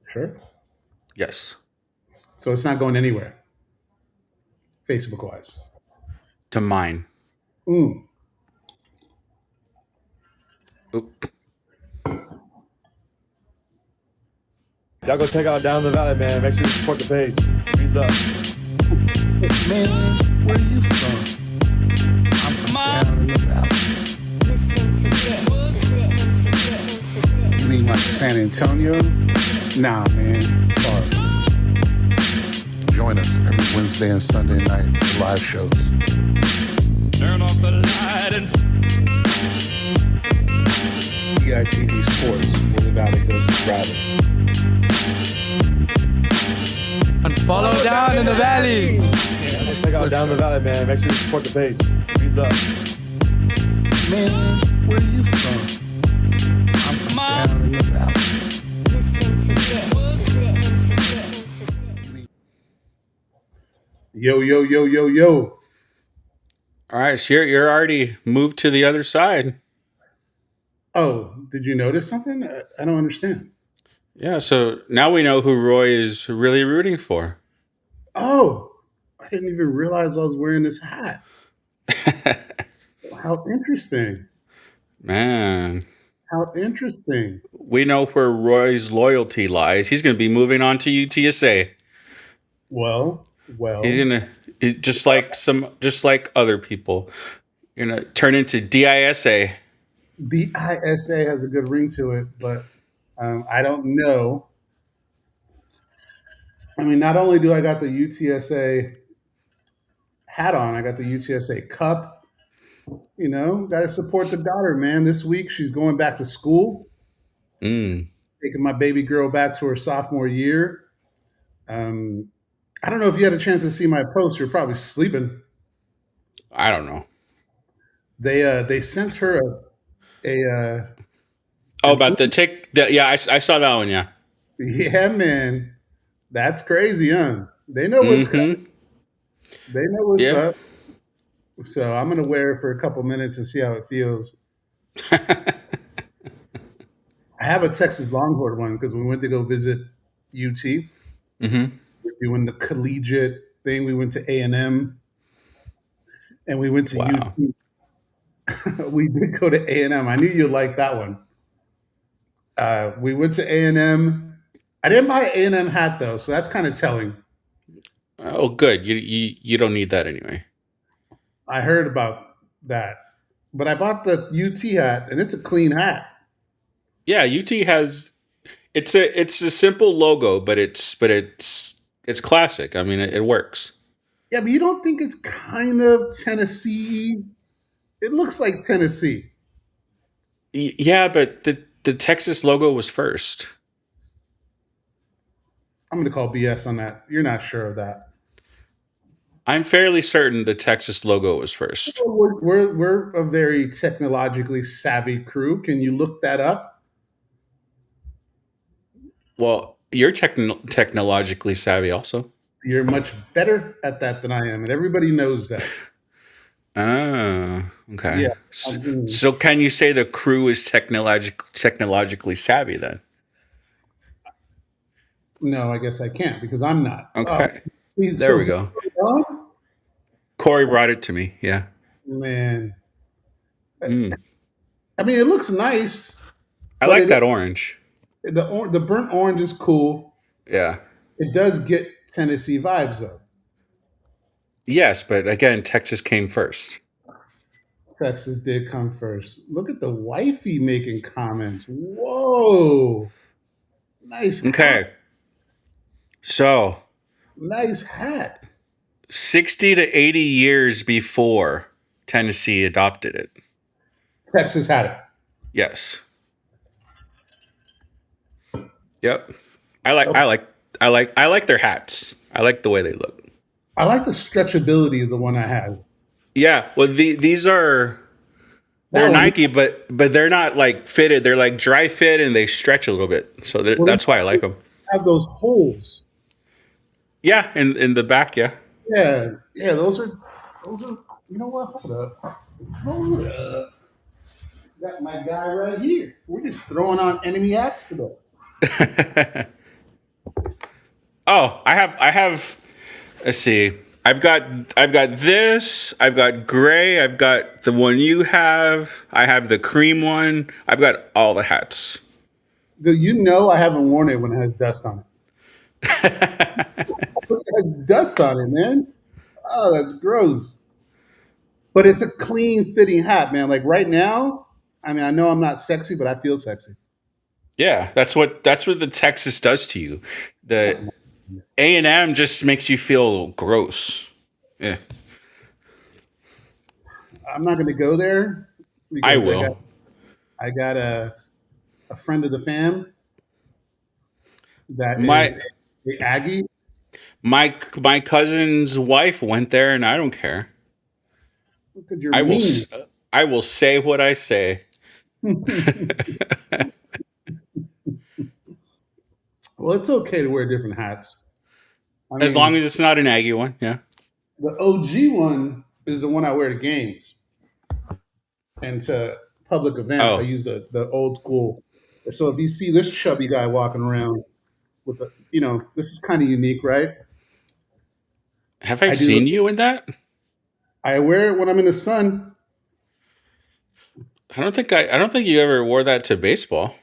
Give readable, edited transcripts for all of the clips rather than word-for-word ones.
Sure. Yes. So it's not going anywhere, Facebook wise. To mine. Mm. Oop. Y'all go check out Down the Valley, man. Make sure you support the page. Peace up. Man, where are you from? I'm from down in the valley. Listen to this. You mean like San Antonio? Nah, man. Far. Join us every Wednesday and Sunday night for live shows. Turn off the light and DITV Sports, where the valley goes to travel. And follow down in the valley. go check out Down the Valley, man. Make sure you support the page. Peace up. Man, where are you from? I'm from down in the valley. Listen to this. Yo, yo, yo, yo, yo. All right, so you're already moved to the other side. Oh, did you notice something? I don't understand. Yeah, so now we know who Roy is really rooting for. Oh, I didn't even realize I was wearing this hat. How interesting. Man, How interesting. we know where Roy's loyalty lies. He's going to be moving on to UTSA. Well, He's going to just like other people, turn into DISA. the ISA has a good ring to it, but I don't know. I mean, not only do I got the UTSA hat on, I got the UTSA cup. Got to support the daughter, man. This week she's going back to school, Mm, taking my baby girl back to her sophomore year. Um, I don't know if you had a chance to see my post. You're probably sleeping. I don't know. They sent her a Oh, an about the tick. Yeah, I saw that one. Yeah. yeah, man. That's crazy, huh? They know what's Mm-hmm. coming. They know what's Yeah. up. So I'm gonna wear it for a couple minutes and see how it feels. I have a Texas Longhorn one because we went to go visit UT. Mm-hmm. We're doing the collegiate thing. We went to A&M and we went to Wow. UT. We did go to A&M. I knew you'd like that one. We went to A&M. I didn't buy an A&M hat though, so that's kind of telling. Oh, good. You don't need that anyway. I heard about that, but I bought the UT hat, and it's a clean hat. Yeah, UT has it's a simple logo, but it's classic. I mean, it works. Yeah, but you don't think it's kind of Tennessee? It looks like Tennessee. Yeah, but the Texas logo was first. I'm going to call BS on that. You're not sure of that. I'm fairly certain the Texas logo was first. We're a very technologically savvy crew. Can you look that up? Well, you're technologically savvy also. You're much better at that than I am, and everybody knows that. Oh, okay. Yeah. I mean, So can you say the crew is technologically savvy then? no, I guess I can't because I'm not. Okay. See, There so we go. oh, Corey brought it to me. Yeah. man. Mm. I mean, it looks nice, I but like that orange. the burnt orange is cool. Yeah. It does get Tennessee vibes though. Yes, but again, Texas came first. Texas did come first. Look at the wifey making comments. Whoa. Nice hat. Okay. So, Nice hat. 60 to 80 years before Tennessee adopted it. Texas had it. Yes. Yep. I like their hats. I like the way they look. I like the stretchability of the one I had. Yeah, well these are they're That one, Nike, but they're not like fitted. They're like dry fit and they stretch a little bit. So well, that's why I like them. have those holes. Yeah, in the back, yeah. Yeah, yeah, those are. You know what? Hold up. Got my guy right here. We're just throwing on enemy hats today. Oh, I have. Let's see. I've got I've got this. I've got gray. I've got the one you have. I have the cream one. I've got all the hats. I haven't worn it when it has dust on it. It has dust on it, man. Oh, that's gross. But it's a clean fitting hat, man. Like right now, I mean, I know I'm not sexy, but I feel sexy. Yeah, that's what the Texas does to you. The A&M just makes you feel gross. Yeah, I'm not going to go there I because will. I got a friend of the fam that is My a Aggie. my cousin's wife went there, and I don't care. Because you're I will mean. I will say what I say. Well, it's okay to wear different hats. I As long mean, as it's not an Aggie one, yeah. the OG one is the one I wear to games and to public events. I Oh, use the old school. So if you see this chubby guy walking around with the, this is kind of unique, right? have I I do. seen you in that? I wear it when I'm in the sun. I don't think you ever wore that to baseball.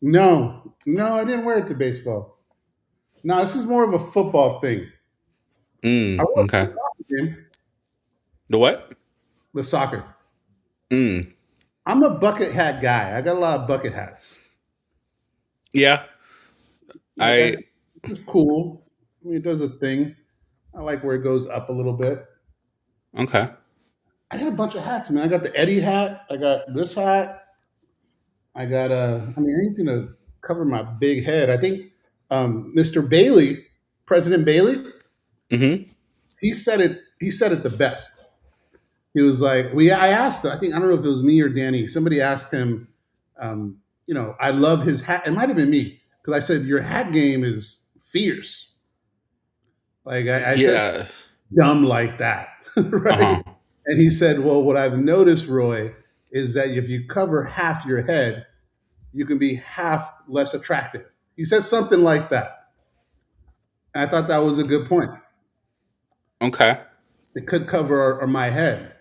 No, no, I didn't wear it to baseball. No, this is more of a football thing. I wore it to Okay. the soccer game, The what? the soccer. Mm. I'm a bucket hat guy. I got a lot of bucket hats. Yeah. Like I it's cool. I mean, it does a thing. I like where it goes up a little bit. okay. I got a bunch of hats, man. I got the Eddie hat. I got this hat. I got I mean, anything to cover my big head. I think Mr. Bailey, President Bailey, Hmm. he said it. He said it the best. He was like, "We." I asked. I think I don't know if it was me or Danny. Somebody asked him. I love his hat. It might have been me because I said your hat game is fierce. Like I said, Yeah. dumb like that, right? Uh-huh. And he said, "Well, what I've noticed, Roy, is that if you cover half your head, you can be half less attractive." He said something like that. And I thought that was a good point. Okay. It could cover my head,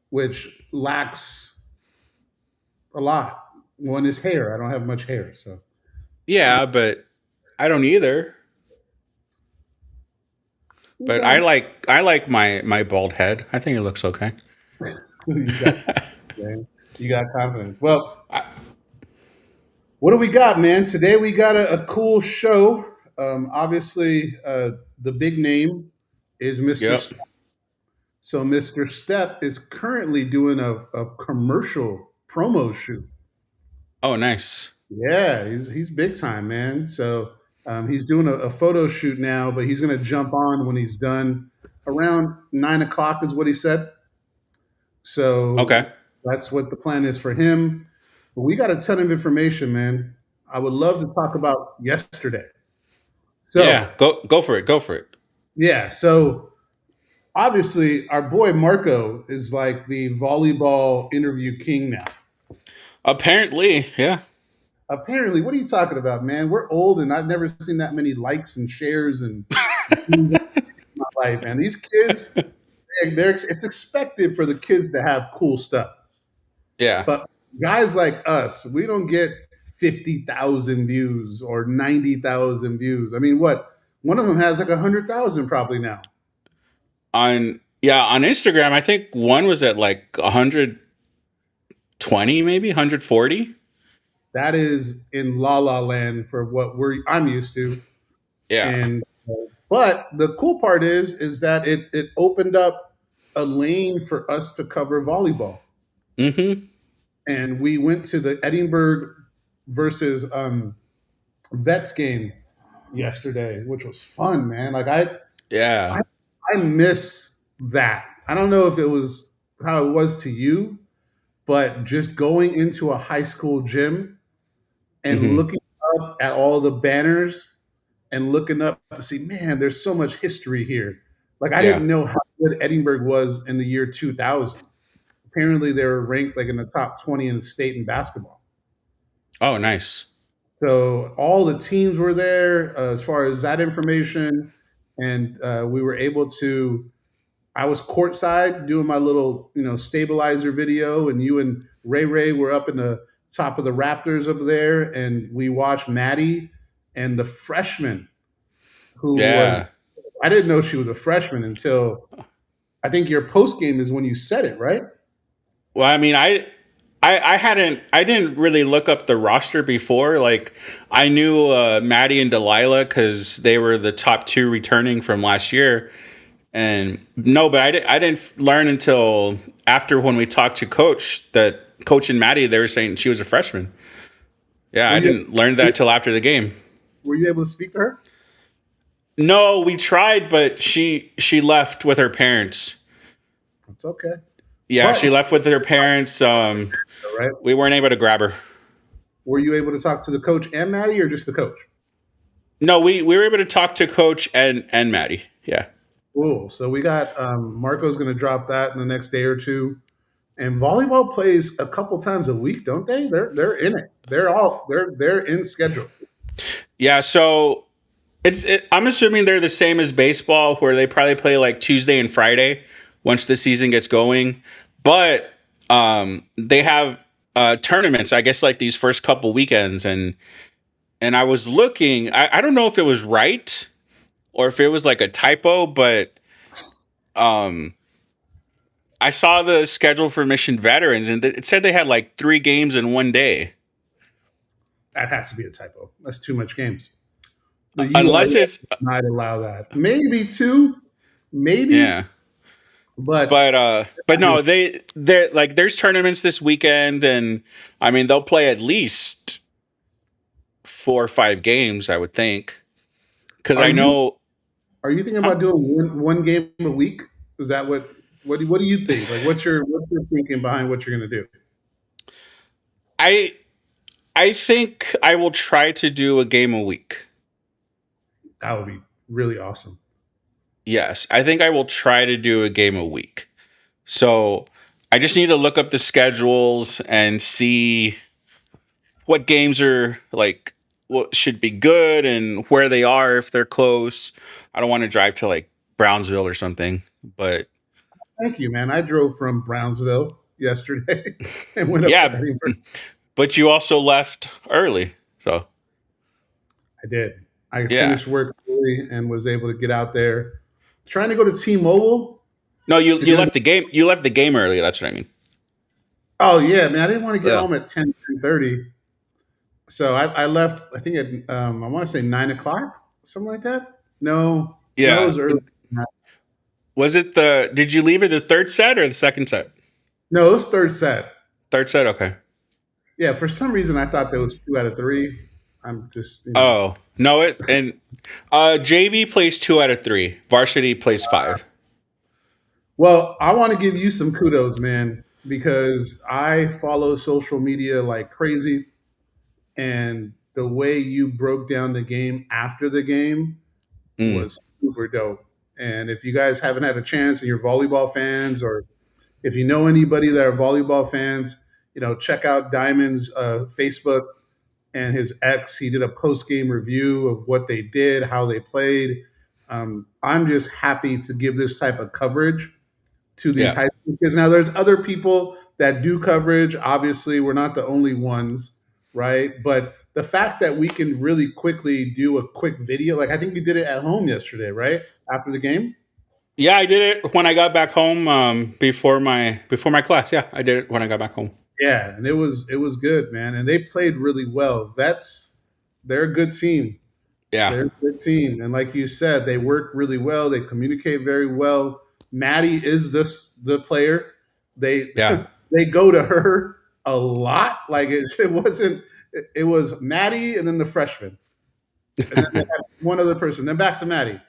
which lacks a lot. One is hair. I don't have much hair, so Yeah, but I don't either. But okay. I like my bald head. I think it looks okay. You got man. You got confidence. Well, I, what do we got, man? Today we got a cool show. Obviously, the big name is Mr. yep. Stepp. So Mr. Stepp is currently doing a commercial promo shoot. Oh, nice. Yeah, he's big time, man. So he's doing a photo shoot now, but he's going to jump on when he's done. Around 9 o'clock is what he said. So Okay. that's what the plan is for him. But we got a ton of information, man. I would love to talk about yesterday. Yeah. So Go for it. Go for it. yeah, so obviously our boy Marco is like the volleyball interview king now. Apparently, yeah. Apparently, what are you talking about, man? We're old, and I've never seen that many likes and shares and in my life, man. These kids, it's expected for the kids to have cool stuff, Yeah. but guys like us, we don't get 50,000 views or 90,000 views. I mean, what? One of them has like 100,000 probably now. On Instagram, I think one was at like 120, maybe 140. That is in La La Land for what I'm used to. Yeah. And but the cool part is that it opened up a lane for us to cover volleyball. Mm-hmm. And we went to the Edinburgh versus Vets game yesterday, which was fun, man. Like I Yeah. I miss that. I don't know if it was how it was to you, but just going into a high school gym and Mm-hmm. looking up at all the banners and looking up to see, man, there's so much history here. Like I Yeah. didn't know how good Edinburgh was in the year 2000. Apparently, they were ranked like in the top 20 in the state in basketball. Oh, nice. So all the teams were there as far as that information, and we were able to. I was courtside doing my little, stabilizer video, and you and Ray were up in the top of the Raptors up there, and we watched Maddie and the freshman who was. Yeah. I didn't know she was a freshman until I think your post game is when you said it, right? Well, I mean, I didn't really look up the roster before. Like, I knew Maddie and Delilah because they were the top two returning from last year. And no, but I didn't learn until after when we talked to Coach that Coach and Maddie, they were saying she was a freshman. Yeah, Were I you didn't learn that till after the game. were you able to speak to her? No, we tried, but she left with her parents. It's okay, Yeah, but she left with her parents. right? We weren't able to grab her. Were you able to talk to the coach and Maddie, or just the coach? No, we were able to talk to Coach and Maddie. Yeah. Cool. So we got Marco's going to drop that in the next day or two. And volleyball plays a couple times a week, don't they? They're in it. They're in schedule. Yeah, so I'm assuming they're the same as baseball, where they probably play like Tuesday and Friday once the season gets going. But they have tournaments, I guess, like these first couple weekends, and I was looking. I don't know if it was right or if it was like a typo, but I saw the schedule for Mission Veterans, and it said they had like 3 games in one day. That has to be a typo. That's too much games. The Unless UIL it's might allow that. Maybe 2, maybe. yeah. But But no, they're like there's tournaments this weekend, and I mean they'll play at least 4 or 5 games, I would think, because I know. Are you thinking about doing one game a week? Is that what do you think? Like, what's your thinking behind what you're going to do? I think I will try to do a game a week. That would be really awesome. Yes, I think I will try to do a game a week. So I just need to look up the schedules and see what games are like what should be good and where they are if they're close. I don't want to drive to like Brownsville or something, but Thank you, man. I drove from Brownsville yesterday and went up to yeah, Edinburgh. but you also left early. So I did. I yeah. finished work early and was able to get out there. Trying to go to T-Mobile. No, you to get left the game. You left the game early. That's what I mean. Oh yeah, man. I didn't want to get Yeah. home at 10:30. So I left, I think at I want to say 9 o'clock, something like that. No, it Yeah. was early. Was it did you leave it the third set or the second set? No, it was third set. Third set, okay. Yeah, for some reason I thought there was 2 out of 3. I'm just Oh, no, JV plays 2 out of 3. Varsity plays 5. Well, I want to give you some kudos, man, because I follow social media like crazy, and the way you broke down the game after the game Mm. was super dope. And if you guys haven't had a chance and you're volleyball fans, or if you know anybody that are volleyball fans, check out Diamond's Facebook and his ex. He did a post game review of what they did, how they played. I'm just happy to give this type of coverage to these Yeah. high school kids. Now, there's other people that do coverage. Obviously, we're not the only ones, right? But the fact that we can really quickly do a quick video, like I think we did it at home yesterday, right? After the game. Yeah, I did it when I got back home before my class. Yeah, I did it when I got back home. Yeah, and it was good, man. And they played really well. They're a good team. Yeah. They're a good team. And like you said, they work really well. They communicate very well. Maddie is the player. They Yeah. they go to her a lot. Like it wasn't. It was Maddie and then the freshman, and then they had one other person. Then back to Maddie,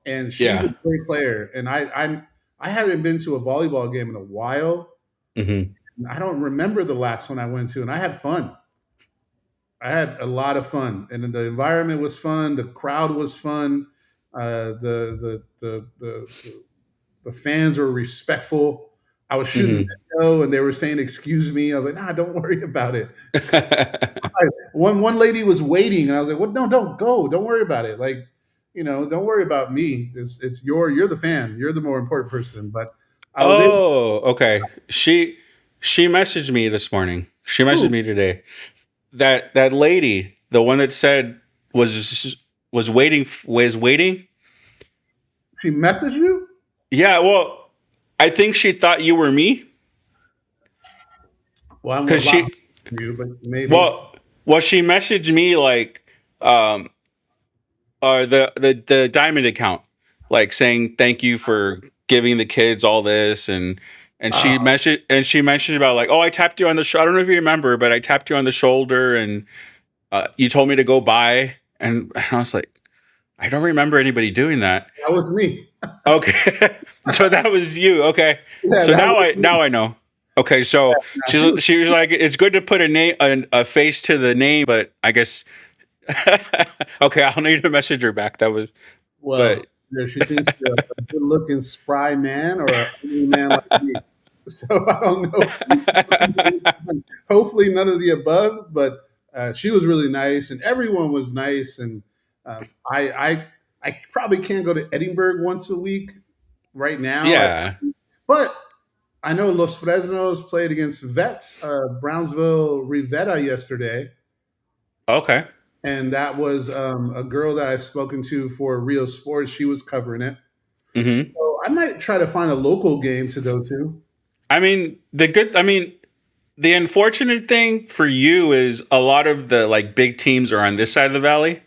and she's Yeah. a great player. And I haven't been to a volleyball game in a while. Mhm. I don't remember the last one I went to, and I had fun. I had a lot of fun, and then the environment was fun. The crowd was fun. The fans were respectful. I was shooting Mhm. video and they were saying, "Excuse me." I was like, "Nah, don't worry about it." One lady was waiting, and I was like, "What? No, don't go. Don't worry about it. Like, don't worry about me. It's you're the fan. You're the more important person." But I was able. Oh, okay. She messaged me this morning. She messaged Ooh, me today. That lady, the one that said was waiting. she messaged you? Yeah, well, I think she thought you were me Well, I'm a because lot she from you, but maybe. well well she messaged me like um the diamond account, like saying thank you for giving the kids all this, and Uh, she mentioned about like, oh, I tapped you on the I don't know if you remember, but I tapped you on the shoulder, and you told me to go by, and I was like, I don't remember anybody doing that. that was me. Okay. So that was you. Okay. Yeah, So that now was I me. now I know. Okay, so She was, she was like, it's good to put a face to the name, but I guess okay, I'll need to message her back. That was well, but either she thinks you're a good-looking spry man or an ugly man like me. So I don't know. Hopefully, none of the above. But she was really nice, and everyone was nice. And I probably can't go to Edinburgh once a week right now. yeah. But I know Los Fresnos played against Vets, Brownsville Rivetta yesterday, Okay. and that was a girl that I've spoken to for Rio Sports. She was covering it. Hmm. So I might try to find a local game to go to. I mean, the unfortunate thing for you is a lot of the like big teams are on this side of the valley,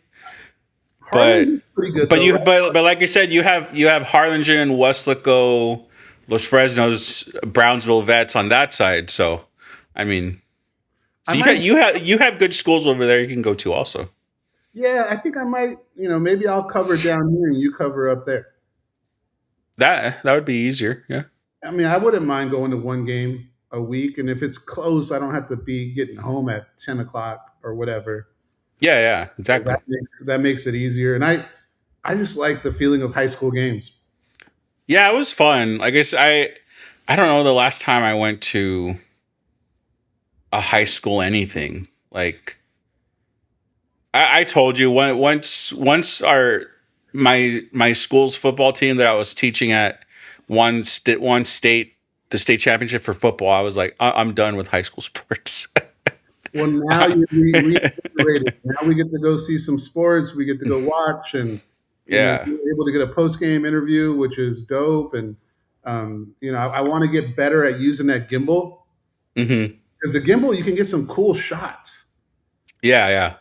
but Harlem is pretty good but though, you right? but like I said, you have Harlingen, Westlaco, Los Fresnos, Brownsville Vets on that side. So, I mean, I so you might. got you have good schools over there you can go to also. Yeah, I think I might. Maybe I'll cover down here and you cover up there. That would be easier. Yeah. I mean, I wouldn't mind going to one game a week, and if it's close, I don't have to be getting home at 10 o'clock or whatever. Yeah. Yeah. So Exactly. that makes it easier, and I just like the feeling of high school games. Yeah, it was fun. I guess I don't know the last time I went to a high school anything. Like I told you once our my school's football team that I was teaching at one state the state championship for football. I was like, I'm done with high school sports. Well, now you reinvigorated. Now we get to go see some sports. We get to go watch, and Yeah. we're able to get a post game interview, which is dope. And I want to get better at using that gimbal Hmm. because the gimbal you can get some cool shots. Yeah. Yeah.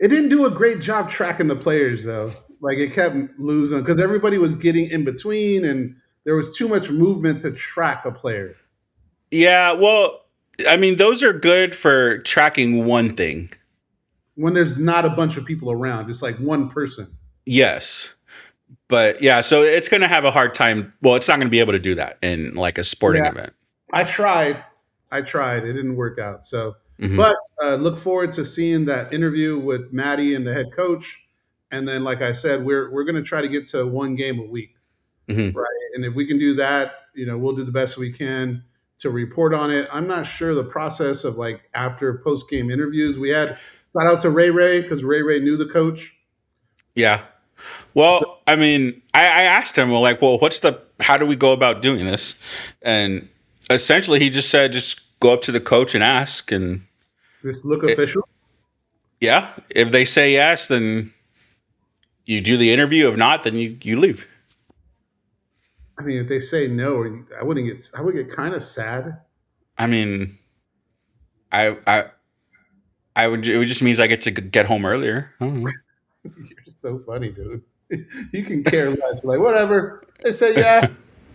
It didn't do a great job tracking the players though. Like it kept losing because everybody was getting in between, and there was too much movement to track a player Yeah. Well, I mean, those are good for tracking one thing. when there's not a bunch of people around. Just like one person. Yes. But yeah, so it's going to have a hard time. Well, it's not going to be able to do that in like a sporting Yeah, event. I tried. I tried. It didn't work out. So, Hmm. but look forward to seeing that interview with Maddie and the head coach. And then, like I said, we're going to try to get to one game a week, Hmm. right? And if we can do that, we'll do the best we can to report on it. I'm not sure the process of like after post game interviews. We had shout out to Ray because Ray knew the coach. Yeah. Well, I mean, I asked him, well, like, well, how do we go about doing this? And essentially, he just said, just go up to the coach and ask. And Just look it, official. yeah, if they say yes, then you do the interview. If not, then you leave. I mean, if they say no, I would get kind of sad. I mean, I, I, it just means I get to get home earlier. I don't know. You're so funny, dude. You can care less. Like whatever they say, yeah,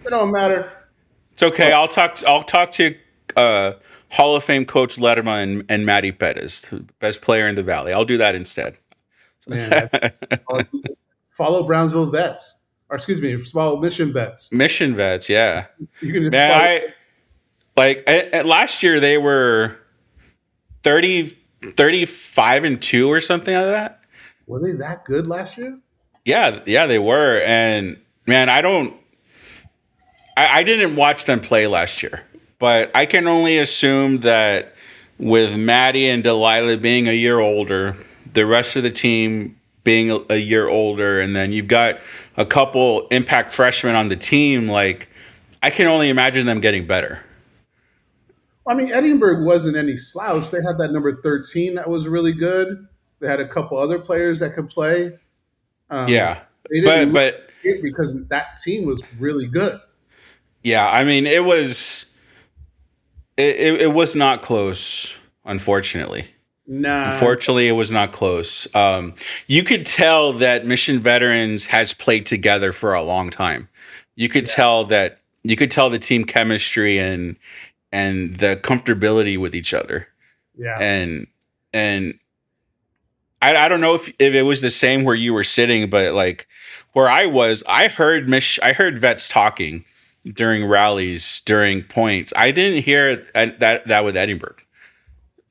it don't matter. It's okay. I'll talk to Hall of Fame coach Letterman and Matty Pettis, the best player in the Valley. I'll do that instead. Man, follow Brownsville vets, or excuse me, follow Mission vets. Mission vets, yeah. You can just Man, follow. last year they were 30, 35-2 or something like that. Were they that good last year? Yeah, they were. And man, I didn't watch them play last year, but I can only assume that with Maddie and Delilah being a year older, the rest of the team being a year older, and then you've got a couple impact freshmen on the team, like I can only imagine them getting better. I mean, Edinburgh wasn't any slouch. They had that number 13 that was really good. They had a couple other players that could play. Um, Yeah. they didn't lose But it because that team was really good. yeah, I mean it was not close, unfortunately. Nah, Unfortunately, it was not close. You could tell that Mission Veterans has played together for a long time. You could tell that you could tell the team chemistry and the comfortability with each other. yeah. And I don't know if it was the same where you were sitting, but like where I was, I heard vets talking during rallies, during points. I didn't hear that with Edinburgh.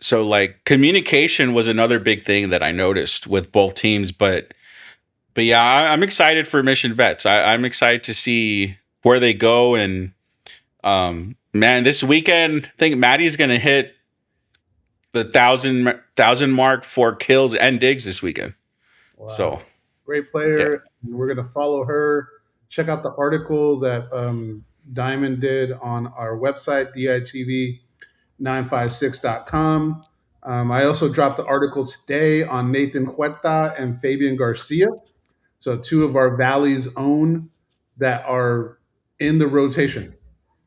So like communication was another big thing that I noticed with both teams, but yeah, I'm excited for Mission Vets. I'm excited to see where they go, and man, this weekend I think Maddie's gonna hit the thousand mark for kills and digs this weekend. Wow. So Great yeah. player. We're going to follow her. Check out the article that Diamond did on our website, DITV956.com. I also dropped the article today on Nathan Huerta and Fabian Garcia. So two of our Valley's own that are in the rotation.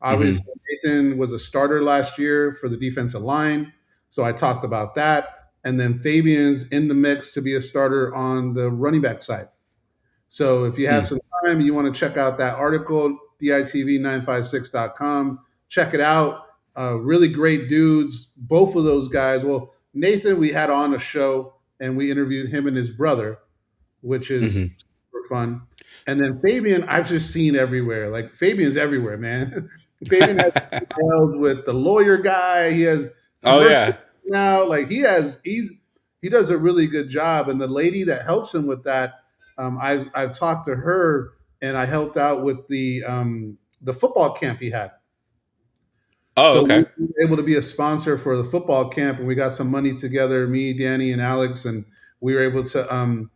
Obviously, Nathan was a starter last year for the defensive line. So I talked about that. And then Fabian's in the mix to be a starter on the running back side. So if you have some time, you want to check out that article, DITV956.com. Check it out. Really great dudes. Both of those guys. Well, Nathan, we had on a show and we interviewed him and his brother, which is super fun. And then Fabian, I've just seen everywhere. Like Fabian's everywhere, man. Fabian has emails with the lawyer guy. He has Oh yeah. now. Like he does a really good job. And the lady that helps him with that, I've talked to her, and I helped out with the football camp he had. Oh, So we okay. were able to be a sponsor for the football camp, and we got some money together, me, Danny, and Alex, and we were able to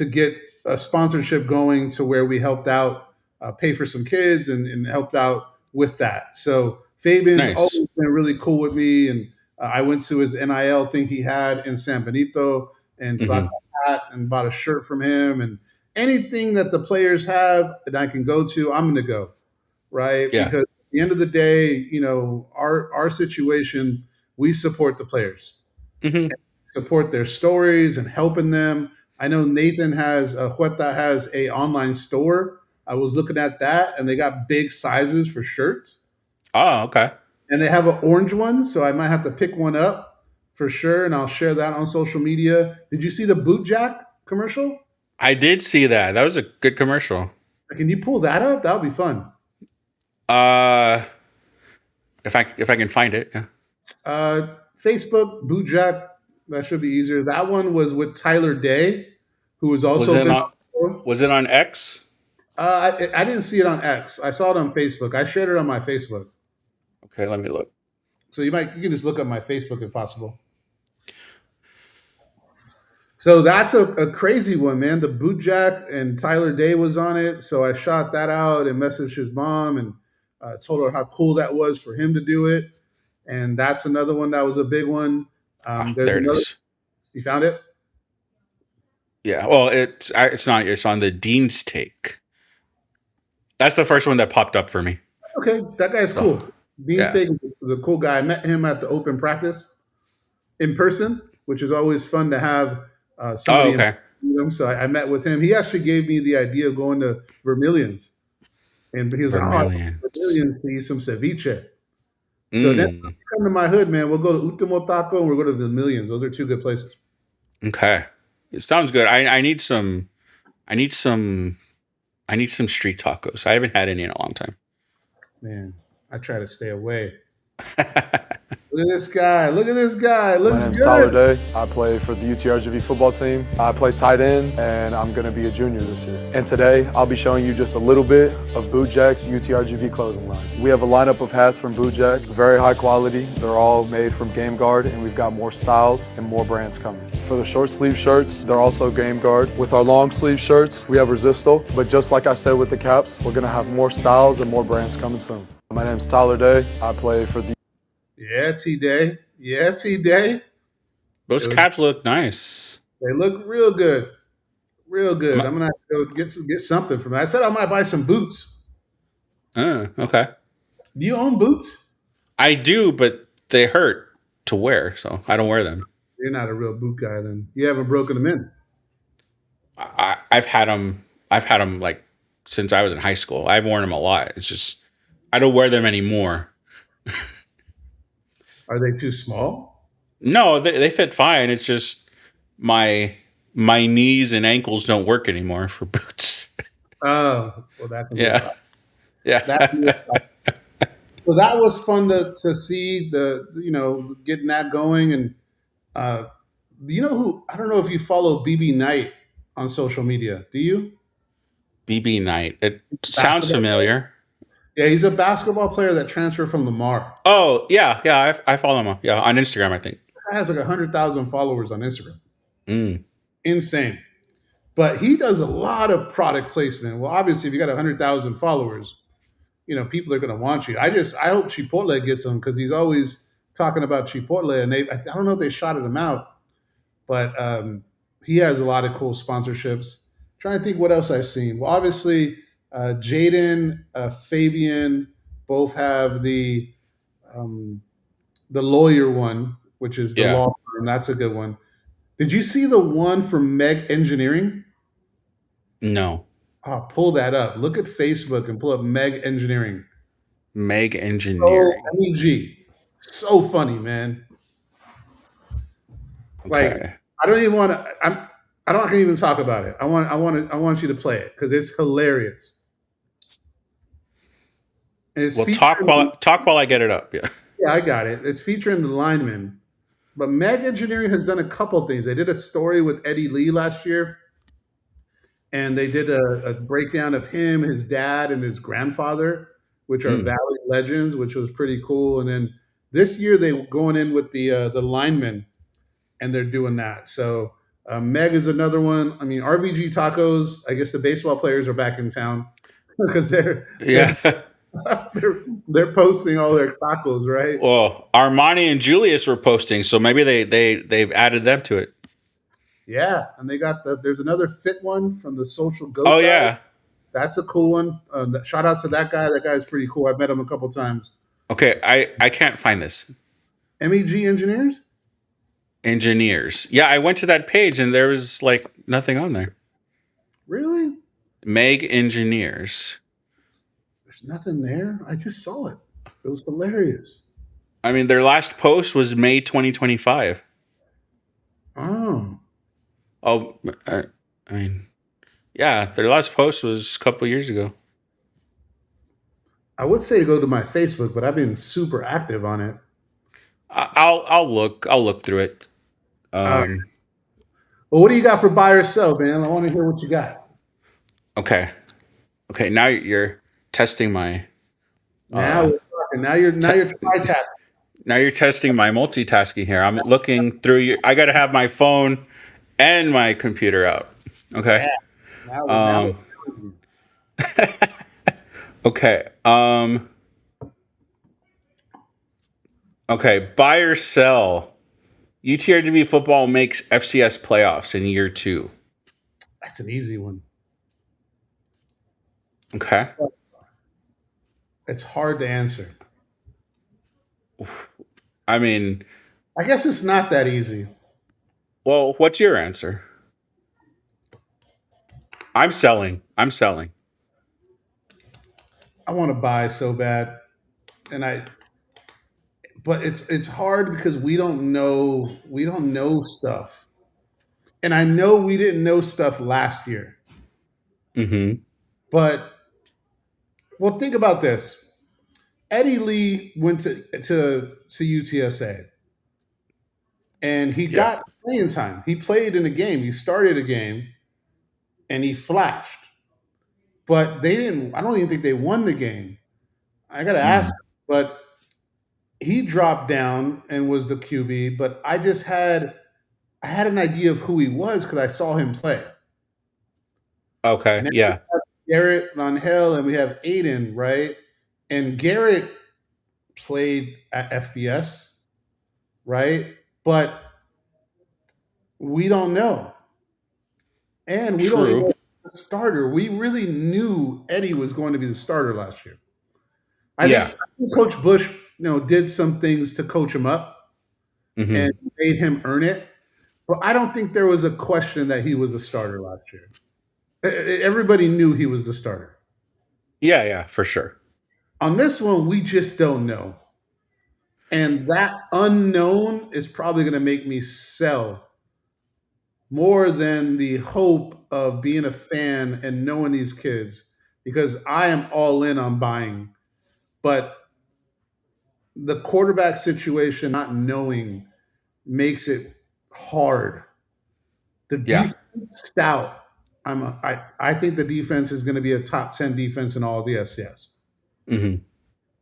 get a sponsorship going to where we helped out pay for some kids and helped out with that. So Fabian's Nice. always been really cool with me, and I went to his NIL thing he had in San Benito and got a hat and bought a shirt from him, and anything that the players have that I can go to, I'm going to go, right? Yeah. Because at the end of the day, you know, our situation, we support the players, support their stories and helping them. I know Nathan has Huerta has a online store. I was looking at that, and they got big sizes for shirts, Oh, okay. and they have an orange one, so I might have to pick one up for sure, and I'll share that on social media. Did you see the Boot Jack commercial? I did see that. That was a good commercial. Can you pull that up? That would be fun. If I can find it, yeah. Facebook, Boot Jack, that should be easier. That one was with Tyler Day, who has also Was it on X? I didn't see it on X. I saw it on Facebook. I shared it on my Facebook. Okay, let me look. So you can just look up my Facebook if possible. So that's a crazy one, man. The Boot Jack and Tyler Day was on it. So I shot that out and messaged his mom and told her how cool that was for him to do it. And that's another one that was a big one. There it is. You found it? Yeah. Well, it's not. It's on the Dean's Take. That's the first one that popped up for me. Okay, that guy's cool. Dean yeah. Steak is a cool guy. I met him at the open practice in person, which is always fun to have somebody. Oh, okay. So I met with him. He actually gave me the idea of going to Vermilion's. And he was Vermilion's. like, Vermilion's to eat some ceviche. So next time you come to my hood, man, we'll go to Ultimo Taco and we'll go to Vermilion's. Those are two good places. Okay. It sounds good. I need some street tacos. I haven't had any in a long time. Man, I try to stay away. Look at this guy. Look at this guy. My Looks name's Tyler good. Day. I play for the UTRGV football team. I play tight end, and I'm going to be a junior this year. And today, I'll be showing you just a little bit of Boot Jack's UTRGV clothing line. We have a lineup of hats from Boot Jack, very high quality. They're all made from Game Guard, and we've got more styles and more brands coming. For the short sleeve shirts, they're also Game Guard. With our long sleeve shirts, we have Resisto. But just like I said with the caps, we're going to have more styles and more brands coming soon. My name's Tyler Day. I play for the Yeah, T-Day. Yeah, T-Day. Those caps look nice. They look real good. Real good. Am I'm going to have to go get something from that. I said I might buy some boots. Okay. Do you own boots? I do, but they hurt to wear, so I don't wear them. You're not a real boot guy then. You haven't broken them in. I've had them. I've had them like since I was in high school. I've worn them a lot. It's just I don't wear them anymore. Are they too small? No, they fit fine. It's just my knees and ankles don't work anymore for boots. Oh, well, that can be Yeah, yeah. so that was fun to see getting that going. And who, I don't know if you follow BB Knight on social media. Do you? BB Knight. It sounds Basketball player? familiar. Yeah, he's a basketball player that transferred from Lamar. Oh yeah. I follow him. Yeah, on Instagram, I think. He has like 100,000 followers on Instagram. Mm. Insane. But he does a lot of product placement. Well, obviously, if you got 100,000 followers, people are going to want you. I hope Chipotle gets him because he's always talking about Chipotle, and I don't know if they shotted him out, but he has a lot of cool sponsorships. Trying to think what else I've seen. Well, obviously, Jaden, Fabian, both have the lawyer one, which is the Yeah. law firm. That's a good one. Did you see the one from Meg Engineering? No. Oh, pull that up. Look at Facebook and pull up Meg Engineering. Meg Oh, Engineering. MEG. So funny, man. Like, Okay. I don't even want to. I don't even talk about it. I want you to play it because it's hilarious. And it's Well, featuring. talk while I get it up. Yeah. Yeah, I got it. It's featuring the linemen. But Meg Engineering has done a couple things. They did a story with Eddie Lee last year, and they did a breakdown of him, his dad, and his grandfather, which are Mm. Valley legends, which was pretty cool. And then this year they going in with the linemen, and they're doing that. So Meg is another one. I mean, RVG Tacos. I guess the baseball players are back in town because Yeah. they're posting all their tacos, right? Well, Armani and Julius were posting, so maybe they've added them to it. Yeah, and they got there's another fit one from the Social Goat. Oh guy. yeah. That's a cool one. Shout out to that guy. That guy's pretty cool. I've met him a couple times. Okay, I can't find this. MEG Engineers? Engineers. Yeah, I went to that page and there was like nothing on there. Really? Meg Engineers. There's nothing there. I just saw it. It was hilarious. I mean, their last post was May 2025. Oh. Oh, I mean, yeah, their last post was a couple years ago. I would say to go to my Facebook, but I've been super active on it. I'll look through it. Well, what do you got for buy or sell, man? I want to hear what you got. Okay. Now you're testing my. Now we're talking. Now you're multitasking. Now you're testing my multitasking here. I'm looking through your. I got to have my phone and my computer out. Okay. Yeah. Now Okay. Okay. Buy or sell. UTRGV football makes FCS playoffs in year 2. that's an easy one. Okay. It's hard to answer. I mean, I guess it's not that easy. well, what's your answer? I'm selling. I want to buy so bad, but it's hard because we don't know stuff, and I know we didn't know stuff last year. Mm-hmm. But well, think about this: Eddie Lee went to UTSA, and he Yeah. got playing time. He played in a game. He started a game, and he flashed. But they didn't. I don't even think they won the game. I got to ask, Mm. but he dropped down and was the QB. But I had an idea of who he was because I saw him play. Okay. Now we Yeah. have Garrett on Hill, and we have Aiden, right? And Garrett played at FBS, right? But we don't know. And we don't even know True. the starter. We really knew Eddie was going to be the starter last year. I Yeah. think Coach Bush, did some things to coach him up and Hmm. made him earn it. But I don't think there was a question that he was a starter last year. Everybody knew he was the starter. Yeah. Yeah. For sure. On this one, we just don't know. And that unknown is probably going to make me sell more than the hope of being a fan and knowing these kids because I am all in on buying. But the quarterback situation, not knowing, makes it hard. The Yeah. defense stout. I think the defense is going to be a top 10 defense in all the FCS. Hmm.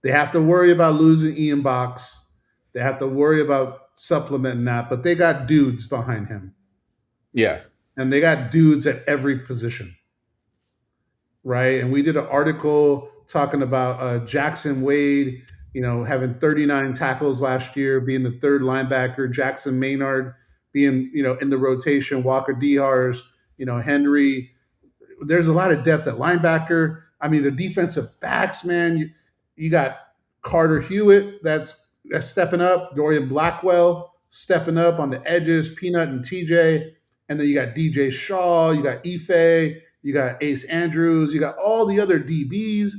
They have to worry about losing Ian Box. They have to worry about supplementing that, but they got dudes behind him. Yeah. And they got dudes at every position. Right? And we did an article talking about Jackson Wade, having 39 tackles last year, being the third linebacker, Jackson Maynard being, in the rotation, Walker Dehars, Henry. There's a lot of depth at linebacker. I mean, the defensive backs, man, you got Carter Hewitt that's stepping up, Dorian Blackwell stepping up on the edges, Peanut and TJ, and then you got DJ Shaw, you got Ife, you got Ace Andrews, you got all the other DBs,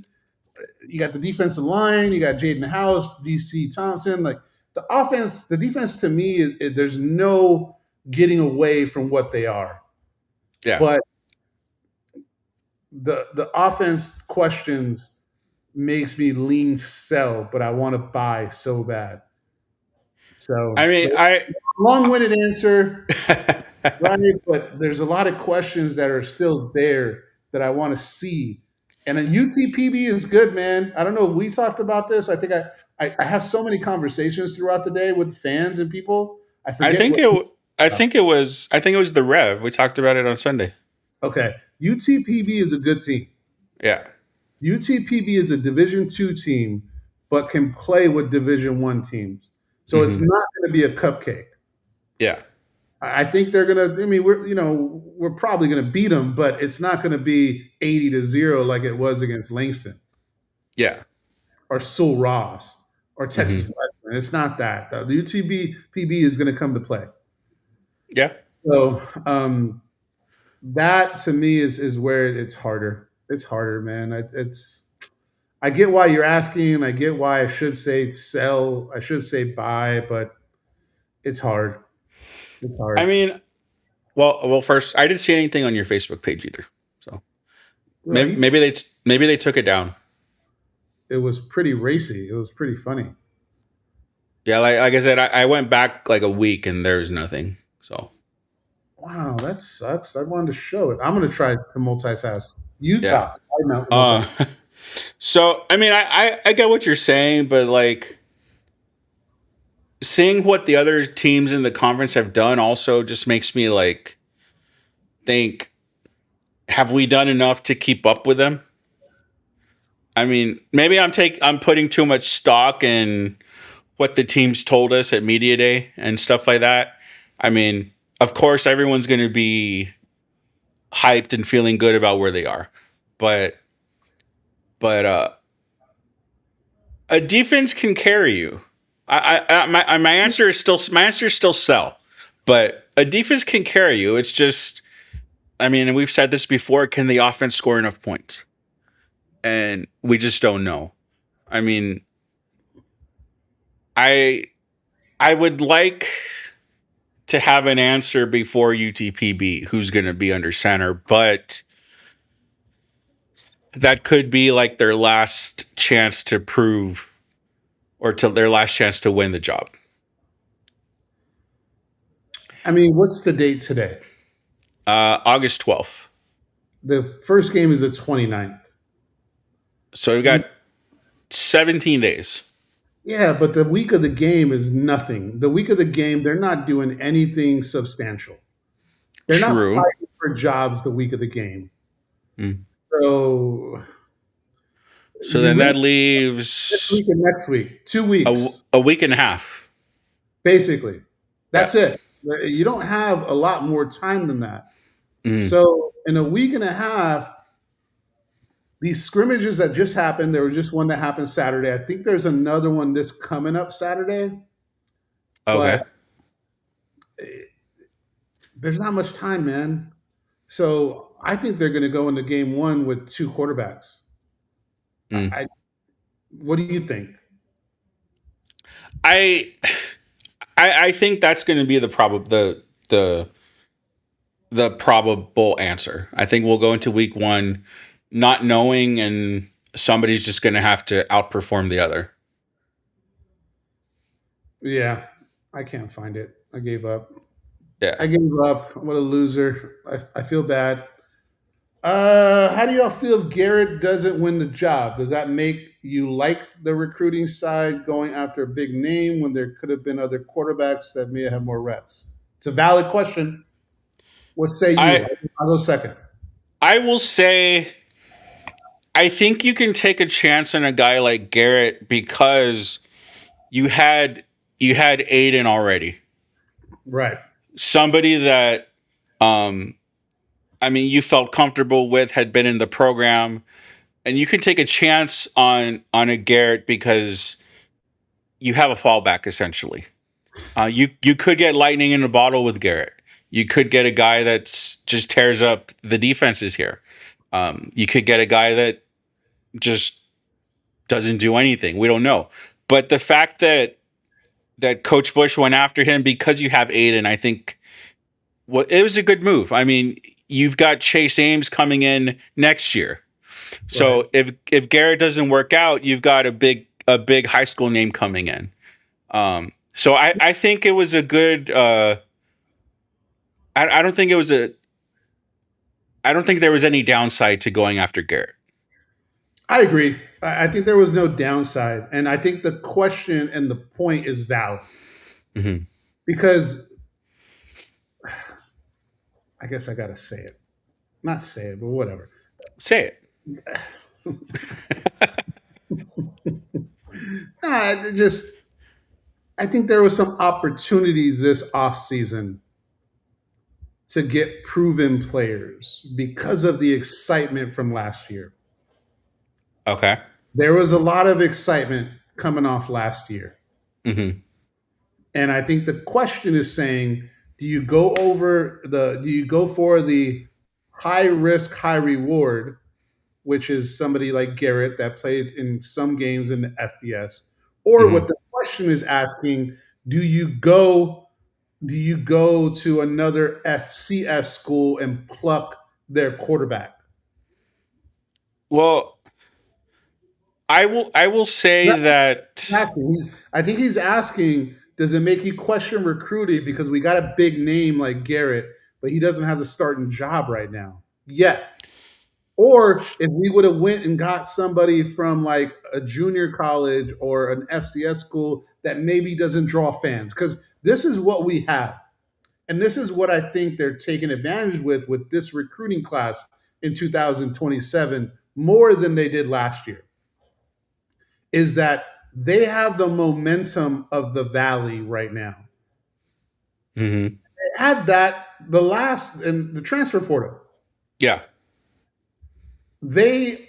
you got the defensive line, you got Jaden House, DC Thompson. Like the defense to me, there's no getting away from what they are. Yeah. But the offense questions makes me lean sell, but I want to buy so bad. So I mean, long-winded answer, right? But there's a lot of questions that are still there that I want to see. And a UTPB is good, man. I don't know if we talked about this. I think I have so many conversations throughout the day with fans and people. I I forget think what. it. I think it was the Rev. We talked about it on Sunday. Okay, UTPB is a good team. Yeah. UTPB is a Division II team, but can play with Division I teams. So it's Hmm. not going to be a cupcake. Yeah. I think they're going to. I mean, we're probably going to beat them, but it's not going to be 80-0 like it was against Langston Yeah. or Sul Ross or Texas Hmm. Western. It's not that. The UTPB is going to come to play. Yeah. So that to me is where it's harder. It's harder, man. I get why you're asking. I get why I should say sell. I should say buy, but it's hard. It's hard. I mean, well. First, I didn't see anything on your Facebook page either. So Right? maybe they took it down. It was pretty racy. It was pretty funny. Yeah. Like I said, I went back like a week and there was nothing. So Wow, that sucks. I wanted to show it. I'm going to try to multitask. yeah. Utah. I know, multitask. So I mean, I get what you're saying, but like seeing what the other teams in the conference have done also just makes me like think, have we done enough to keep up with them? I mean, maybe I'm putting too much stock in what the teams told us at media day and stuff like that. I mean, of course everyone's going to be hyped and feeling good about where they are. But a defense can carry you. My answer is still sell, but a defense can carry you. It's just, I mean, and we've said this before. Can the offense score enough points? And we just don't know. I mean, I would like to have an answer before UTPB who's going to be under center, but that could be like their last chance to prove or to their last chance to win the job. I mean, what's the date today? August 12th. The first game is the 29th. So we've got 17 days. Yeah, but the week of the game is nothing. The week of the game, they're not doing anything substantial. They're not True. fighting for jobs the week of the game. Mm. So So you then win that this leaves week and next week, 2 weeks, a week and a half. basically. That's Yeah. it. You don't have a lot more time than that. Mm. So in a week and a half, these scrimmages that just happened, there was just one that happened Saturday. I think there's another one that's coming up Saturday, Okay. but there's not much time, man. So I think they're going to go into game one with two quarterbacks. Mm. What do you think? I think that's going to be the probable answer. I think we'll go into week one not knowing, and somebody's just going to have to outperform the other. Yeah, I can't find it. I gave up. Yeah. I gave up. What a loser. I feel bad. How do y'all feel if Garrett doesn't win the job? Does that make you like the recruiting side going after a big name when there could have been other quarterbacks that may have more reps? It's a valid question. What say you? I'll go second. I will say, I think you can take a chance on a guy like Garrett because you had Aiden already. Right. Somebody that you felt comfortable with, had been in the program, and you can take a chance on a Garrett because you have a fallback essentially. You could get lightning in a bottle with Garrett. You could get a guy that's just tears up the defenses here. You could get a guy that just doesn't do anything. We don't know. But the fact that Coach Bush went after him because you have Aiden, I think it was a good move. I mean, you've got Chase Ames coming in next year. So Right. if Garrett doesn't work out, you've got a big high school name coming in. So I think it was a good. I don't think there was any downside to going after Garrett. I agree. I think there was no downside. And I think the question and the point is valid. Mm-hmm. Because I guess I got to say it. Not say it, but whatever. Say it. I think there was some opportunities this offseason to get proven players because of the excitement from last year. Okay. There was a lot of excitement coming off last year. Mm-hmm. And I think the question is saying, do you go for the high risk, high reward, which is somebody like Garrett that played in some games in the FBS, or Mm-hmm. what the question is asking, do you go to another FCS school and pluck their quarterback? Well, I will say that Exactly. I think he's asking, does it make you question recruiting because we got a big name like Garrett, but he doesn't have the starting job right now yet? Or if we would have went and got somebody from like a junior college or an FCS school that maybe doesn't draw fans, because this is what we have. And this is what I think they're taking advantage with this recruiting class in 2027 more than they did last year, is that they have the momentum of the Valley right now. Mm-hmm. They had that in the transfer portal. Yeah. They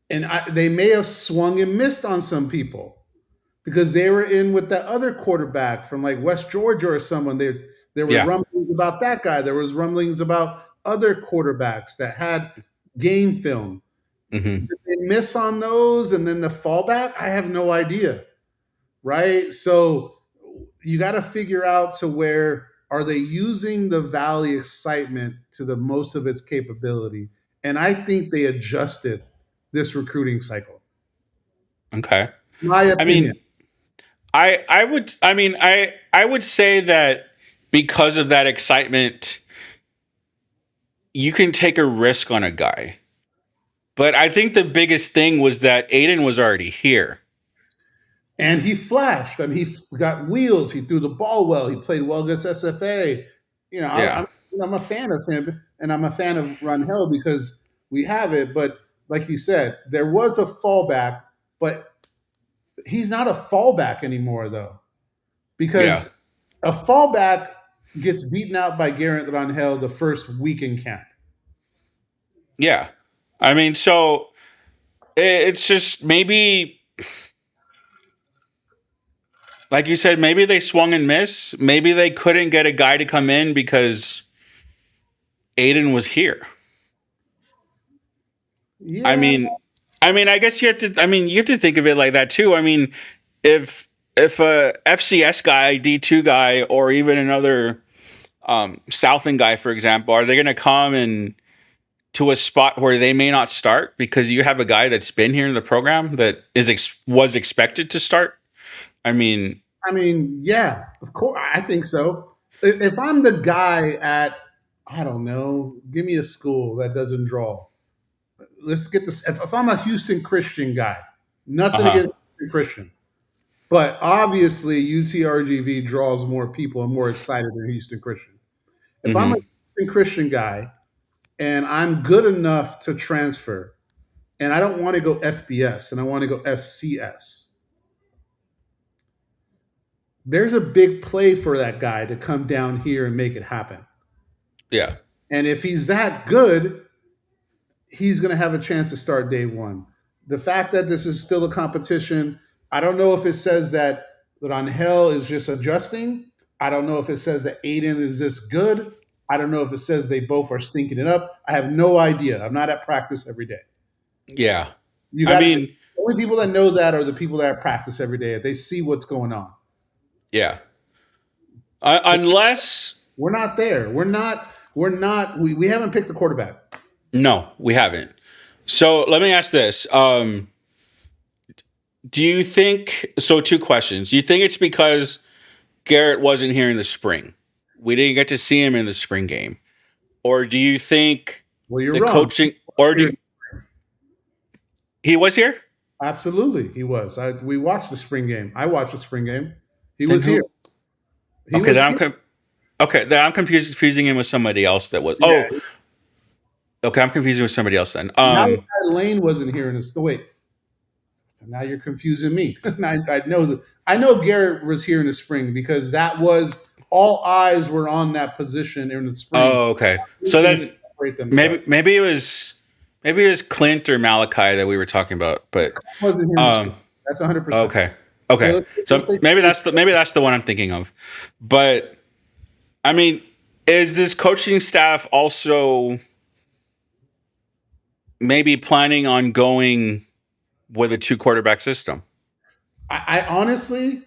may have swung and missed on some people because they were in with that other quarterback from like West Georgia or someone. There were rumblings about that guy. There was rumblings about other quarterbacks that had game film. Mm-hmm. Did they miss on those and then the fallback? I have no idea. Right? So you got to figure out to where are they using the Valley excitement to the most of its capability? And I think they adjusted this recruiting cycle. Okay. My opinion. I would say that because of that excitement, you can take a risk on a guy. But I think the biggest thing was that Aiden was already here. And he flashed. I mean, he got wheels. He threw the ball well. He played well against SFA. You know, Yeah. I'm a fan of him, and I'm a fan of Rangel because we have it. But like you said, there was a fallback, but he's not a fallback anymore, though, Yeah. because a fallback gets beaten out by Garrett Rangel the first week in camp. Yeah. I mean, so it's just maybe, like you said, maybe they swung and missed. Maybe they couldn't get a guy to come in because Aiden was here. I Yeah, mean, I guess you have to. I mean, you have to think of it like that too. I mean, if a FCS guy, D2 guy, or even another Southland guy, for example, are they going to come and to a spot where they may not start because you have a guy that's been here in the program that was expected to start? yeah, of course, I think so. If I'm the guy at, I don't know, give me a school that doesn't draw. Let's get this. If I'm a Houston Christian guy, Uh nothing huh. against Houston Christian, but obviously UCRGV draws more people and more excited than Houston Christian. If I'm a Hmm. Houston Christian guy and I'm good enough to transfer, and I don't want to go FBS and I want to go FCS, there's a big play for that guy to come down here and make it happen. Yeah. And if he's that good, he's going to have a chance to start day one. The fact that this is still a competition, I don't know if it says that Rangel is just adjusting. I don't know if it says that Aiden is this good. I don't know if it says they both are stinking it up. I have no idea. I'm not at practice every day. Yeah. You I got the mean, only people that know that are the people that are at practice every day. They see what's going on. yeah. Unless We're not there. We're not. We're not. We haven't picked the quarterback. no, we haven't. So let me ask this: do you think so? Two questions. Do you think it's because Garrett wasn't here in the spring? We didn't get to see him in the spring game, or do you think Well, you're the wrong. coaching, or do he was here? Absolutely, he was. We watched the spring game. I watched the spring game. He Then was here. who? He Okay, was then here. okay. Then I'm confusing him with somebody else. That was Yeah. okay. I'm confusing with somebody else then. Now that Lane wasn't here in this. Wait. So now you're confusing me. I know that. I know Garrett was here in the spring because that was all eyes were on that position in the spring. Oh, okay. So They then separate themselves. maybe it was Clint or Malachi that we were talking about, but Wasn't here in the spring. That's 100%. okay, okay. So maybe that's the one I'm thinking of. But I mean, is this coaching staff also maybe planning on going with a two quarterback system? I honestly,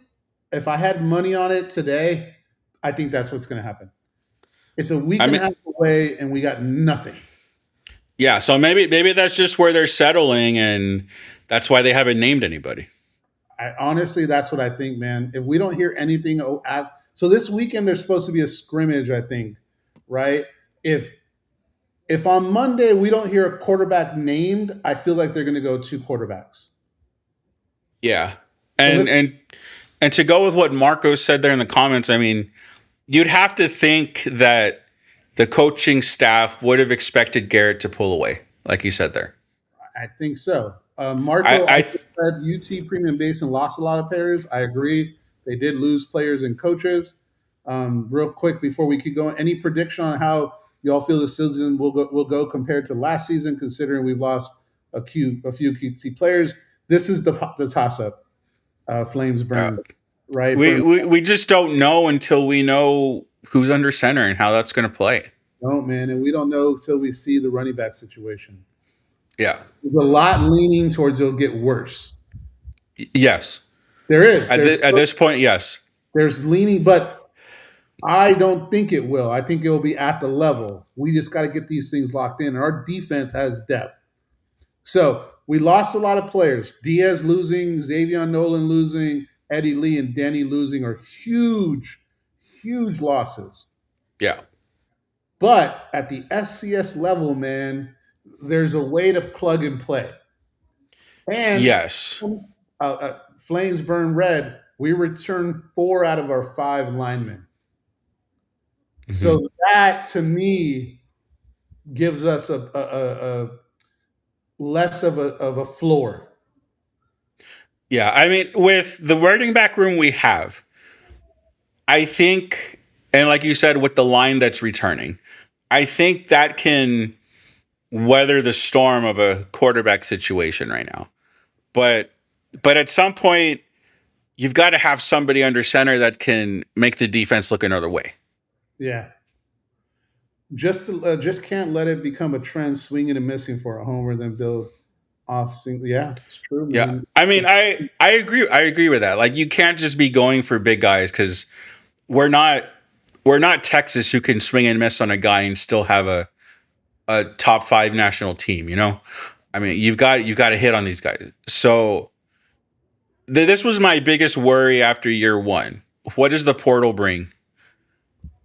if I had money on it today, I think that's what's going to happen. It's a week I and a mean, half away, and we got nothing. yeah. So maybe that's just where they're settling, and that's why they haven't named anybody. I honestly, that's what I think, man. If we don't hear anything, so this weekend there's supposed to be a scrimmage, I think, right? If if on Monday we don't hear a quarterback named, I feel like they're going to go two quarterbacks. Yeah, So and let's and to go with what Marco said there in the comments, I mean, you'd have to think that the coaching staff would have expected Garrett to pull away, like you said there. I think so. I, Marco I also said UT Premium Basin lost a lot of players. I agree. They did lose players and coaches. Real quick before we keep going, any prediction on how y'all feel the season will go compared to last season, considering we've lost a few key players? This is the toss up. Flames uh, burn, right? we just don't know until we know who's under center and how that's going to play. No, man, and we don't know until we see the running back situation. Yeah. There's a lot leaning towards it'll get worse. Yes. There is. At this point, yes. There's leaning, but I don't think it will. I think it will be at the level. We just got to get these things locked in. Our defense has depth. So we lost a lot of players. Diaz losing, Xavier Nolan losing, Eddie Lee and Danny losing are huge, huge losses. Yeah. But at the FCS level, man, there's a way to plug and play. And Yes. Flames Burn Red, we returned 4 out of our 5 linemen. So that to me gives us a less of a floor. Yeah. I mean, with the running back room we have, I think, and like you said, with the line that's returning, I think that can weather the storm of a quarterback situation right now. But at some point, you've got to have somebody under center that can make the defense look another way. Yeah. Just can't let it become a trend, swinging and missing for a homer, then build off single. Yeah, it's true, Yeah. man. I mean, I agree. I agree with that. Like, you can't just be going for big guys because we're not Texas, who can swing and miss on a guy and still have a top 5 national team. You know, I mean, you've got to hit on these guys. So this was my biggest worry after year 1. What does the portal bring?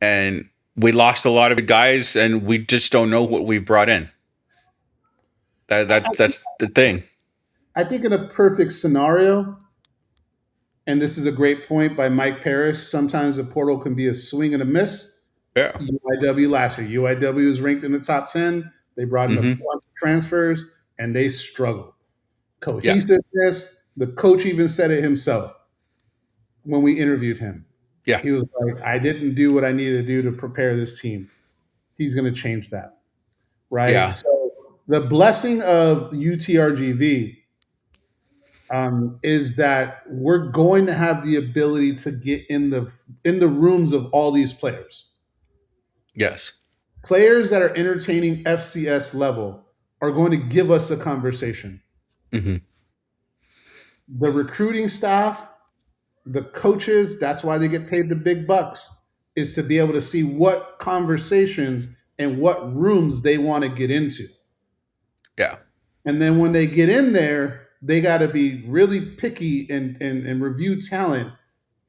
And we lost a lot of guys, and we just don't know what we've brought in. That's the thing. I think in a perfect scenario, and this is a great point by Mike Parrish, sometimes the portal can be a swing and a miss. Yeah. UIW last year. UIW was ranked in the top 10. They brought in a bunch of transfers, and they struggled. Cohesiveness, the coach even said it himself when we interviewed him. Yeah. He was like, I didn't do what I needed to do to prepare this team. He's going to change that. Right? Yeah. So the blessing of UTRGV is that we're going to have the ability to get in the rooms of all these players. Yes. Players that are entertaining FCS level are going to give us a conversation. Mm-hmm. The recruiting staff, the coaches, that's why they get paid the big bucks, is to be able to see what conversations and what rooms they want to get into. Yeah. And then when they get in there, they got to be really picky and review talent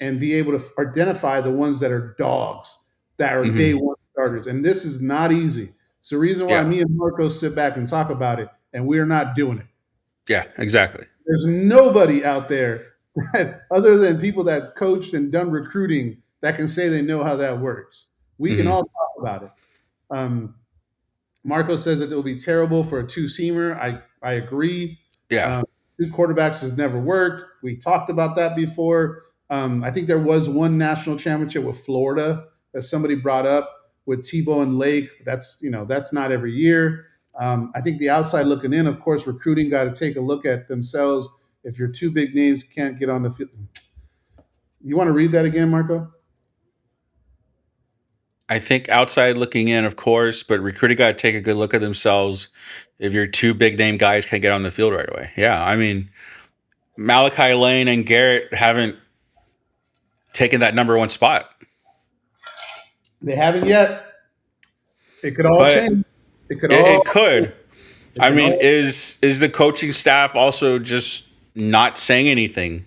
and be able to identify the ones that are dogs, that are day one starters. And this is not easy. It's the reason why me and Marco sit back and talk about it, and we're not doing it. Yeah, exactly. There's nobody out there other than people that coached and done recruiting that can say they know how that works. We can all talk about it. Marco says that it will be terrible for a 2-seamer. I agree. Yeah. 2 quarterbacks has never worked. We talked about that before. I think there was one national championship with Florida that somebody brought up with Tebow and Lake. That's not every year. I think the outside looking in, of course, recruiting got to take a look at themselves. If your 2 big names can't get on the field. You want to read that again, Marco? I think outside looking in, of course, but recruiting got to take a good look at themselves. If your 2 big name guys can't get on the field right away. Yeah, I mean, Malachi Lane and Garrett haven't taken that number 1 spot. They haven't yet. It could all change. It could. I mean, is the coaching staff also just not saying anything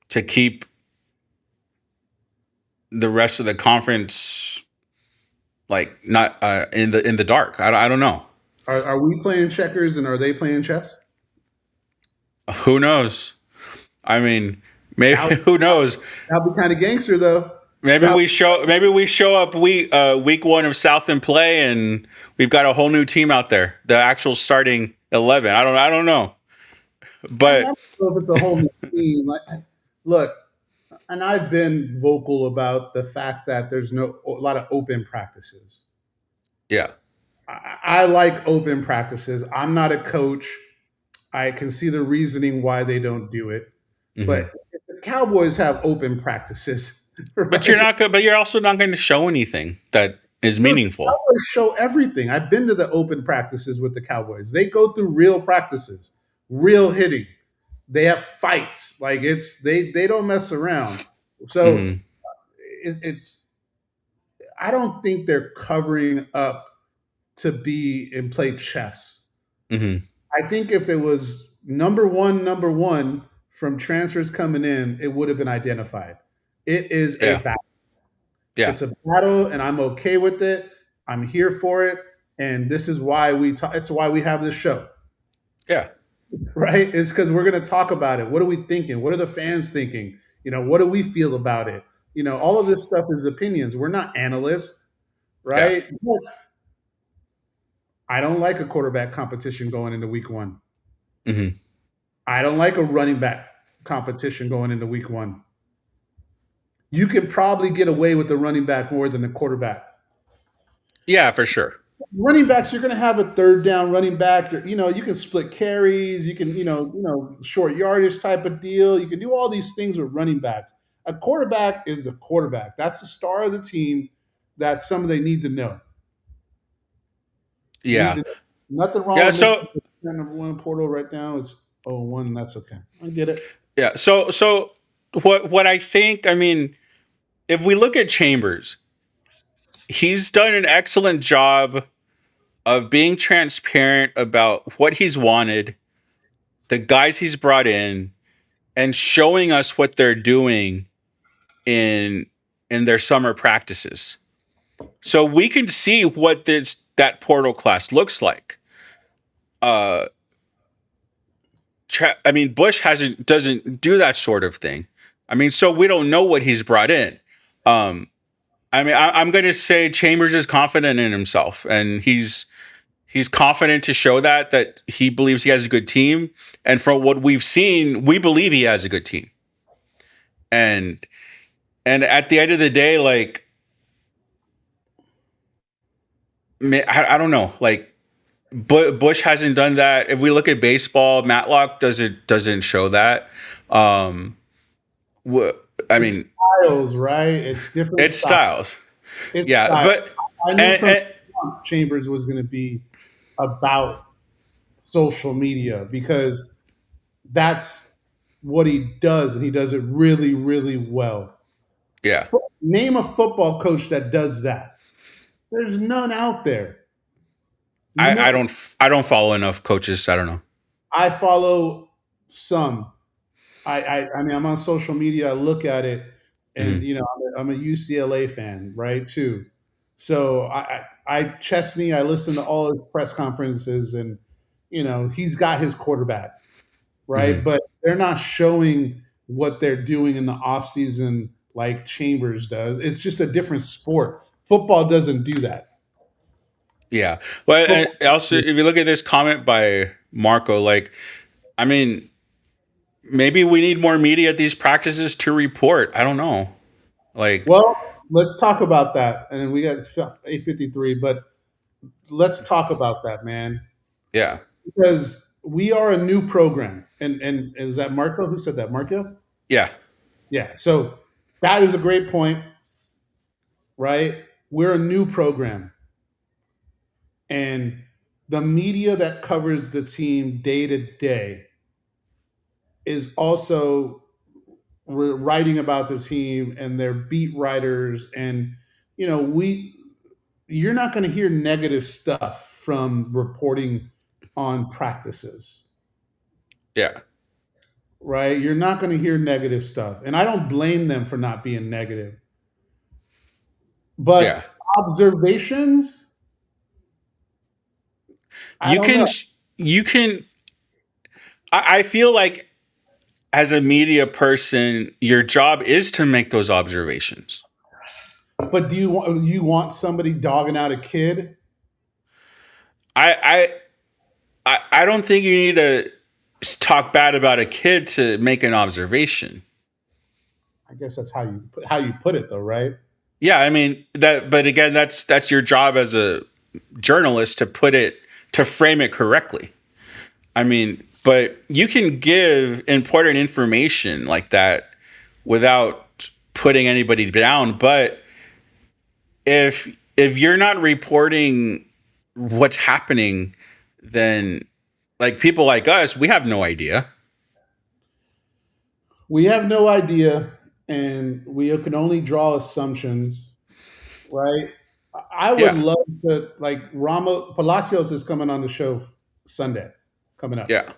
to keep the rest of the conference like not in the dark? I don't know. Are we playing checkers and are they playing chess? Who knows? I mean, maybe who knows? That'll be kind of gangster though. Maybe we show up week 1 of South in play and we've got a whole new team out there. The actual starting 11. I don't know. But I don't know if it's a whole new team. Look, and I've been vocal about the fact that there's a lot of open practices. Yeah. I like open practices. I'm not a coach. I can see the reasoning why they don't do it. But if the Cowboys have open practices, right? But you're also not going to show anything that is meaningful. The Cowboys show everything. I've been to the open practices with the Cowboys. They go through real practices, real hitting. They have fights. Like they don't mess around. So it's I don't think they're covering up to be and play chess. I think if it was number one from transfers coming in, it would have been identified. It is a Yeah. battle. Yeah. It's a battle, and I'm okay with it. I'm here for it, and this is why we talk. It's why we have this show, Yeah. right? It's because we're going to talk about it. What are we thinking? What are the fans thinking? What do we feel about it? All of this stuff is opinions. We're not analysts, Yeah. right? I don't like a quarterback competition going into week one. Hmm. I don't like a running back competition going into week one. You can probably get away with the running back more than the quarterback. Yeah, for sure. Running backs, you're going to have a third down running back. You can split carries. You can, short yardage type of deal. You can do all these things with running backs. A quarterback is the quarterback. That's the star of the team. That's something they need to know. Yeah. Nothing wrong Yeah. with So number one portal right now. It's 0-1. That's okay. I get it. yeah. So what I think, I mean, if we look at Chambers, he's done an excellent job of being transparent about what he's wanted, the guys he's brought in, and showing us what they're doing in their summer practices. So we can see what that portal class looks like. I mean, Bush doesn't do that sort of thing. I mean, so we don't know what he's brought in. I mean, I'm going to say Chambers is confident in himself, and he's confident to show that he believes he has a good team. And from what we've seen, we believe he has a good team. And at the end of the day, like, I don't know, like, Bush hasn't done that. If we look at baseball, Matlock doesn't show that. I mean, styles, right? It's different. It's styles. It's yeah, styles. but I knew from Chambers was going to be about social media because that's what he does, and he does it really, really well. Yeah. Name a football coach that does that. There's none out there. I don't follow enough coaches. I don't know. I follow some. I mean, I'm on social media. I look at it, and I'm a UCLA fan, right? Too. So I Chesney. I listen to all his press conferences, and he's got his quarterback, right? Mm-hmm. But they're not showing what they're doing in the off season like Chambers does. It's just a different sport. Football doesn't do that. Yeah. Well, also, if you look at this comment by Marco, like, I mean, maybe we need more media at these practices to report. I don't know. Like, well, let's talk about that. And we got 8:53, but let's talk about that, man. Yeah. Because we are a new program. And is that Marco who said that? Marco? Yeah. Yeah. So that is a great point, right? We're a new program. And the media that covers the team day to day is also writing about the team, and their beat writers. And, you're not going to hear negative stuff from reporting on practices. Yeah. Right? You're not going to hear negative stuff. And I don't blame them for not being negative. But observations, I feel like as a media person, your job is to make those observations. But do you want somebody dogging out a kid? I don't think you need to talk bad about a kid to make an observation. I guess that's how you put it, though, right? Yeah, I mean that. But again, that's your job as a journalist to frame it correctly. I mean, but you can give important information like that without putting anybody down. But if you're not reporting what's happening, then like people like us, we have no idea. We have no idea, and we can only draw assumptions, right? I would love to, like, Palacios is coming on the show Sunday, coming up. Yeah.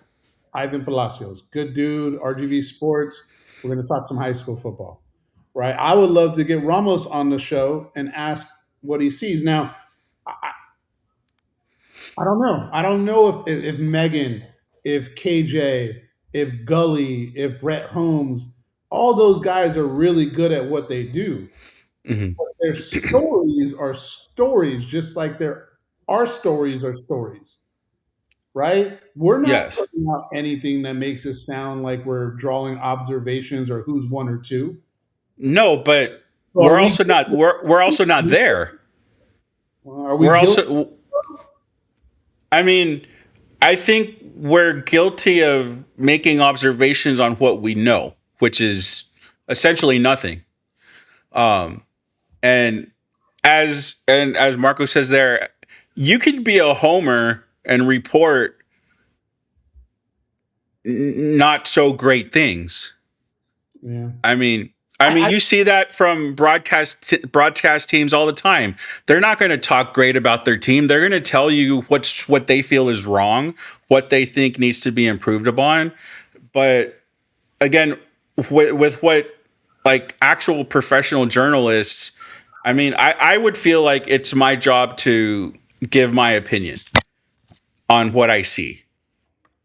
Ivan Palacios, good dude, RGV Sports. We're going to talk some high school football, right? I would love to get Ramos on the show and ask what he sees. Now, I don't know. I don't know if Megan, if KJ, if Gully, if Brett Holmes, all those guys are really good at what they do. Mhm. But their stories are stories, just like our stories are stories, right? We're not Yes. putting out anything that makes it sound like we're drawing observations or who's one or two. No, but So we're also not we're also not there. are we We're guilty? also I mean, I think we're guilty of making observations on what we know, which is essentially nothing. Um, and as Marco says there, you could be a homer and report not so great things. Yeah. I mean, you see that from broadcast teams all the time. They're not going to talk great about their team. They're going to tell you what they feel is wrong, what they think needs to be improved upon. But again, with what like actual professional journalists, I mean, I would feel like it's my job to give my opinion on what I see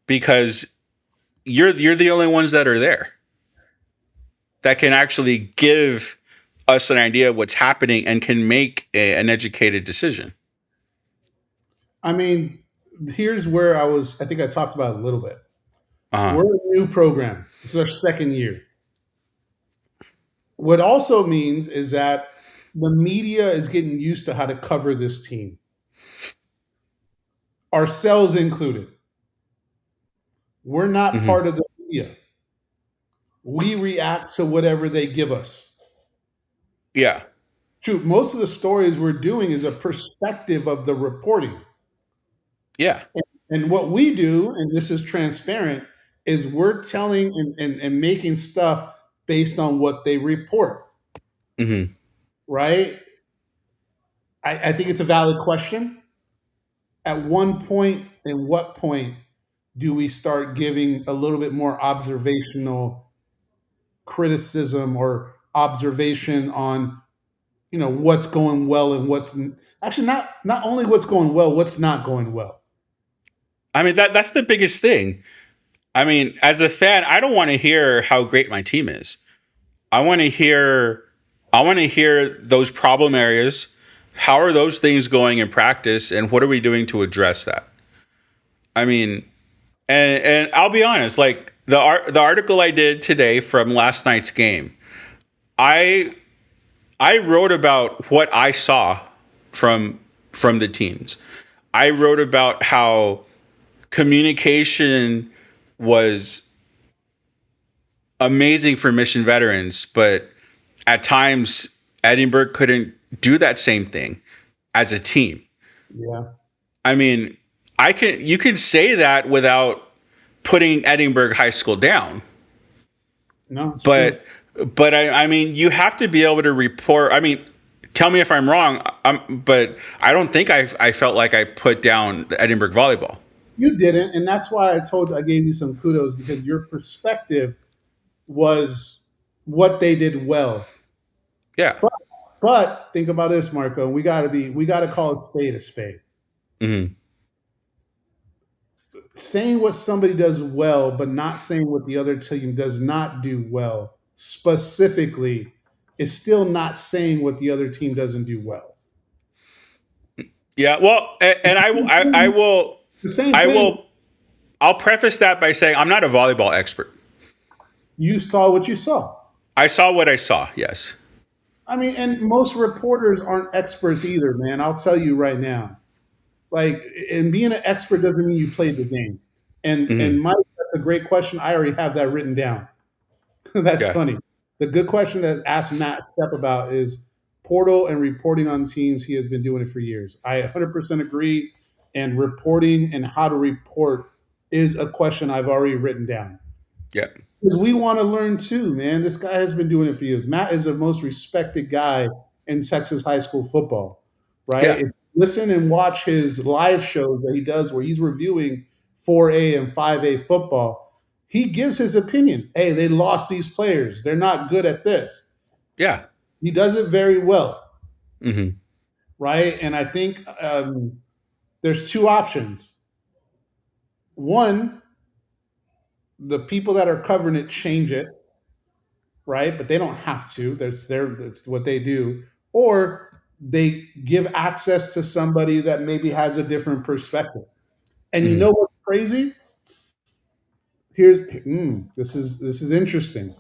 because you're the only ones that are there that can actually give us an idea of what's happening and can make an educated decision. I mean, here's where I think I talked about it a little bit. Uh-huh. We're a new program. This is our second year. What also means is that the media is getting used to how to cover this team, ourselves included. We're not Mm-hmm. part of the media. We react to whatever they give us. Yeah. True. Most of the stories we're doing is a perspective of the reporting. Yeah. And what we do, and this is transparent, is we're telling and making stuff based on what they report, Mm-hmm. right? I think it's a valid question. At one point, and what point do we start giving a little bit more observational criticism or observation on what's going well and actually not only what's going well, what's not going well. I mean that's the biggest thing. I mean, as a fan, I don't want to hear how great my team is. I want to hear those problem areas. How are those things going in practice and what are we doing to address that? I mean, and I'll be honest, like the article I did today from last night's game, I wrote about what I saw from the teams. I wrote about how communication was amazing for mission veterans, but at times Edinburgh couldn't do that same thing as a team. Yeah. I mean, you can say that without putting Edinburgh High School down. No, it's But true. I mean, you have to be able to report. I mean, tell me if I'm wrong. But I don't think I felt like I put down Edinburgh volleyball. You didn't, and that's why I gave you some kudos because your perspective was what they did well. Yeah. But think about this, Marco. We gotta call a spade a spade. Mm-hmm. Saying what somebody does well, but not saying what the other team does not do well specifically is still not saying what the other team doesn't do well. Yeah. Well, and The same thing. I'll preface that by saying I'm not a volleyball expert. You saw what you saw. I saw what I saw. Yes. I mean, and most reporters aren't experts either, man. I'll tell you right now. Like, and being an expert doesn't mean you played the game. Mm-hmm. And Mike, that's a great question. I already have that written down. That's Yeah. funny. The good question that asked Matt Stepp about is portal and reporting on teams. He has been doing it for years. I 100% agree. And reporting and how to report is a question I've already written down. Yeah. Because we want to learn too, man. This guy has been doing it for years. Matt is the most respected guy in Texas high school football, right? Yeah. If you listen and watch his live shows that he does where he's reviewing 4A and 5A football, he gives his opinion. Hey, they lost these players. They're not good at this. Yeah. He does it very well, Hmm. right? And I think there's two options. One, the people that are covering it change it, right? But they don't have to. That's what they do. Or they give access to somebody that maybe has a different perspective. And you Hmm. know what's crazy? Here's this is interesting.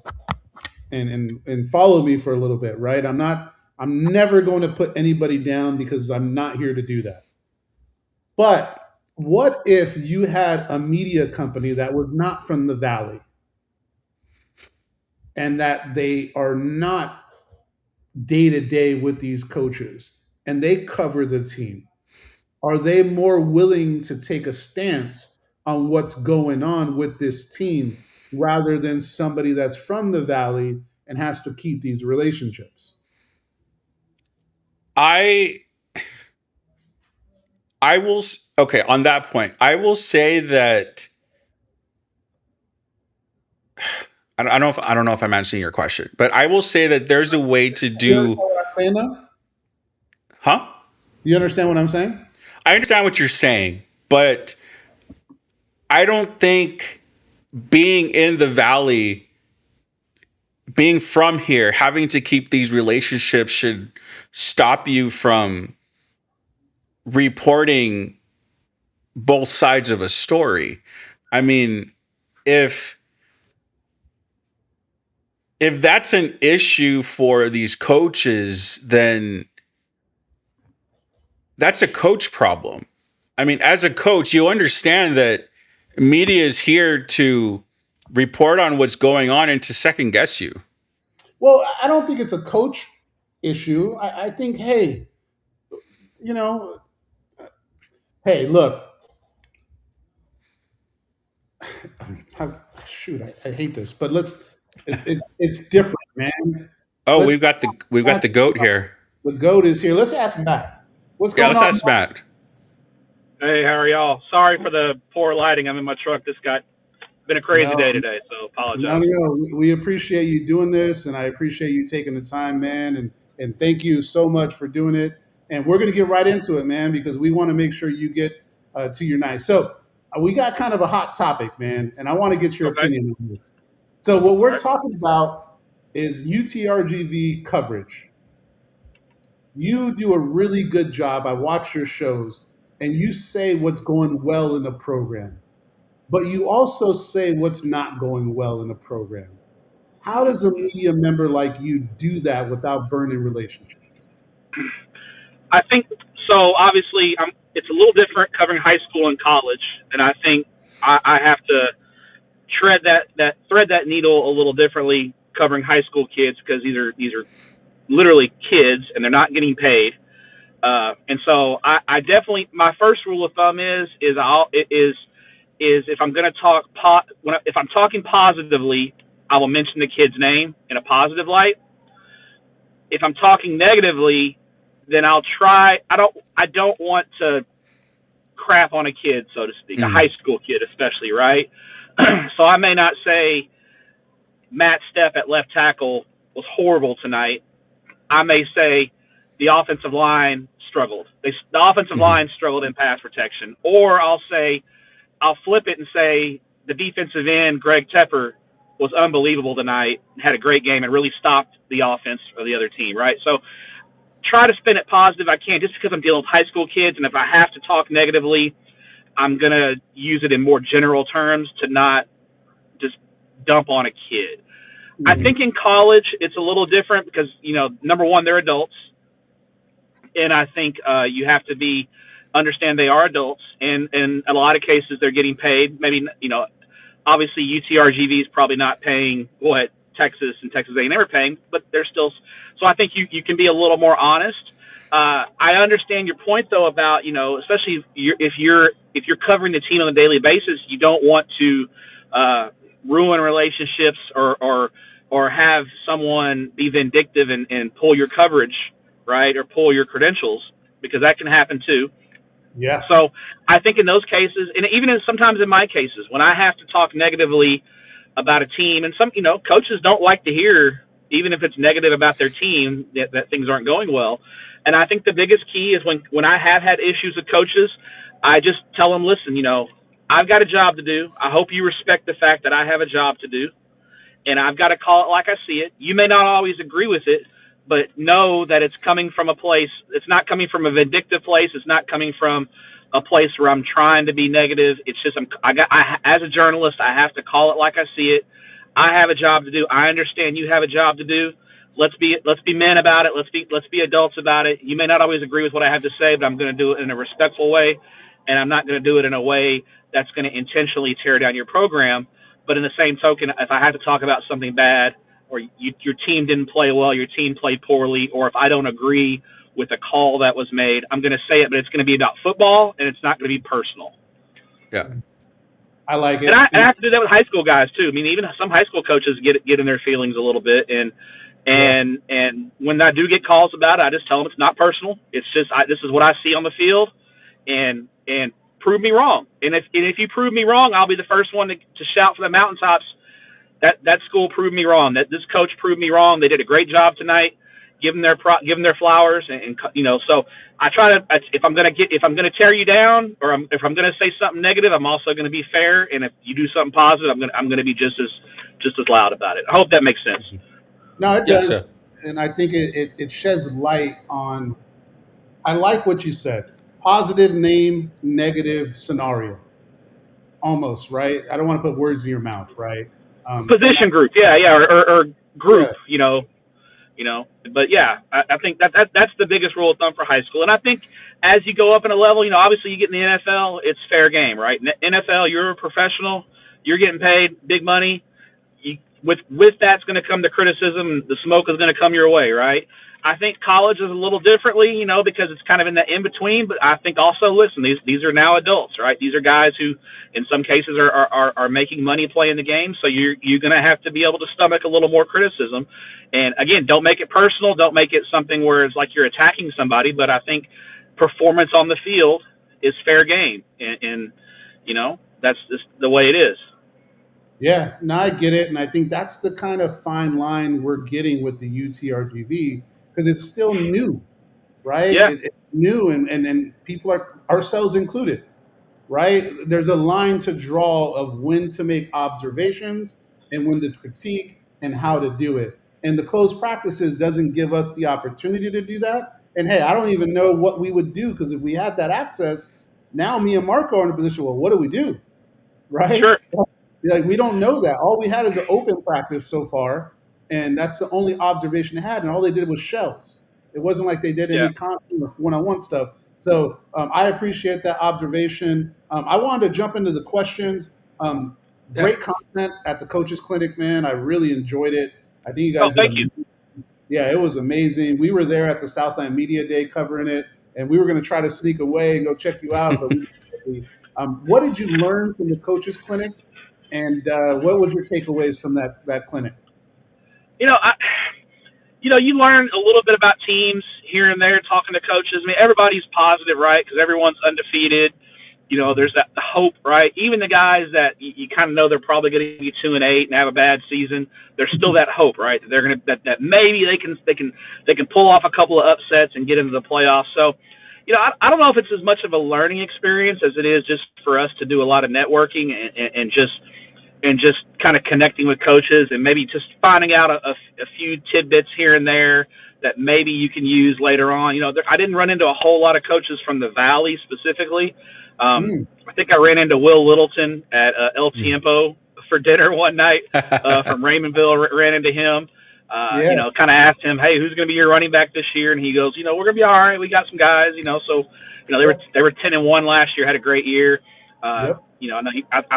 And follow me for a little bit, right? I'm never going to put anybody down because I'm not here to do that. But what if you had a media company that was not from the valley and that they are not day to day with these coaches and they cover the team? Are they more willing to take a stance on what's going on with this team rather than somebody that's from the valley and has to keep these relationships? I okay, on that point, I will say that I don't know if I'm answering your question, but I will say that there's a way to You understand do, what I'm saying, though? huh? You understand what I'm saying? I understand what you're saying, but I don't think being in the valley, being from here, having to keep these relationships should stop you from reporting both sides of a story. I mean, if if that's an issue for these coaches, then that's a coach problem. I mean, as a coach, you understand that media is here to report on what's going on and to second guess you. Well, I don't think it's a coach issue. I think, hey, you know, hey, look, shoot, I hate this, but it's different, man. Oh, Let's we've got ask, the goat here. the goat is here. Let's ask Matt. What's Yeah, going let's on? ask Matt. Hey, how are y'all? Sorry for the poor lighting. I'm in my truck. Been a crazy No, day today, so no, no, apologize. no. We appreciate you doing this, and I appreciate you taking the time, man. And thank you so much for doing it. And we're going to get right into it, man, because we want to make sure you get to your night. So we got kind of a hot topic, man, and I want to get your Okay. opinion on this. So what All we're right. talking about is UTRGV coverage. You do a really good job. I watch your shows, and you say what's going well in the program, but you also say what's not going well in the program. How does a media member like you do that without burning relationships? I think so. Obviously, it's a little different covering high school and college, and I think I have to thread that needle a little differently covering high school kids because these are literally kids and they're not getting paid. And so I definitely my first rule of thumb is if I'm going to if I'm talking positively, I will mention the kid's name in a positive light. If I'm talking negatively, then I'll try. I don't want to crap on a kid, so to speak, a Mm. high school kid especially, right? So I may not say Matt Stepp at left tackle was horrible tonight. I may say the offensive line struggled. The offensive Mhm. line struggled in pass protection, or I'll flip it and say the defensive end, Greg Tepper, was unbelievable tonight, had a great game, and really stopped the offense of the other team, right? So try to spin it positive I can just because I'm dealing with high school kids, and if I have to talk negatively, I'm going to use it in more general terms to not just dump on a kid. I Mhm. think in college it's a little different because, number one, they're adults, and I think you have to understand they are adults, and in a lot of cases they're getting paid. Maybe obviously UTRGV is probably not paying what Texas and Texas A&M are paying, but they're still. So I think you can be a little more honest. I understand your point though about especially if you're covering the team on a daily basis, you don't want to ruin relationships or have someone be vindictive and pull your coverage, right, or pull your credentials, because that can happen too. Yeah. So I think in those cases, and even sometimes in my cases, when I have to talk negatively about a team, and some, coaches don't like to hear, even if it's negative about their team, that things aren't going well. And I think the biggest key is when I have had issues with coaches, I just tell them, listen, I've got a job to do. I hope you respect the fact that I have a job to do, and I've got to call it like I see it. You may not always agree with it, but know that it's coming from a place. It's not coming from a vindictive place. It's not coming from a place where I'm trying to be negative. It's just as a journalist, I have to call it like I see it. I have a job to do. I understand you have a job to do. Let's be men about it. Let's be adults about it. You may not always agree with what I have to say, but I'm going to do it in a respectful way, and I'm not going to do it in a way that's going to intentionally tear down your program. But in the same token, if I have to talk about something bad, or your team didn't play well, your team played poorly, or if I don't agree with a call that was made, I'm going to say it, but it's going to be about football, and it's not going to be personal. Yeah. I like it. And I have to do that with high school guys too. I mean, even some high school coaches get in their feelings a little bit, and when I do get calls about it, I just tell them it's not personal. It's just this is what I see on the field, and prove me wrong. And if you prove me wrong, I'll be the first one to shout from the mountaintops. That school proved me wrong. That this coach proved me wrong. They did a great job tonight. Give them their flowers, and So I try to, if I'm gonna tear you down, or if I'm gonna say something negative, I'm also gonna be fair. And if you do something positive, I'm gonna be just as loud about it. I hope that makes sense. No, it Yes, does. sir. And I think it sheds light on. I like what you said. Positive name, negative scenario. Almost, right? I don't want to put words in your mouth, right? Position group, yeah, or group, Yeah. But yeah, I think that's the biggest rule of thumb for high school. And I think as you go up in a level, obviously you get in the NFL, it's fair game, right? NFL, you're a professional, you're getting paid big money. With that's going to come the criticism. The smoke is going to come your way, right? I think college is a little differently, because it's kind of in the in between. But I think also, listen, these are now adults, right? These are guys who, in some cases, are making money playing the game. So you're going to have to be able to stomach a little more criticism. And again, don't make it personal. Don't make it something where it's like you're attacking somebody. But I think performance on the field is fair game, and that's just the way it is. Yeah, no, I get it. And I think that's the kind of fine line we're getting with the UTRGV, because it's still new, right? Yeah. It's new, and people are, ourselves included, right? There's a line to draw of when to make observations and when to critique and how to do it. And the closed practices doesn't give us the opportunity to do that. And hey, I don't even know what we would do, because if we had that access, now me and Marco are in a position, well, what do we do? Right? Sure. Like, we don't know that. All we had is an open practice so far, and that's the only observation they had, and all they did was shells. It wasn't like they did any content or one-on-one stuff. So I appreciate that observation. I wanted to jump into the questions. Great content at the Coaches Clinic, man. I really enjoyed it. I think you guys thank you. Yeah, it was amazing. We were there at the Southland Media Day covering it, and we were going to try to sneak away and go check you out. But what did you learn from the Coaches Clinic? And what was your takeaways from that clinic? You learn a little bit about teams here and there, talking to coaches. I mean, everybody's positive, right? Because everyone's undefeated. There's that hope, right? Even the guys that you kind of know they're probably going to be 2-8 and have a bad season, there's still that hope, right? That they're going to that maybe they can pull off a couple of upsets and get into the playoffs. So, I don't know if it's as much of a learning experience as it is just for us to do a lot of networking and just kind of connecting with coaches, and maybe just finding out a few tidbits here and there that maybe you can use later on. I didn't run into a whole lot of coaches from the Valley specifically. I think I ran into Will Littleton at El Tiempo for dinner one night from Raymondville. Ran into him. Kind of asked him, hey, who's going to be your running back this year? And he goes, we're going to be all right. We got some guys, So, they were 10-1 last year, had a great year. I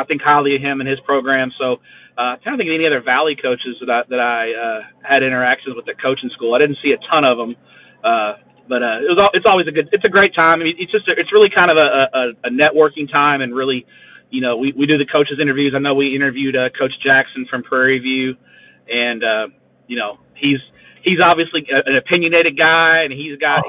think highly of him and his program. So I don't think of any other Valley coaches that I had interactions with at coaching school. I didn't see a ton of them, but it's always it's a great time. I mean, it's really kind of a networking time, and really, we do the coaches interviews. I know we interviewed Coach Jackson from Prairie View, and he's obviously an opinionated guy, and he's got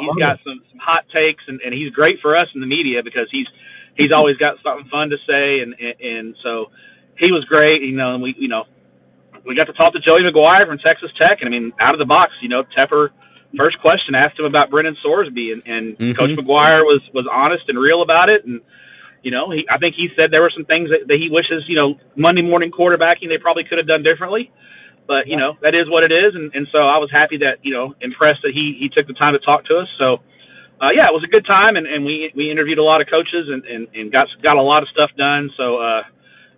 some hot takes, and he's great for us in the media because he's always got something fun to say, and so he was great, and we got to talk to Joey McGuire from Texas Tech, and I mean, out of the box, Tepper, first question asked him about Brennan Sorsby, and Coach McGuire was honest and real about it, and I think he said there were some things that he wishes, Monday morning quarterbacking they probably could have done differently, but that is what it is, and so I was happy that impressed that he took the time to talk to us. So yeah, it was a good time, and we interviewed a lot of coaches and got a lot of stuff done. So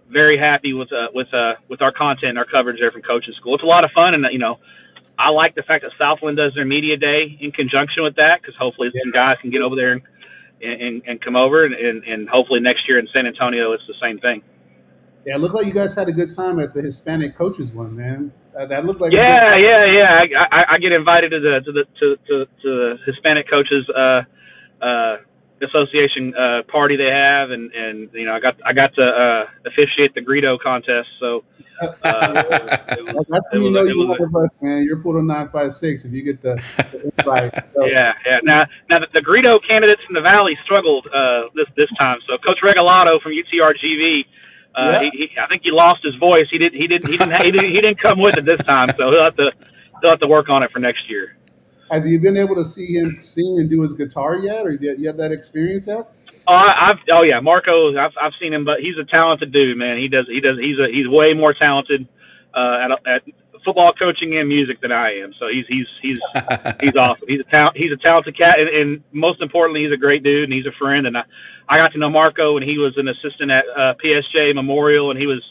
very happy with our content and our coverage there from Coaching School. It's a lot of fun, and I like the fact that Southland does their media day in conjunction with that, because hopefully some guys can get over there and come over, and hopefully next year in San Antonio it's the same thing. Yeah, it looked like you guys had a good time at the Hispanic coaches one, man. That looked like yeah. I get invited to the Hispanic coaches association party they have, and I got to officiate the Greedo contest. So that's when you know you're one of us, man. You're Poodle 956 if you get the invite. So. Yeah. Now the Greedo candidates in the Valley struggled this time. So Coach Regalado from UTRGV. I think he lost his voice. He didn't come with it this time, so he'll have to work on it for next year. Have you been able to see him sing and do his guitar yet, or you have that experience yet? Oh yeah, Marco. I've seen him, but he's a talented dude, man. He's way more talented at football coaching and music than I am. So he's awesome. He's a talented cat, and most importantly, he's a great dude, and he's a friend. And I got to know Marco when he was an assistant at PSJ Memorial, and he was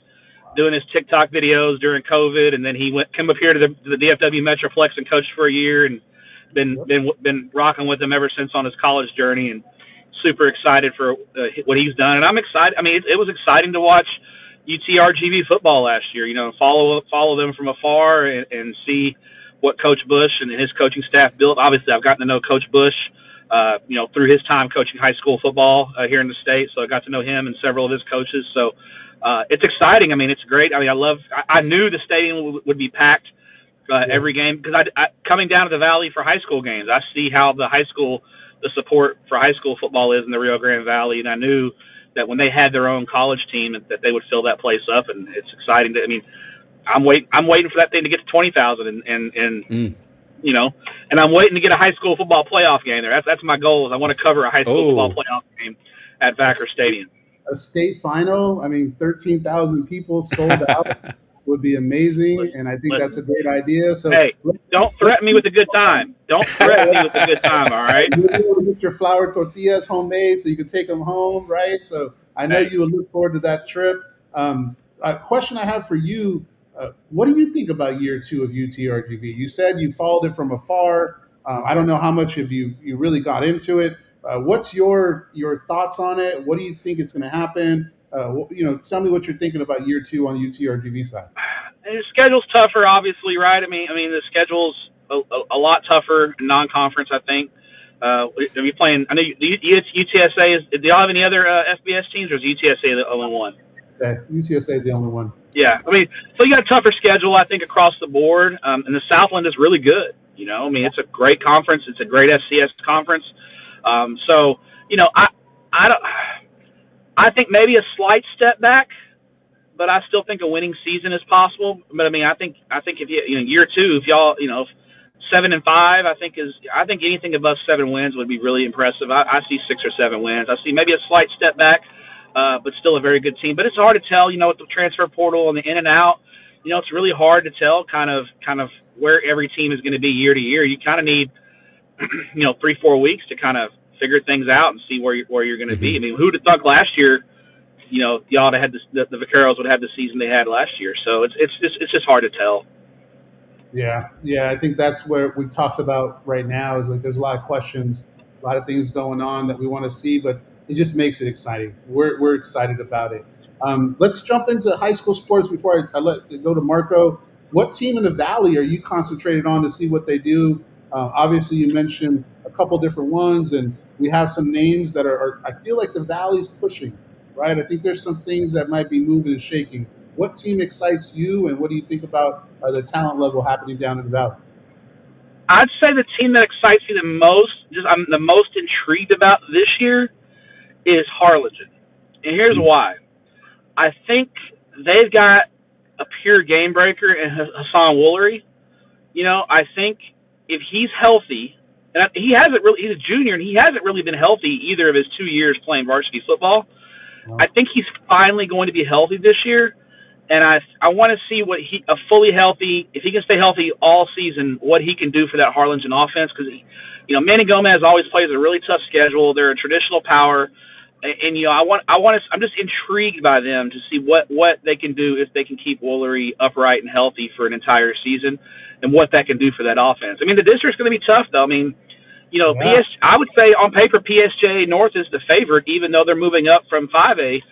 doing his TikTok videos during COVID, and then he came up here to the DFW Metroplex and coached for a year, and been rocking with him ever since on his college journey, and super excited for what he's done. And I'm excited. I mean, it was exciting to watch UTRGV football last year, follow them from afar and see what Coach Bush and his coaching staff built. Obviously, I've gotten to know Coach Bush, through his time coaching high school football here in the state. So I got to know him and several of his coaches. So it's exciting. I mean, it's great. I mean, I knew the stadium would be packed every game, because I coming down to the Valley for high school games, I see how the support for high school football is in the Rio Grande Valley, and I knew that when they had their own college team that they would fill that place up, and it's exciting. I'm waiting for that thing to get to 20,000, and I'm waiting to get a high school football playoff game there. That's my goal. Is I want to cover a high school football playoff game at Vacker Stadium. A state final. I mean, 13,000 people sold out would be amazing, and I think that's a great idea. So hey, don't threaten me with a good time. Don't threaten me with a good time, all right? You'll be able to get your flour tortillas homemade so you can take them home, right? So I know you will look forward to that trip. A question I have for you, what do you think about year 2 of UTRGV? You said you followed it from afar. I don't know how much of you really got into it. What's your thoughts on it? What do you think is going to happen? Tell me what you're thinking about year 2 on the UTRGV side. And the schedule's tougher, obviously, right? I mean, the schedule's a lot tougher in non-conference, I think. Are you playing? I know UTSA is. Do y'all have any other FBS teams, or is UTSA the only one? UTSA is the only one. Yeah, I mean, so you got a tougher schedule, I think, across the board. And the Southland is really good. I mean, it's a great conference. It's a great FCS conference. I think maybe a slight step back, but I still think a winning season is possible. But I mean, I think if year 2, if y'all 7-5, I think anything above 7 wins would be really impressive. I see 6 or 7 wins. I see maybe a slight step back, but still a very good team. But it's hard to tell, with the transfer portal and the in and out. It's really hard to tell kind of where every team is going to be year to year. You kind of need 3-4 weeks to kind of figure things out and see where you're going to be. I mean, who'd have thought last year, y'all had the Vaqueros would have the season they had last year. So it's just hard to tell. Yeah. I think that's where we talked about right now is like there's a lot of questions, a lot of things going on that we want to see, but it just makes it exciting. We're excited about it. Let's jump into high school sports before I go to Marco. What team in the Valley are you concentrated on to see what they do? Obviously, you mentioned a couple different ones, and we have some names that are I feel like the Valley's pushing, right? I think there's some things that might be moving and shaking. What team excites you, and what do you think about the talent level happening down in the Valley? I'd say the team that excites me the most, I'm the most intrigued about this year, is Harlingen. And here's why. I think they've got a pure game breaker in Hassan Woolery. I think if he's healthy, and he's a junior, and he hasn't really been healthy either of his 2 years playing varsity football. Wow. I think he's finally going to be healthy this year. And I want to see what if he can stay healthy all season, what he can do for that Harlingen offense. Because, Manny Gomez always plays a really tough schedule. They're a traditional power. And I'm just intrigued by them to see what they can do if they can keep Woolery upright and healthy for an entire season, and what that can do for that offense. I mean, the district's going to be tough, though. I mean, I would say on paper PSJ North is the favorite, even though they're moving up from 5A.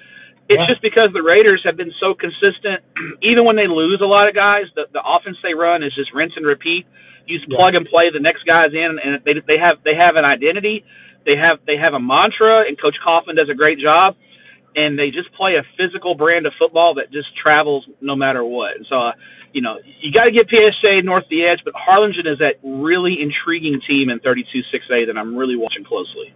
It's just because the Raiders have been so consistent. Even when they lose a lot of guys, the offense they run is just rinse and repeat. You just plug and play the next guys in, and they have an identity. They have a mantra, and Coach Kaufman does a great job. And they just play a physical brand of football that just travels no matter what. And so, you got to give PSJ North the edge, but Harlingen is that really intriguing team in 32-6A that I'm really watching closely.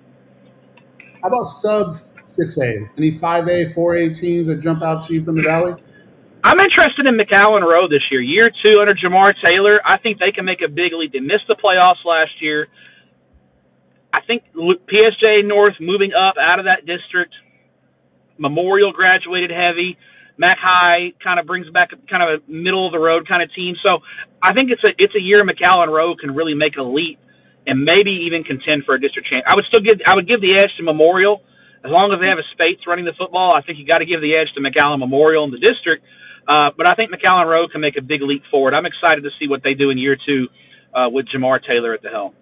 How about sub 6A? Any 5A, 4A teams that jump out to you from the Valley? I'm interested in McAllen Rowe this year. Year 2 under Jamar Taylor. I think they can make a big leap. They missed the playoffs last year. I think PSJ North moving up out of that district. Memorial graduated heavy. Mac High kind of brings back kind of a middle of the road kind of team. So I think it's a year McAllen Rowe can really make a leap and maybe even contend for a district champ. I would give the edge to Memorial. As long as they have a Spates running the football, I think you got to give the edge to McAllen Memorial in the district. But I think McAllen Rowe can make a big leap forward. I'm excited to see what they do in year 2 with Jamar Taylor at the helm.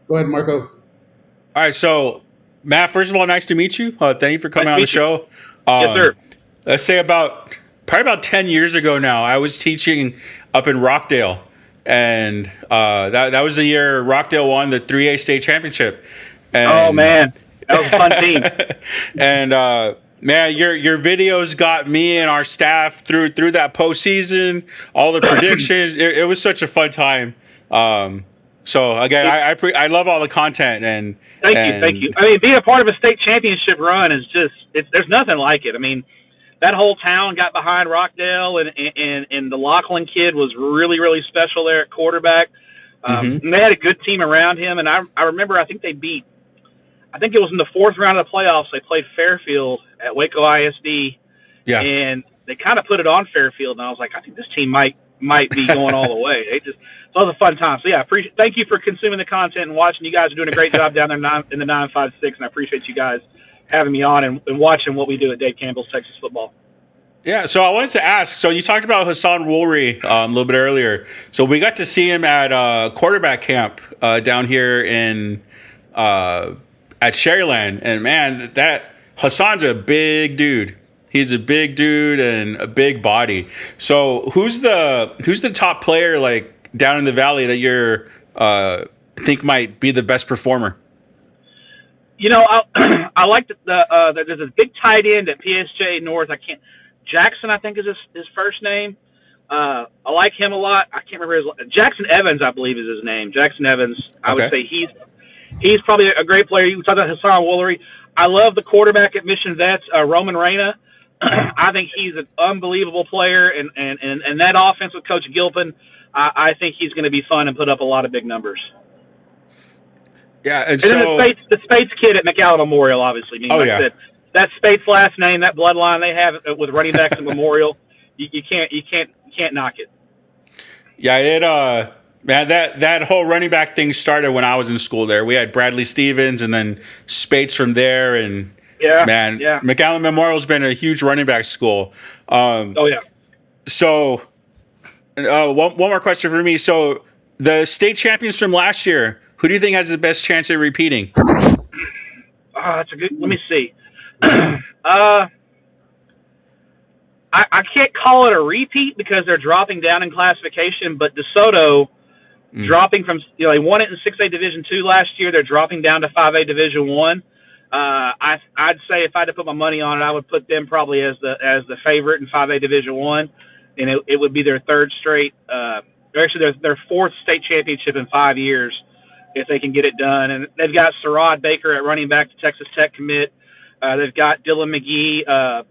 Go ahead, Marco. All right, so Matt, first of all, nice to meet you. Thank you for coming on the show. Yes, sir. Let's say probably about 10 years ago now, I was teaching up in Rockdale, and that was the year Rockdale won the 3A state championship. And, oh man, that was a fun team. And man, your videos got me and our staff through that postseason. All the predictions, it was such a fun time. So again, I love all the content and thank you. I mean, being a part of a state championship run is there's nothing like it. I mean, that whole town got behind Rockdale, and the Lachlan kid was really, really special there at quarterback. And they had a good team around him, and I remember I think it was in the 4th round of the playoffs. They played Fairfield at Waco ISD, and they kind of put it on Fairfield, and I was like, I think this team might be going all the way. So it was a fun time. So yeah, thank you for consuming the content and watching. You guys are doing a great job down there in the 956, and I appreciate you guys having me on and watching what we do at Dave Campbell's Texas Football. Yeah, so I wanted to ask, so you talked about Hassan Woolery a little bit earlier. So we got to see him at quarterback camp down here at Sharyland, and man, that Hassan's a big dude. He's a big dude and a big body. So who's the top player like down in the Valley that you're think might be the best performer? I like there's a big tight end at PSJ North. Jackson, I think is his first name. I like him a lot. I can't remember Jackson Evans, I believe is his name. Jackson Evans. I would say he's probably a great player. You talk about Hassan Woolery. I love the quarterback at Mission Vets, Roman Reyna. I think he's an unbelievable player, and that offense with Coach Gilpin, I think he's going to be fun and put up a lot of big numbers. Yeah, and so then the Spates kid at McAllen Memorial, obviously. I mean, I said, that Spates last name, that bloodline they have with running backs at Memorial, you can't knock it. Yeah, man, that whole running back thing started when I was in school there. We had Bradley Stevens and then Spates from there, and McAllen Memorial's been a huge running back school. So, one more question for me. So, the state champions from last year, who do you think has the best chance at repeating? That's a good. Let me see. I can't call it a repeat because they're dropping down in classification, but DeSoto dropping from they won it in 6A Division II last year. They're dropping down to 5A Division I. I'd say if I had to put my money on it, I would put them probably as the favorite in 5A Division I, and it would be their 3rd straight actually their fourth state championship in 5 years if they can get it done. And they've got Sarad Baker at running back, the Texas Tech commit. They've got Dylan McGee,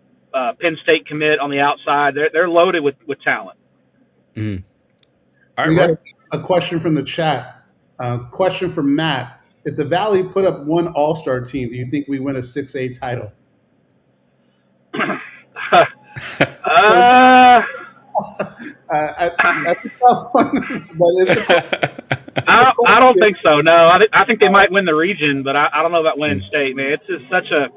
Penn State commit on the outside. They're loaded with talent. Mm. All right, We got a question from the chat. Question from Matt. If the Valley put up one all-star team, do you think we win a 6A title? That's a tough one. I don't think so. No, I think they might win the region, but I don't know about winning state, man. It's just such a,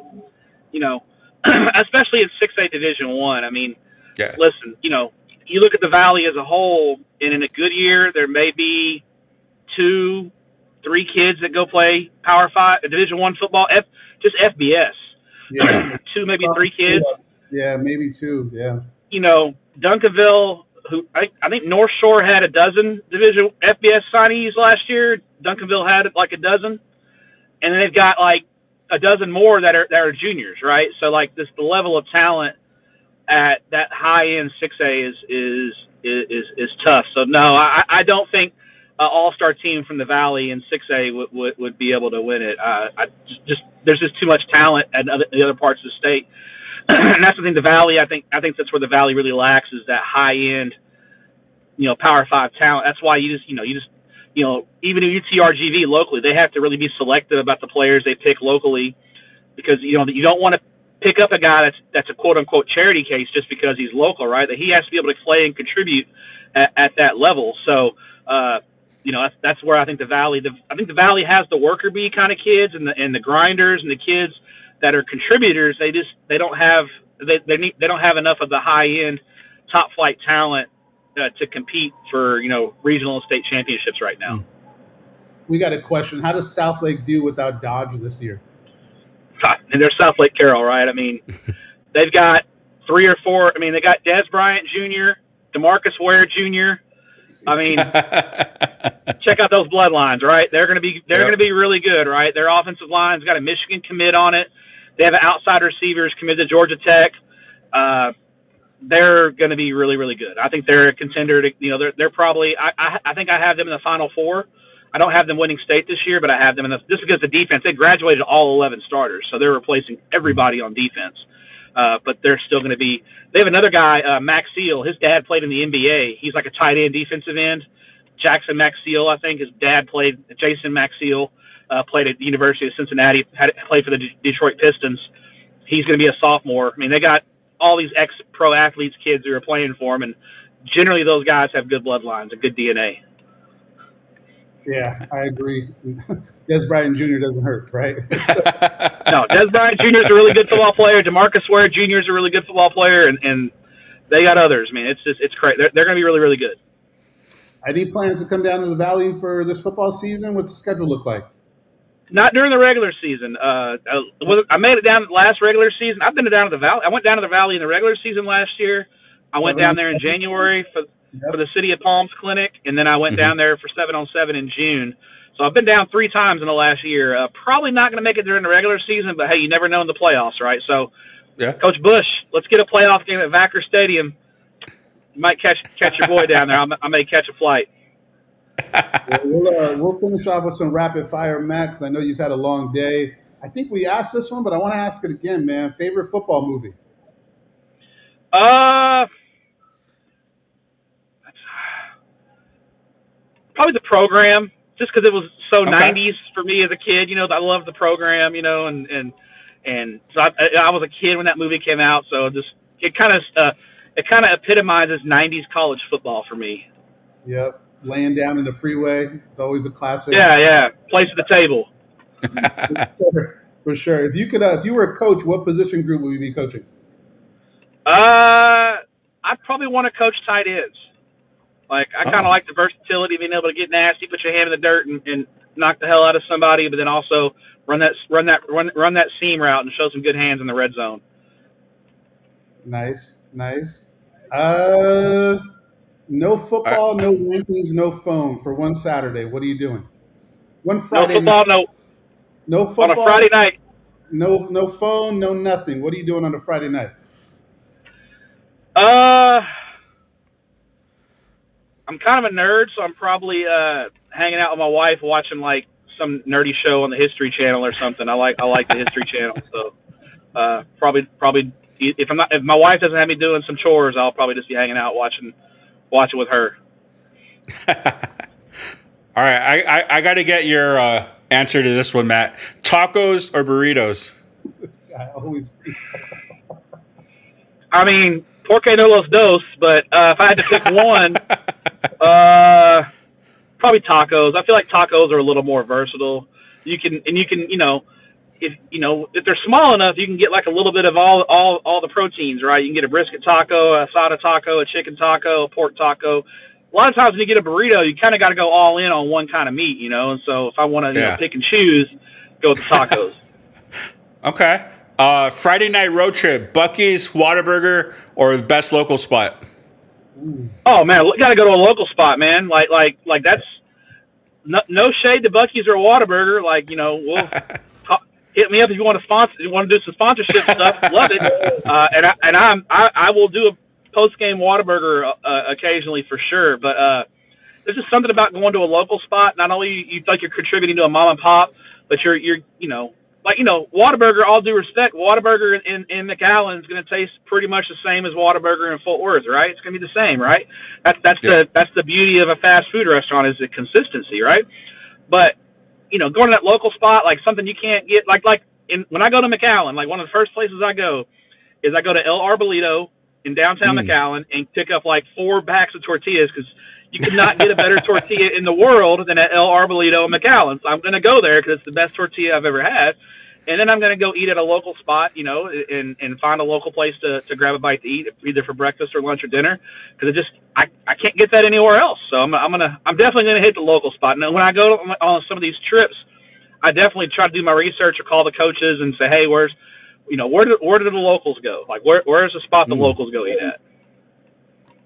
especially in 6A Division I. I mean, yeah. Listen, you look at the Valley as a whole, and in a good year, there may be 2-3 kids that go play Power 5, Division I football, just FBS. Yeah. 2, maybe 3 kids. Yeah, maybe 2. Yeah. Duncanville, who I think North Shore had a dozen Division FBS signees last year. Duncanville had like a dozen, and then they've got like a dozen more that are juniors, right? So like the level of talent at that high end 6A is tough. So no, I don't think an all-star team from the Valley in 6A would be able to win it. There's just too much talent at the other parts of the state. And that's the thing. The Valley, I think that's where the Valley really lacks is that high end, Power 5 talent. That's why you just even in UTRGV locally, they have to really be selective about the players they pick locally, because you don't want to pick up a guy that's a quote unquote charity case just because he's local, right? That he has to be able to play and contribute at that level. So that's where I think the Valley has the worker bee kind of kids and the grinders and the kids that are contributors. They don't have enough of the high end top flight talent to compete for regional and state championships right now. We got a question. How does Southlake do without Dodge this year? And they're Southlake Carroll, right? I mean, they've got 3 or 4. I mean, they got Des Bryant Jr., DeMarcus Ware Jr. I mean, check out those bloodlines, right? They're going to be really good, right? Their offensive line's got a Michigan commit on it. They have an outside receivers committed to Georgia Tech. They're going to be really, really good. I think they're a contender to, they're probably, I think I have them in the Final Four. I don't have them winning state this year, but I have them just because the defense, they graduated all 11 starters. So they're replacing everybody on defense. But they're still going to be, they have another guy, Max Seal. His dad played in the NBA. He's like a tight end defensive end. Jackson Max Seal, I think his dad played, Jason Max Seal, played at the University of Cincinnati, played for the Detroit Pistons. He's going to be a sophomore. I mean, they got all these ex-pro athletes, kids who are playing for them, and generally those guys have good bloodlines and good DNA. Yeah, I agree. Des Bryant Jr. doesn't hurt, right? No, Des Bryant Jr. is a really good football player. DeMarcus Ware Jr. is a really good football player, and they got others. I mean, it's great. They're going to be really, really good. Any plans to come down to the Valley for this football season? What's the schedule look like? Not during the regular season. I made it down last regular season. I've been down to the Valley. I went down to the Valley in the regular season last year. I went down there in January for the City of Palms Clinic, and then I went down there for 7-on-7 in June. So I've been down 3 times in the last year. Probably not going to make it during the regular season, but hey, you never know in the playoffs, right? So, yeah. Coach Bush, let's get a playoff game at Vacker Stadium. You might catch your boy down there. I may catch a flight. We'll finish off with some rapid fire, Max. I know you've had a long day. I think we asked this one, but I want to ask it again, man. Favorite football movie? Probably The Program, just because it was so 90s for me as a kid. I love The Program, and so I was a kid when that movie came out. So it kind of epitomizes 90s college football for me. Yep. Laying down in the freeway. It's always a classic. Yeah. Place at the table. For sure. If you were a coach, what position group would you be coaching? I'd probably want to coach tight ends. Like, I kind of like the versatility, being able to get nasty, put your hand in the dirt and knock the hell out of somebody, but then also run that seam route and show some good hands in the red zone. Nice. No football, no rankings, no phone for one Saturday. What are you doing? One Friday. No football, no football. On a Friday night. No phone, no nothing. What are you doing on a Friday night? I'm kind of a nerd, so I'm probably hanging out with my wife watching like some nerdy show on the History Channel or something. I like the History Channel, so probably if my wife doesn't have me doing some chores, I'll probably just be hanging out watching with her. All right, I got to get your answer to this one, Matt. Tacos or burritos? This guy always freaks out. I mean, porque no los dos, but if I had to pick one, probably tacos. I feel like tacos are a little more versatile. You can, if they're small enough, you can get like a little bit of all the proteins, right? You can get a brisket taco, a asada taco, a chicken taco, a pork taco. A lot of times when you get a burrito, you kind of got to go all in on one kind of meat, And so if I want to pick and choose, go with the tacos. Okay. Friday night road trip, Buc-ee's, Whataburger, or the best local spot? Oh man, got to go to a local spot, man. Like that's no shade to Buc-ee's or Whataburger. Like, we'll hit me up if you want to sponsor. You want to do some sponsorship stuff? Love it. I will do a post game Whataburger occasionally for sure. But there's just something about going to a local spot. Not only you feel like you're contributing to a mom and pop, but you're Whataburger. All due respect, Whataburger in McAllen is going to taste pretty much the same as Whataburger in Fort Worth, right? It's going to be the same, right? That's the beauty of a fast food restaurant is the consistency, right? But going to that local spot, like something you can't get, when I go to McAllen, like one of the first places I go is I go to El Arbolito in downtown McAllen and pick up like 4 packs of tortillas because you could not get a better tortilla in the world than at El Arbolito in McAllen. So I'm going to go there because it's the best tortilla I've ever had. And then I'm going to go eat at a local spot, and find a local place to grab a bite to eat, either for breakfast or lunch or dinner, because I can't get that anywhere else. So I'm definitely going to hit the local spot. Now, when I go on some of these trips, I definitely try to do my research or call the coaches and say, hey, where do the locals go? Like where's the spot the locals go eat at?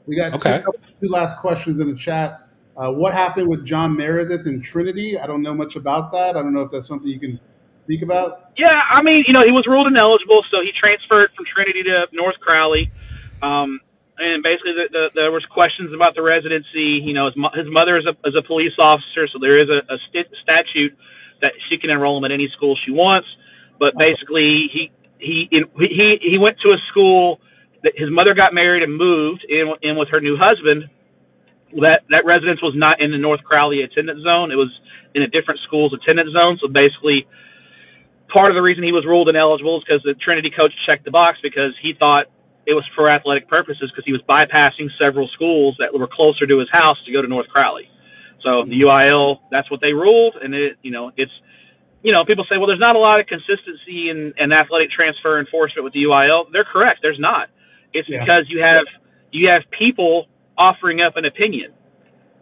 We got two last questions in the chat. What happened with John Meredith in Trinity? I don't know much about that. I don't know if that's something you can speak about. Yeah, I mean, he was ruled ineligible, so he transferred from Trinity to North Crowley. And basically, there was questions about the residency. His mother is a police officer, so there is a statute that she can enroll him at any school she wants. But basically, he went to a school that his mother got married and moved in with her new husband. That residence was not in the North Crowley attendance zone. It was in a different school's attendance zone. So basically, part of the reason he was ruled ineligible is because the Trinity coach checked the box because he thought it was for athletic purposes because he was bypassing several schools that were closer to his house to go to North Crowley. So the UIL, that's what they ruled. And people say, well, there's not a lot of consistency in athletic transfer enforcement with the UIL. They're correct. There's not. It's because you have people offering up an opinion,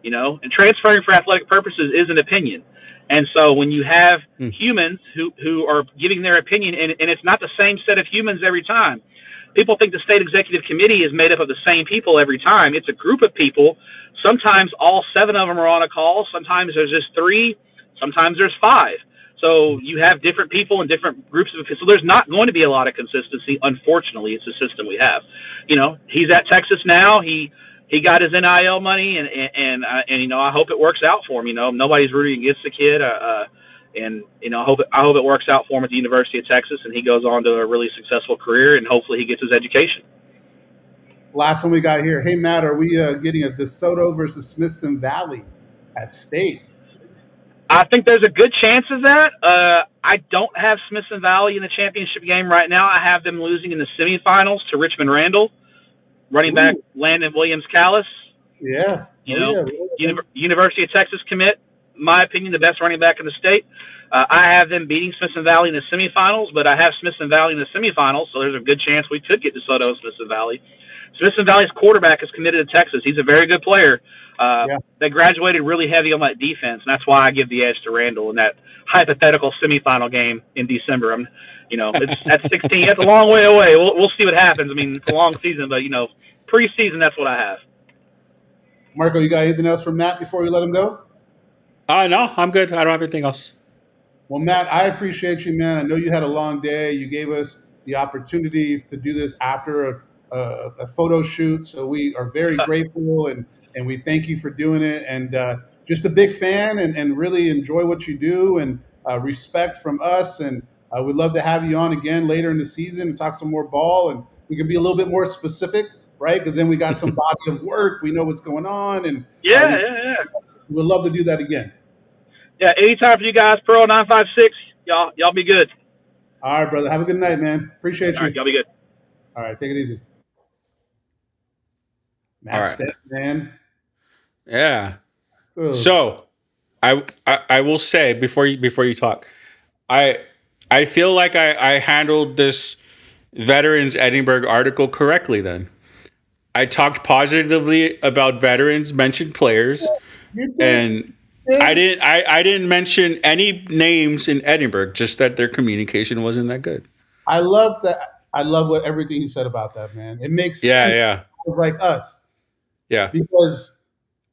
and transferring for athletic purposes is an opinion. And so when you have humans who are giving their opinion, and it's not the same set of humans every time. People think the state executive committee is made up of the same people every time. It's a group of people. Sometimes all 7 of them are on a call. Sometimes there's just 3. Sometimes there's 5. So you have different people in different groups of people. So there's not going to be a lot of consistency. Unfortunately, it's the system we have. He's at Texas now. He got his NIL money, and I hope it works out for him. Nobody's rooting against the kid, and I hope it works out for him at the University of Texas, and he goes on to a really successful career, and hopefully he gets his education. Last one we got here. Hey Matt, are we getting a DeSoto versus Smithson Valley at state? I think there's a good chance of that. I don't have Smithson Valley in the championship game right now. I have them losing in the semifinals to Richmond Randall. Running back Landon Williams-Callis. Yeah. University of Texas commit, in my opinion, the best running back in the state. I have them beating Smithson Valley in the semifinals, but I have Smithson Valley in the semifinals, so there's a good chance we could get DeSoto and Smithson Valley. Smithson Valley's quarterback is committed to Texas. He's a very good player. They graduated really heavy on that defense, and that's why I give the edge to Randall in that hypothetical semifinal game in December. That's 16. That's a long way away. We'll see what happens. I mean, it's a long season, but preseason, that's what I have. Marco, you got anything else for Matt before we let him go? No, I'm good. I don't have anything else. Well, Matt, I appreciate you, man. I know you had a long day. You gave us the opportunity to do this after a photo shoot, so we are very grateful. And and we thank you for doing it. And just a big fan, and really enjoy what you do, and respect from us. And we'd love to have you on again later in the season and talk some more ball, and we can be a little bit more specific, right? Because then we got some body of work, we know what's going on, and Yeah, yeah, yeah. we would love to do that again. Yeah, anytime for you guys, Pearl 956. Y'all be good. All right, brother. Have a good night, man. Appreciate All you. right, y'all be good. All right, take it easy. Matt All right. Stepp, man. Yeah. Ugh. So, I will say before you talk, I feel like I handled this Veterans Edinburgh article correctly. Then I talked positively about veterans, mentioned players, You did. and I didn't mention any names in Edinburgh. Just that their communication wasn't that good. I love that. I love what everything you said about that, man. It makes Yeah, sense. yeah, It's like us, yeah. because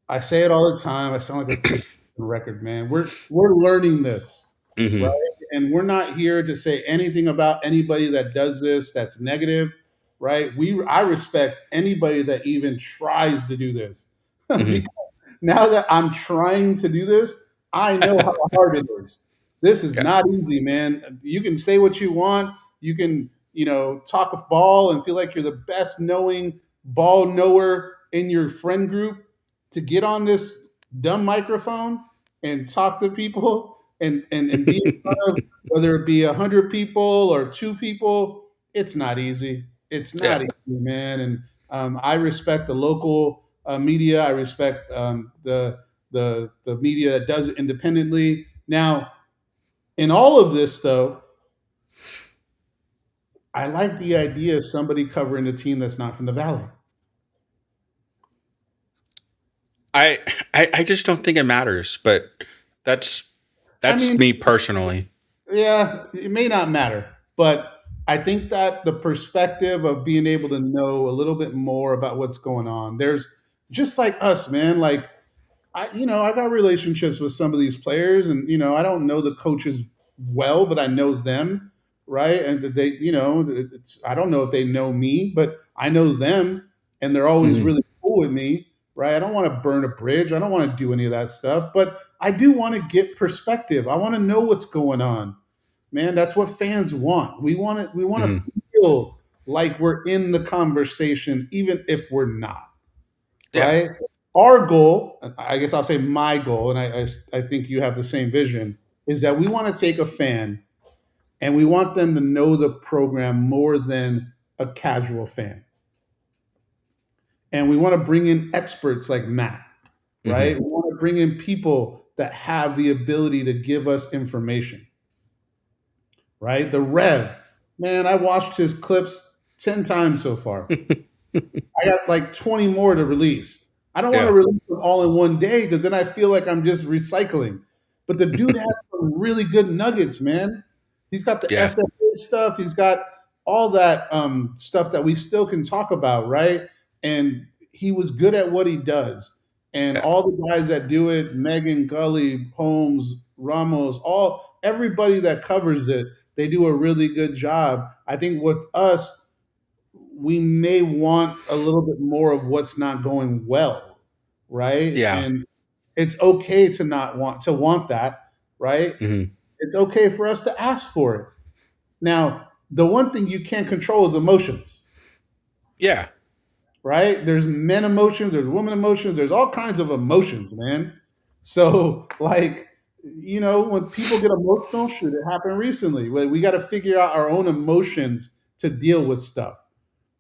I say it all the time. I sound like a record, man. We're learning this, Mhm. right? And we're not here to say anything about anybody that does this that's negative, right? I respect anybody that even tries to do this. Mhm. Now that I'm trying to do this, I know how hard it is. This is Yeah. not easy, man. You can say what you want. You can, talk of ball and feel like you're the best knowing ball knower in your friend group, to get on this dumb microphone and talk to people, and be in front of, whether it be 100 people or 2 people. It's not easy. It's not Yeah. easy, man. And I respect the local media. I respect the media that does it independently. Now, in all of this, though, I like the idea of somebody covering a team that's not from the Valley. I just don't think it matters, but that's mean- me personally. Yeah, it may not matter, but I think that the perspective of being able to know a little bit more about what's going on. There's, just like us, man. Like, I got relationships with some of these players, and I don't know the coaches well, but I know them, right? And that they, I don't know if they know me, but I know them, and they're always Mhm. really cool with me, right? I don't want to burn a bridge. I don't want to do any of that stuff, but I do want to get perspective. I want to know what's going on, man. That's what fans want. We want it. We want Mhm. to feel like we're in the conversation, even if we're not, Yeah. right? Our goal, I guess I'll say my goal, and I think you have the same vision, is that we want to take a fan and we want them to know the program more than a casual fan. And we want to bring in experts like Matt, right? We want to bring in people that have the ability to give us information, right? The Rev, man, I watched his clips 10 times so far. I got like 20 more to release. I don't want to Yeah. release them all in one day, because then I feel like I'm just recycling. But the dude has some really good nuggets, man. He's got the Yeah. SFA stuff. He's got all that stuff that we still can talk about, right? And he was good at what he does. And Yeah. all the guys that do it, Megan, Gully, Holmes, Ramos, everybody that covers it, they do a really good job. I think with us, we may want a little bit more of what's not going well, right? Yeah. And it's okay to not want that, right? Mhm. It's okay for us to ask for it. Now, the one thing you can't control is emotions, Yeah. right? There's men emotions, there's women emotions, there's all kinds of emotions, man. So, like, when people get emotional, shoot, it happened recently. We got to figure out our own emotions to deal with stuff.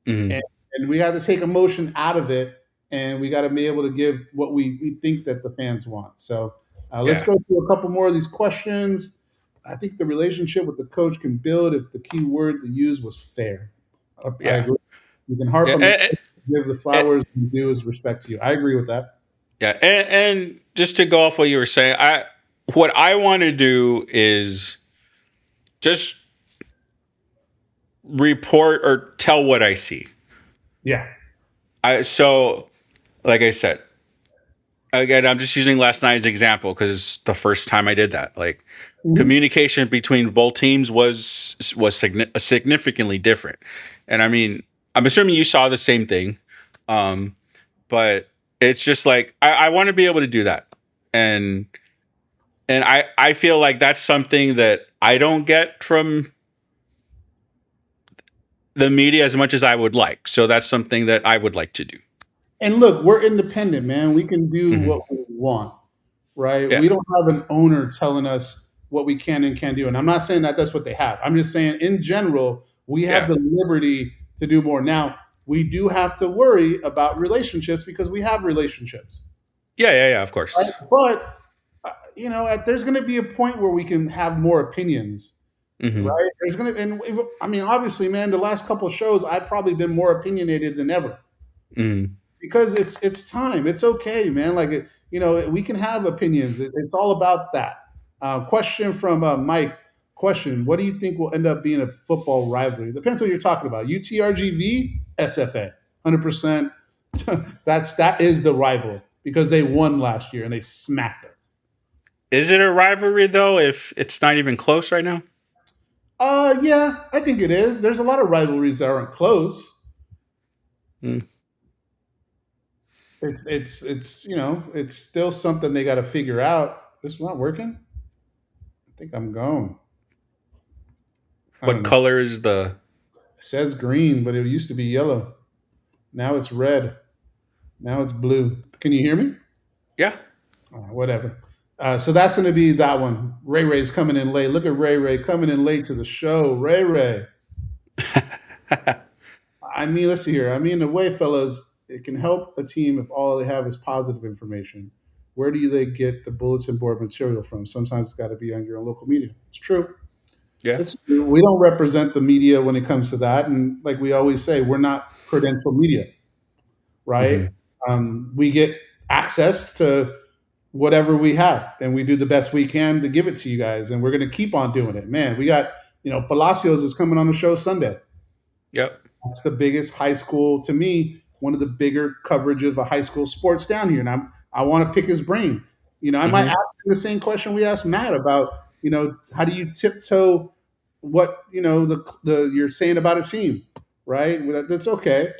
Mhm. And we got to take emotion out of it, and we got to be able to give what we think that the fans want. So let's Yeah. go through a couple more of these questions. I think the relationship with the coach can build if the key word to use was fair. I Yeah. agree. You can harp Yeah, on the give the flowers and due is respect to you. I agree with that. Yeah, and just to go off what you were saying, what I want to do is just report or tell what I see. Yeah. So like I said, again, I'm just using last night as an example because it's the first time I did that. Like, communication between both teams was significantly different, and I mean, I'm assuming you saw the same thing, but it's just like I want to be able to do that, and I feel like that's something that I don't get from the media as much as I would like. So that's something that I would like to do. And look, we're independent, man. We can do Hmm. what we want, right? Yeah, We don't have an owner telling us what we can and can't do. And I'm not saying that that's what they have. I'm just saying, in general, we have yeah, the liberty to do more. Now, we do have to worry about relationships because we have relationships, yeah. Of right? course. But there's going to be a point where we can have more opinions, Hmm. right? There's going to, I mean, obviously, man, the last couple of shows, I've probably been more opinionated than ever Hmm. because it's time. It's okay, man. Like we can have opinions. It's all about that. Question from Mike. Question: what do you think will end up being a football rivalry? Depends what you're talking about. UTRGV, SFA, 100%. That is the rival because they won last year and they smacked us. Is it a rivalry though? If it's not even close right now. Yeah, I think it is. There's a lot of rivalries that aren't close. Mm. It's still something they got to figure out. This is not working. I think I'm gone. I don't What know. color is the? It says green, but it used to be yellow. Now it's red. Now it's blue. Can you hear me? Yeah. Whatever. So that's going to be that one. Ray Ray's coming in late. Look at Ray Ray coming in late to the show. Ray Ray. I mean, let's see here. I mean, the way, fellas, it can help a team if all they have is positive information. Where do they get the bulletin board material from? Sometimes it's got to be on your own local media. It's true. Yeah. It's true. We don't represent the media when it comes to that. And like we always say, we're not credential media, right? Hmm. We get access to whatever we have, and we do the best we can to give it to you guys. And we're going to keep on doing it. Man, we got, Palacios is coming on the show Sunday. Yep. That's the biggest high school, to me, one of the bigger coverage of a high school sports down here. And I want to pick his brain. I might Hmm. ask him the same question we asked Matt about, how do you tiptoe what, you're saying about a team, right? Well, that's okay,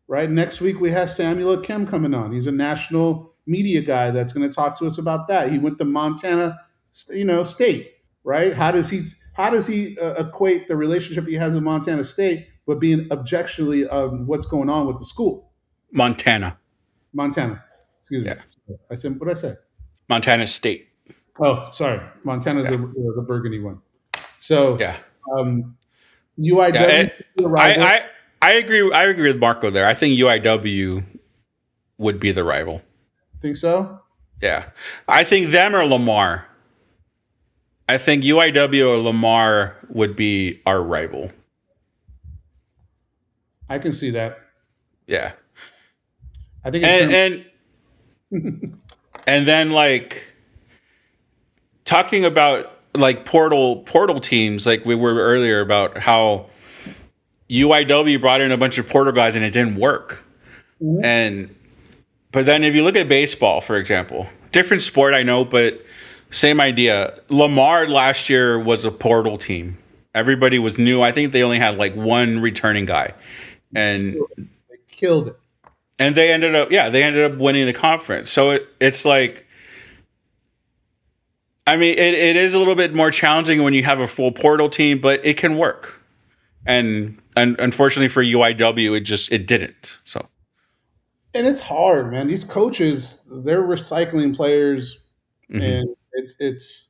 right? Next week we have Samuel Kim coming on. He's a national media guy that's going to talk to us about that. He went to Montana, State, right? How does he equate the relationship he has with Montana State, but being objectively what's going on with the school, Montana. Montana? Excuse me. Yeah. I said what did I say? Montana State. Oh, sorry. Montana's Yeah. the burgundy one. So Yeah. um, Yeah. UIW And the rival. I agree. I agree with Marco there. I think UIW would be the rival. Think so? Yeah. I think them or Lamar. I think UIW or Lamar would be our rival. I can see that. Yeah. I think in And terms. and then like talking about like portal teams, like we were earlier about how UIW brought in a bunch of portal guys and it didn't work. And but then if you look at baseball, for example, different sport I know, but same idea. Lamar last year was a portal team. Everybody was new. I think they only had like one returning guy. And They killed it. they ended up winning the conference. So it's like, I mean, it is a little bit more challenging when you have a full portal team, but it can work. And unfortunately for UIW, it didn't. So And it's hard, man. These coaches, they're recycling players, mhm. and it's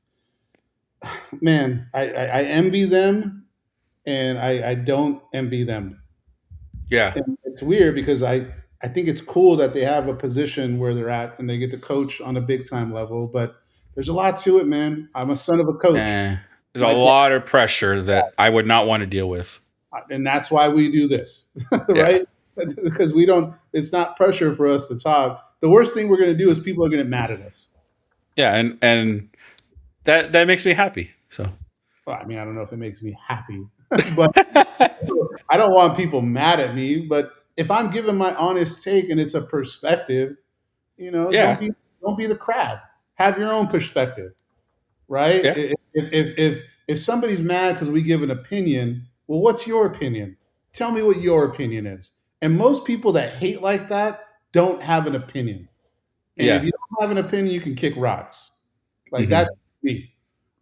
man, I envy them, and I don't envy them. Yeah, And it's weird because I think it's cool that they have a position where they're at and they get to coach on a big time level, but there's a lot to it, man. I'm a son of a coach. there's a My dad, lot of pressure that I would not want to deal with. and that's why we do this, Yeah, right? Because we don't. It's not pressure for us to talk. The worst thing we're going to do is people are going to get mad at us. yeah, and that makes me happy. So Well, I mean, I don't know if it makes me happy, but I don't want people mad at me. But if I'm giving my honest take and it's a perspective, don't yeah, be the crab. Have your own perspective, right? yeah, If somebody's mad because we give an opinion, well, what's your opinion? Tell me what your opinion is. And most people that hate like that don't have an opinion. And if Yeah. you don't have an opinion, you can kick rocks. Like Hmm. that's me,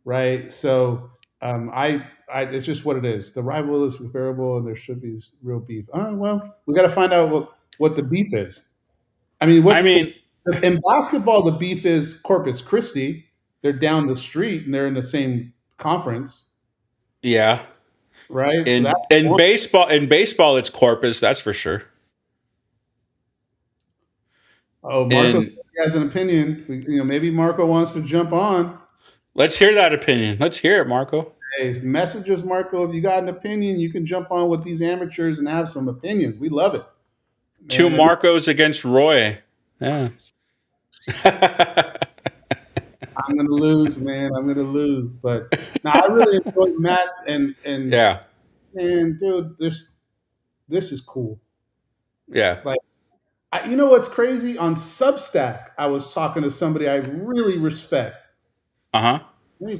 right? So it's just what it is. The rival is comparable, and there should be real beef. Oh well, we got to find out what the beef is. I mean, I what's mean, in basketball? The beef is Corpus Christi. They're down the street and they're in the same conference, yeah. right? So that's one. In baseball, it's Corpus. That's for sure. Oh, Marco And has an opinion. Maybe Marco wants to jump on. let's hear that opinion. Let's hear it, Marco. Hey, messages, Marco. If you got an opinion, you can jump on with these amateurs and have some opinions. We love it, Two man. Marcos against Roy. Yeah. I'm gonna lose, man. I'm gonna lose. But now I really enjoyed Matt and Yeah. man, dude, this is cool. Yeah. Like, you know what's crazy? On Substack, I was talking to somebody I really respect. Uh huh. Let me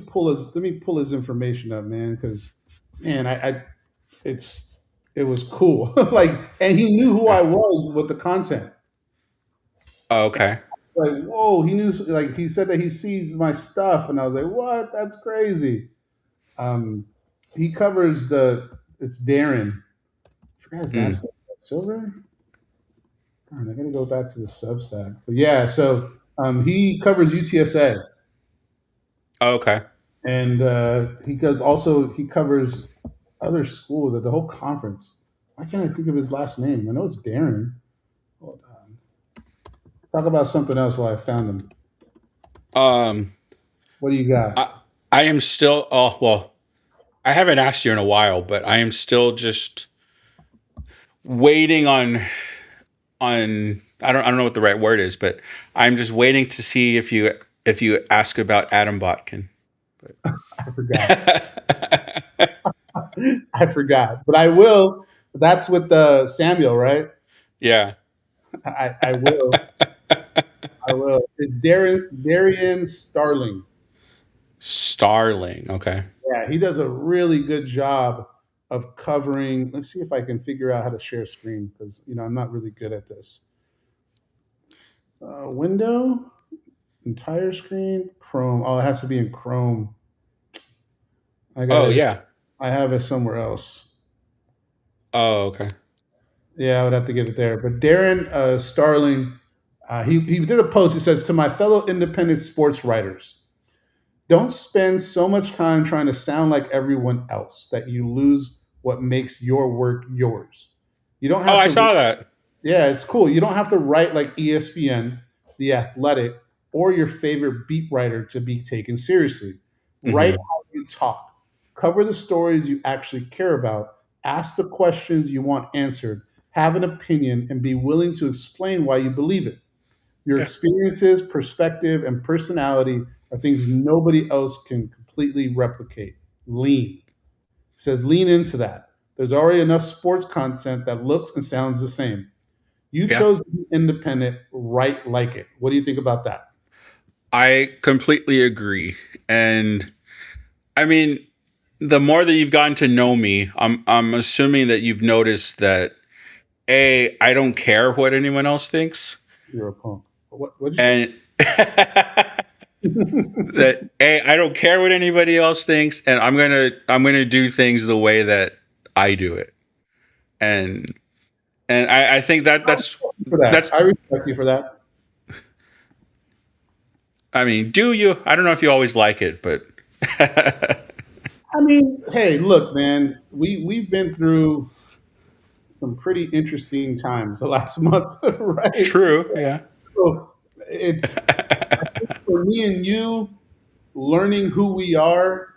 pull his information up, man, because man, it was cool. Like, and he knew who I was with the content. Oh, okay. Like, whoa, he knew. Like, he said that he sees my stuff, and I was like, what? That's crazy. Um, he covers it's Darren. I forgot his last Mm. name. Silver. Darn, I gotta go back to the Substack. But yeah, so he covers UTSA, Oh, okay. and he covers other schools at the whole conference. Why can't I think of his last name? I know it's Darren. Hold on. Talk about something else while I found him. Um, What do you got? I am still. Oh well, I haven't asked you in a while, but I am still just waiting on. I don't know what the right word is, but I'm just waiting to see if you ask about Adam Botkin. I forgot. I forgot, but I will. That's with Samuel, right? Yeah. I will. I will. It's Darian Starling. Starling. Okay. Yeah, he does a really good job of covering. Let's see if I can figure out how to share screen because I'm not really good at this. Window, entire screen, Chrome. Oh, it has to be in Chrome. I got Oh it. yeah. I have it somewhere else. Oh okay. Yeah, I would have to get it there. But Darren Starling, he did a post. He says, "To my fellow independent sports writers, don't spend so much time trying to sound like everyone else that you lose what makes your work yours. You don't Oh, have I to. saw that. Yeah, it's cool. You don't have to write like ESPN, The Athletic, or your favorite beat writer to be taken seriously. Write Hmm. how you talk. Cover the stories you actually care about. Ask the questions you want answered. Have an opinion and be willing to explain why you believe it. Your Yeah. experiences, perspective, and personality are things nobody else can completely replicate. Lean. It says lean into that. There's already enough sports content that looks and sounds the same. You Yeah. chose to be independent, write like it. What do you think about that? I completely agree. And I mean, the more that you've gotten to know me, I'm assuming that you've noticed that I don't care what anyone else thinks, You're a punk. What'd you say? and that I don't care what anybody else thinks, and I'm gonna do things the way that I do it, and I think For that, that's I respect you for that. I mean, do you? I don't know if you always like it, but I mean, hey, look, man, we've been through some pretty interesting times the last month, right? true, yeah. So it's for me and you learning who we are,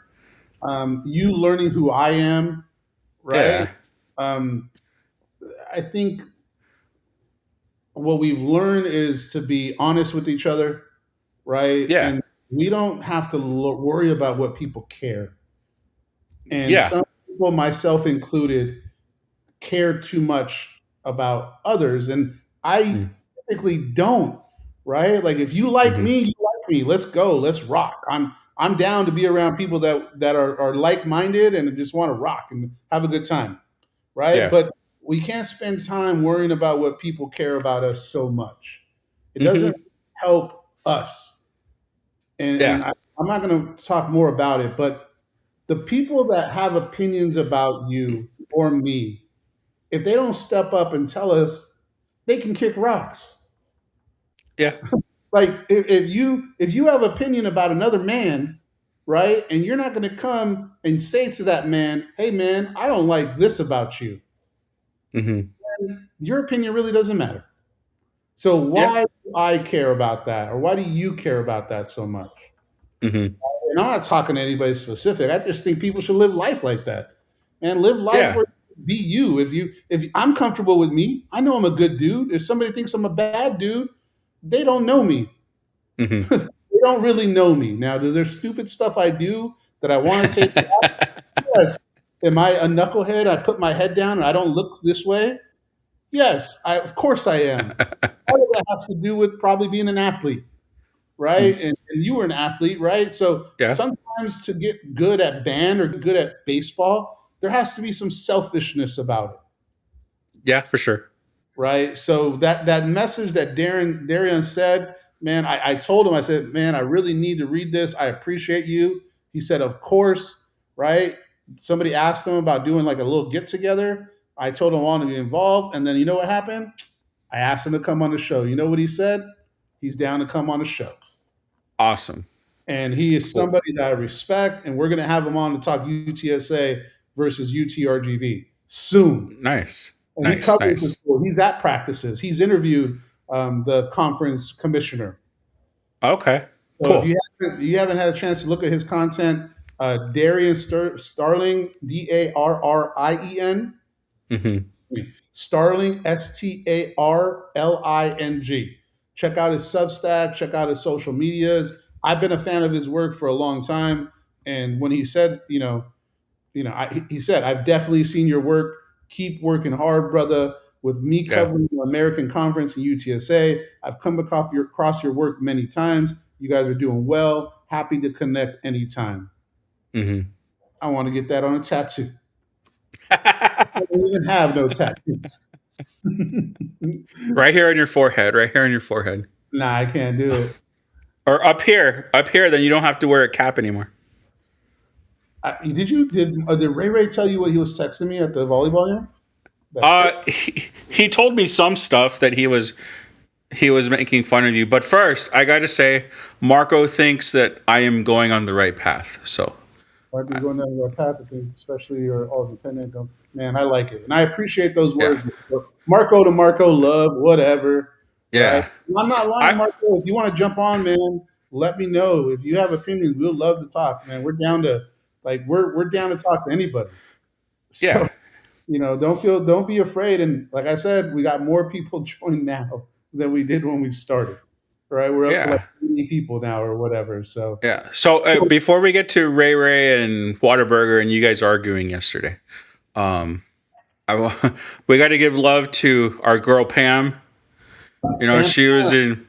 you learning who I am, right? Yeah, Um, I think what we've learned is to be honest with each other, right? yeah, And we don't have to worry about what people care. And yeah. some people, myself included, care too much about others. And I typically don't, right? Like if you like Mm-hmm. me, you like me. Let's go. Let's rock. I'm down to be around people that are like-minded and just want to rock and have a good time, right? Yeah. But we can't spend time worrying about what people care about us so much. It Mm-hmm. doesn't help us. And Yeah. I'm not going to talk more about it, but the people that have opinions about you or me, if they don't step up and tell us, they can kick rocks. Yeah. Like if you have opinion about another man, right, and you're not going to come and say to that man, "Hey, man, I don't like this about you," Hmm. your opinion really doesn't matter. So Yeah. why do I care about that, or why do you care about that so much? Hmm. And I'm not talking to anybody specific. I just think people should live life like that, and live life Yeah. where be you. If I'm comfortable with me, I know I'm a good dude. If somebody thinks I'm a bad dude, they don't know me. Hmm. They don't really know me. Now, is there stupid stuff I do that I want to take? Yes. Am I a knucklehead? I put my head down and I don't look this way? Yes, of course I am. Part of that has to do with probably being an athlete, right? And you were an athlete, right? So Yeah. sometimes to get good at band or good at baseball, there has to be some selfishness about it, Yeah, for sure. right? So that message that Darian said, man, I told him, I said, man, I really need to read this. I appreciate you. He said, of course, right? Somebody asked him about doing like a little get together. I told him I wanted to be involved, and then you know what happened? I asked him to come on the show. You know what he said? He's down to come on the show. Awesome. And he is Cool. somebody that I respect, and we're going to have him on to talk UTSA versus UTRGV soon. Nice. And he Nice. covers the Nice. school. He's at practices. He's interviewed the conference commissioner. Okay. So if Cool. you haven't had a chance to look at his content, Darian Starling, Darrien, Hmm. Starling, Starling. Check out his Substack. Check out his social medias. I've been a fan of his work for a long time. And when he said, he said, I've definitely seen your work. Keep working hard, brother. With me Yeah. covering the American Conference and UTSA, I've come across your work many times. You guys are doing well. Happy to connect anytime. Hmm. I want to get that on a tattoo. I don't even have no tattoos. Right here on your forehead. Right here on your forehead. Nah, I can't do it. Or up here. Up here, then you don't have to wear a cap anymore. Did Ray Ray tell you what he was texting me at the volleyball game? He told me some stuff that he was making fun of you. But first, I got to say, Marco thinks that I am going on the right path. So Might be going down that path, especially you're all dependent on. Man, I like it, and I appreciate those words. yeah, Marco to Marco, love, whatever. Right? yeah, I'm not lying, I Marco. If you want to jump on, man, let me know. If you have opinions, we'll love to talk, man. We're down to we're down to talk to anybody. So yeah, don't be afraid. And like I said, we got more people joining now than we did when we started. Right? We're up to like yeah, 80 people now or whatever. So yeah. So before we get to Ray Ray and Waterburger and you guys arguing yesterday, um, we got to give love to our girl Pam. You know, Pam,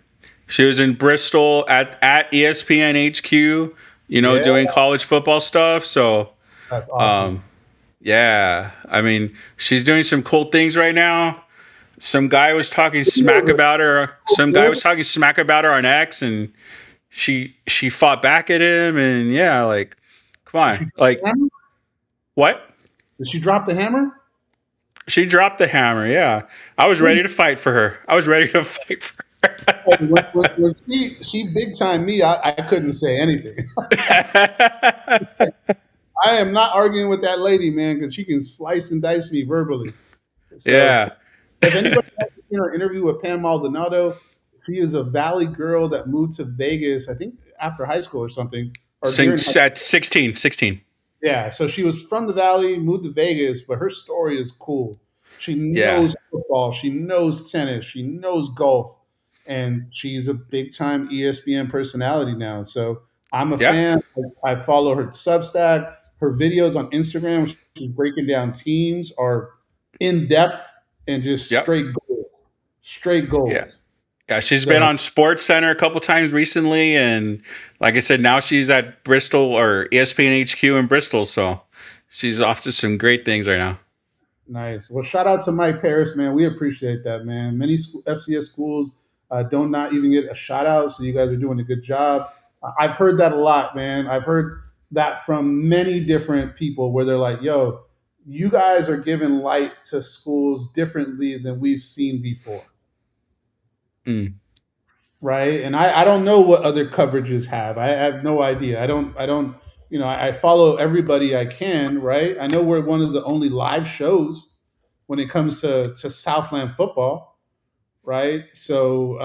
she was in Bristol at ESPN HQ. You know, yeah, doing college football stuff. So, that's awesome. yeah, I mean, she's doing some cool things right now. Some guy was talking smack about her. Some guy was talking smack about her on X, and she fought back at him. And yeah, like, come on, like, Hammer? what? Did she drop the hammer? She dropped the hammer. Yeah, I was ready to fight for her. I was ready to fight for When she big time me, I couldn't say anything. her. I am not arguing with that lady, man, because she can slice and dice me verbally. So Yeah. if anybody has seen her interview with Pam Maldonado, she is a Valley girl that moved to Vegas, I think after high school or something. Or during At 16, 16. Yeah, so she was from the Valley, moved to Vegas, but her story is cool. She Yeah. knows football, she knows tennis, she knows golf, and she's a big time ESPN personality now. So I'm a Yeah. fan. I follow her Substack, her videos on Instagram. She's breaking down teams are in depth and just Yep. straight Yeah. goals. Yeah, she's So been on Sports Center a couple times recently, and like I said, now she's at Bristol or ESPN HQ in Bristol, so she's off to some great things right now. nice. Well, shout out to Mike Paris, man. We appreciate that, man. Many FCS schools don't not even get a shout out. So you guys are doing a good job. I've heard that a lot, man. I've heard that from many different people where they're like, yo, you guys are giving light to schools differently than we've seen before. Mm. Right. And I don't know what other coverages have. I have no idea. I don't, I follow everybody I can. Right. I know we're one of the only live shows when it comes to Southland football. Right. So,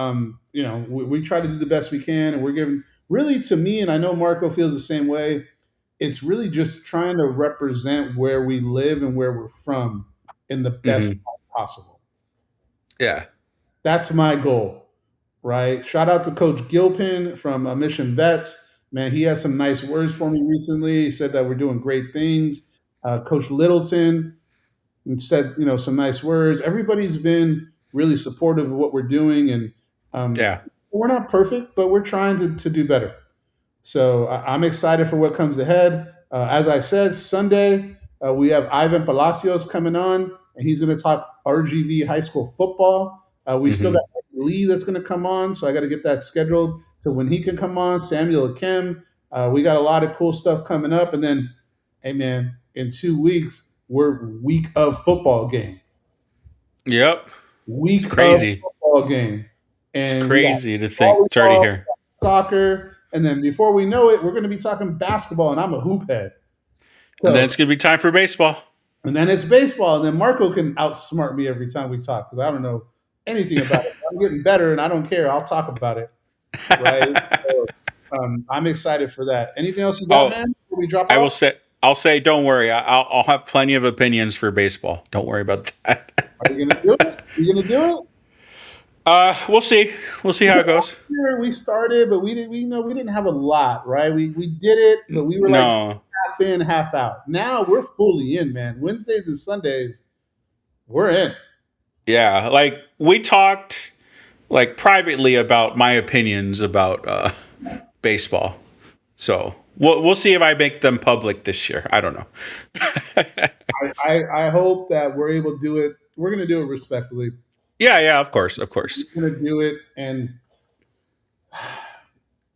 we try to do the best we can, and we're giving really, to me, and I know Marco feels the same way. It's really just trying to represent where we live and where we're from in the best Mhm. way possible. Yeah. That's my goal, right? Shout out to Coach Gilpin from Mission Vets. Man, he has some nice words for me recently. He said that we're doing great things. Coach Littleton said, some nice words. Everybody's been really supportive of what we're doing, and Yeah. we're not perfect, but we're trying to do better. So I'm excited for what comes ahead. As I said, Sunday we have Ivan Palacios coming on, and he's going to talk RGV high school football. We still got Mhm. Lee that's going to come on, so I got to get that scheduled to when he can come on. Samuel Kim. We got a lot of cool stuff coming up, and then, hey man, in 2 weeks we're week of football game. Yep. It's Week of crazy. football game, It's and we got crazy to think it's already volleyball, here. soccer, and then before we know it, we're going to be talking basketball, and I'm a hoop head. And then So, it's gonna be time for baseball. and then it's baseball, and then Marco can outsmart me every time we talk because I don't know anything about it. I'm getting better, and I don't care. I'll talk about it, right? So, I'm excited for that. Anything else you got, Oh, man? Before we drop I will off? say. I'll say, don't worry. I'll have plenty of opinions for baseball. Don't worry about that. Are you going to do it? You going to do it? We'll see. We'll see how it goes. Sure, we started, but we didn't have a lot, right? We did it, but we were like No. half in, half out. Now we're fully in, man. Wednesdays and Sundays, we're in. Yeah, like we talked like privately about my opinions about baseball. So we'll see if I make them public this year. I don't know. I hope that we're able to do it. We're going to do it respectfully. Yeah, of course, of course. We're going to do it, and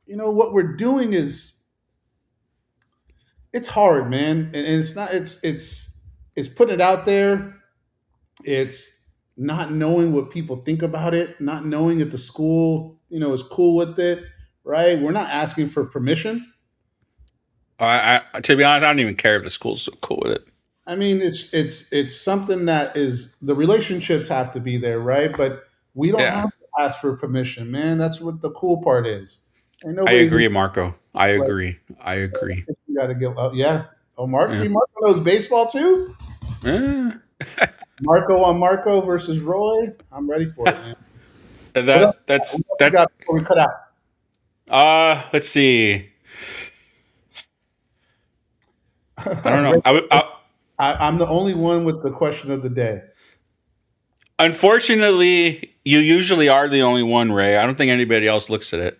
what we're doing is it's hard, man, and it's not. It's putting it out there. It's not knowing what people think about it, not knowing if the school, is cool with it, right? We're not asking for permission. I to be honest, I don't even care if the school's so cool with it. I mean, it's something that is the relationships have to be there, right? But we don't Yeah, have to ask for permission, man. That's what the cool part is. And I nobody's agree, Marco. I like, agree. I agree. you got to get, yeah. Oh, Mark, Yeah. see, Marco knows baseball too. Eh, Marco on Marco versus Roy. I'm ready for it, man. What else, that's what else you that. got before we cut out? Let's see. I don't know. I'm the only one with the question of the day. Unfortunately, you usually are the only one, Ray. I don't think anybody else looks at it.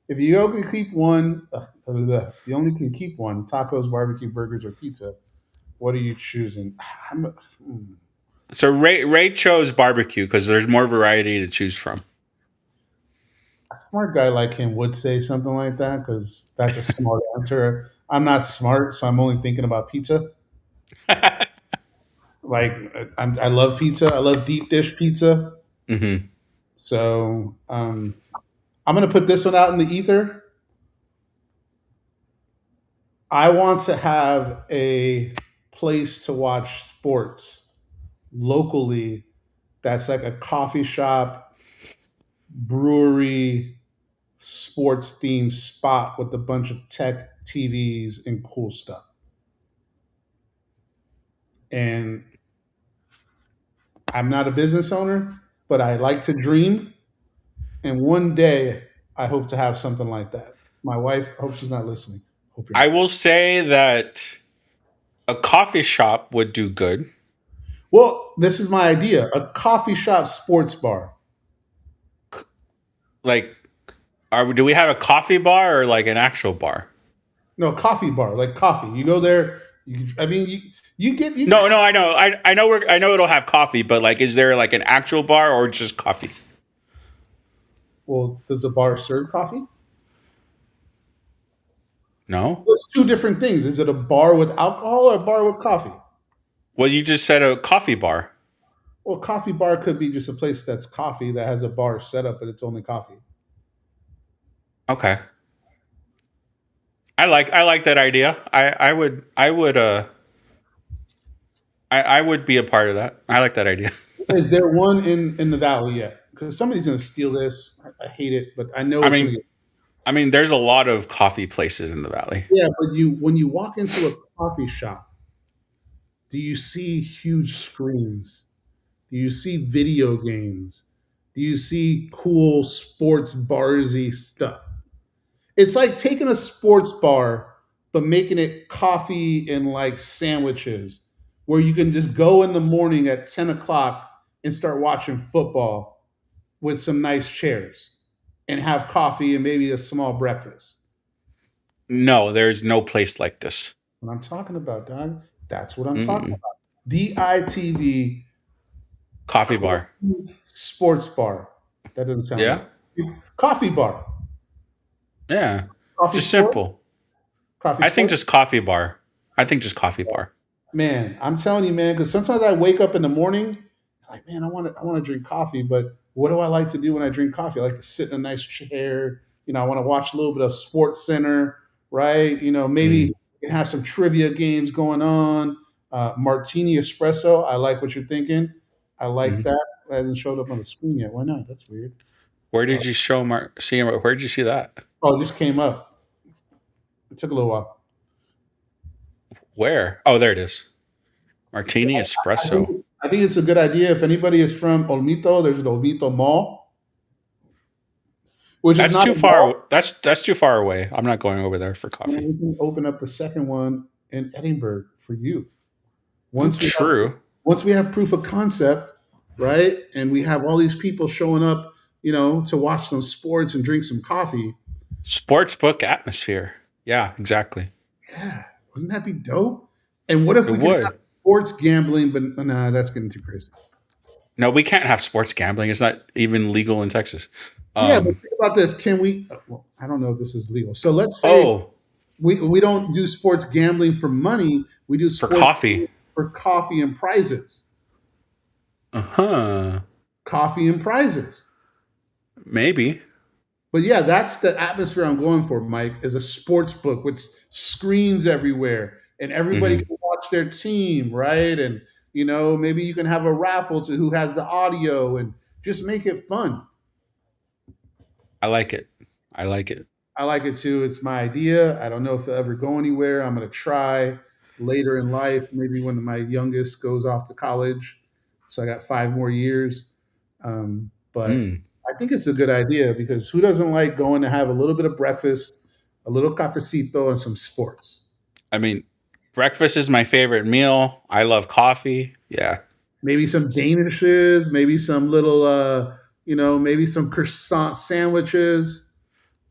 If you only keep one, you only can keep one: tacos, barbecue, burgers, or pizza. What are you choosing? So Ray chose barbecue because there's more variety to choose from. A smart guy like him would say something like that because that's a smart answer. I'm not smart, so I'm only thinking about pizza. Like I love pizza. I love deep dish pizza. Hmm. So I'm gonna put this one out in the ether. I want to have a place to watch sports locally that's like a coffee shop, brewery, sports themed spot with a bunch of tech TVs and cool stuff. And I'm not a business owner, but I like to dream. And one day I hope to have something like that. My wife, I hope she's not listening. Hope you're I not. will say that a coffee shop would do good. Well, this is my idea: a coffee shop sports bar. Like, do we have a coffee bar or like an actual bar? No, coffee bar, like coffee. You go there. I mean, you get you. No, I know. I know it'll have coffee, but like, is there like an actual bar or just coffee? Well, does the bar serve coffee? No. It's two different things. Is it a bar with alcohol or a bar with coffee? Well, you just said a coffee bar. Well, a coffee bar could be just a place that's coffee that has a bar set up, but it's only coffee. Okay. I like that idea. I would be a part of that. I like that idea. Is there one in the valley yet? Because somebody's going to steal this. I hate it, but I know I it's going to mean, get. there's a lot of coffee places in the valley. Yeah, but when you walk into a coffee shop, do you see huge screens? Do you see video games? Do you see cool sports barsy stuff? It's like taking a sports bar but making it coffee and like sandwiches, where you can just go in the morning at 10 o'clock and start watching football with some nice chairs and have coffee and maybe a small breakfast. No, there's no place like this. What I'm talking about, Don, that's what I'm talking Mm-mm. about. DITV Coffee bar. sports bar. That doesn't sound Yeah. right. Coffee bar. Yeah. Coffee Just sport? simple. Coffee I think sport? just coffee bar. I think just coffee bar. Man, I'm telling you, man, because sometimes I wake up in the morning, like, man, I want to drink coffee, but what do I like to do when I drink coffee? I like to sit in a nice chair. I want to watch a little bit of Sports Center, right? Maybe Mm. we can have some trivia games going on. Martini espresso. I like what you're thinking. I like Mhm. that. It hasn't showed up on the screen yet. Why not? That's weird. Where did you see him? Where did you see that? Oh, it just came up. It took a little while. Where? Oh, there it is. Martini I espresso. think, I think it's a good idea. If anybody is from Olmito, there's an Olmito Mall, which is That's not too a mall. far. That's too far away. I'm not going over there for And coffee. we can open up the second one in Edinburgh for you. Mm, Once we have true. once we have proof of concept, right? And we have all these people showing up, to watch some sports and drink some coffee. Sportsbook atmosphere. Yeah, exactly. Yeah, wouldn't that be dope? And what if It we can have would. sports gambling? But nah, that's getting too crazy. No, we can't have sports gambling. It's not even legal in Texas. Yeah, but Um. think about this. Can we? Well, I don't know if this is legal. So let's say Oh, we don't do sports gambling for money. We do for sports coffee. for coffee and prizes. Uh-huh. Coffee and prizes. Maybe. But yeah, that's the atmosphere I'm going for, Mike, is a sports book with screens everywhere and everybody Hmm. can watch their team, right? And maybe you can have a raffle to who has the audio and just make it fun. I like it. I like it. I like it too. It's my idea. I don't know if it'll ever go anywhere. I'm going to try later in life, maybe when my youngest goes off to college. So I got 5 more years. But Mm. I think it's a good idea because who doesn't like going to have a little bit of breakfast, a little cafecito, and some sports? I mean, breakfast is my favorite meal. I love coffee. Yeah. Maybe some danishes, maybe some little, maybe some croissant sandwiches,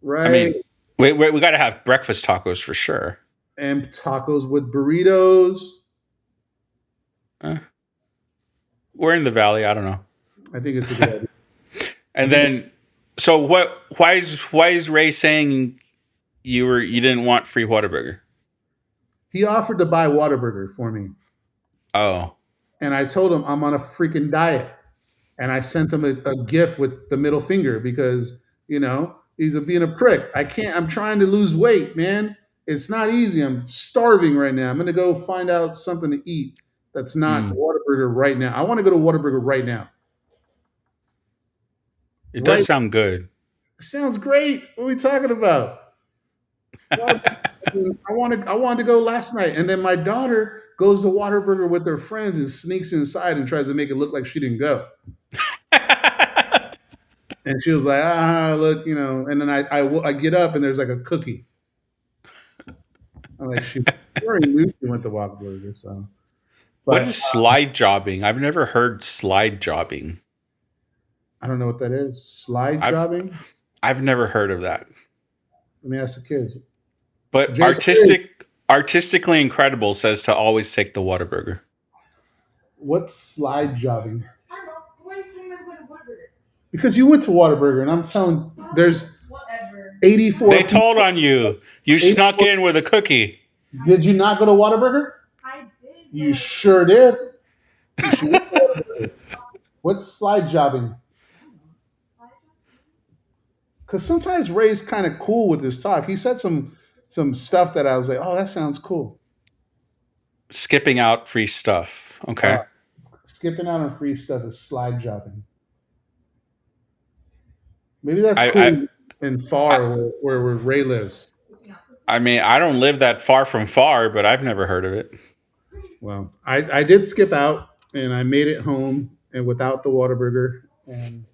I right? mean, we got to have breakfast tacos for sure. And tacos with burritos. Uh, we're in the valley. I don't know. I think it's a good idea. And then, so what? Why is Ray saying you didn't want free Whataburger? He offered to buy Whataburger for me. Oh, And I told him I'm on a freaking diet. And I sent him a gift with the middle finger because, he's being a prick. I'm trying to lose weight, man. It's not easy. I'm starving right now. I'm going to go find out something to eat that's not Mm. Whataburger right now. I want to go to Whataburger right now. it Right. does sound good. Sounds great. What are we talking about? I wanted to go last night. And then my daughter goes to Whataburger with her friends and sneaks inside and tries to make it look like she didn't go. And she was like, look, and then I get up and there's like a cookie. I'm like, she already knew she went to Whataburger. So, What but is slide jobbing? I've never heard slide jobbing. I don't know what that is. Slide I've- jobbing? I've never heard of that. Let me ask the kids. But Jason- artistically incredible says to always take the Whataburger. What's slide jobbing? I don't know. Why are you telling me I'm going to Whataburger? Because you went to Whataburger, and I'm telling, there's 84 They people. told on you. You snuck in with a cookie. Did you not go to Whataburger? I did. You sure did. You should go to Whataburger. What's slide jobbing? Because sometimes Ray's kind of cool with his talk. He said some stuff that I was like, oh, that sounds cool. Skipping out free stuff. Okay. Skipping out on free stuff is slide jobbing. Maybe that's I- cool in Far, where Ray lives. I mean, I don't live that far from Far, but I've never heard of it. Well, I did skip out, and I made it home, and without the Whataburger. And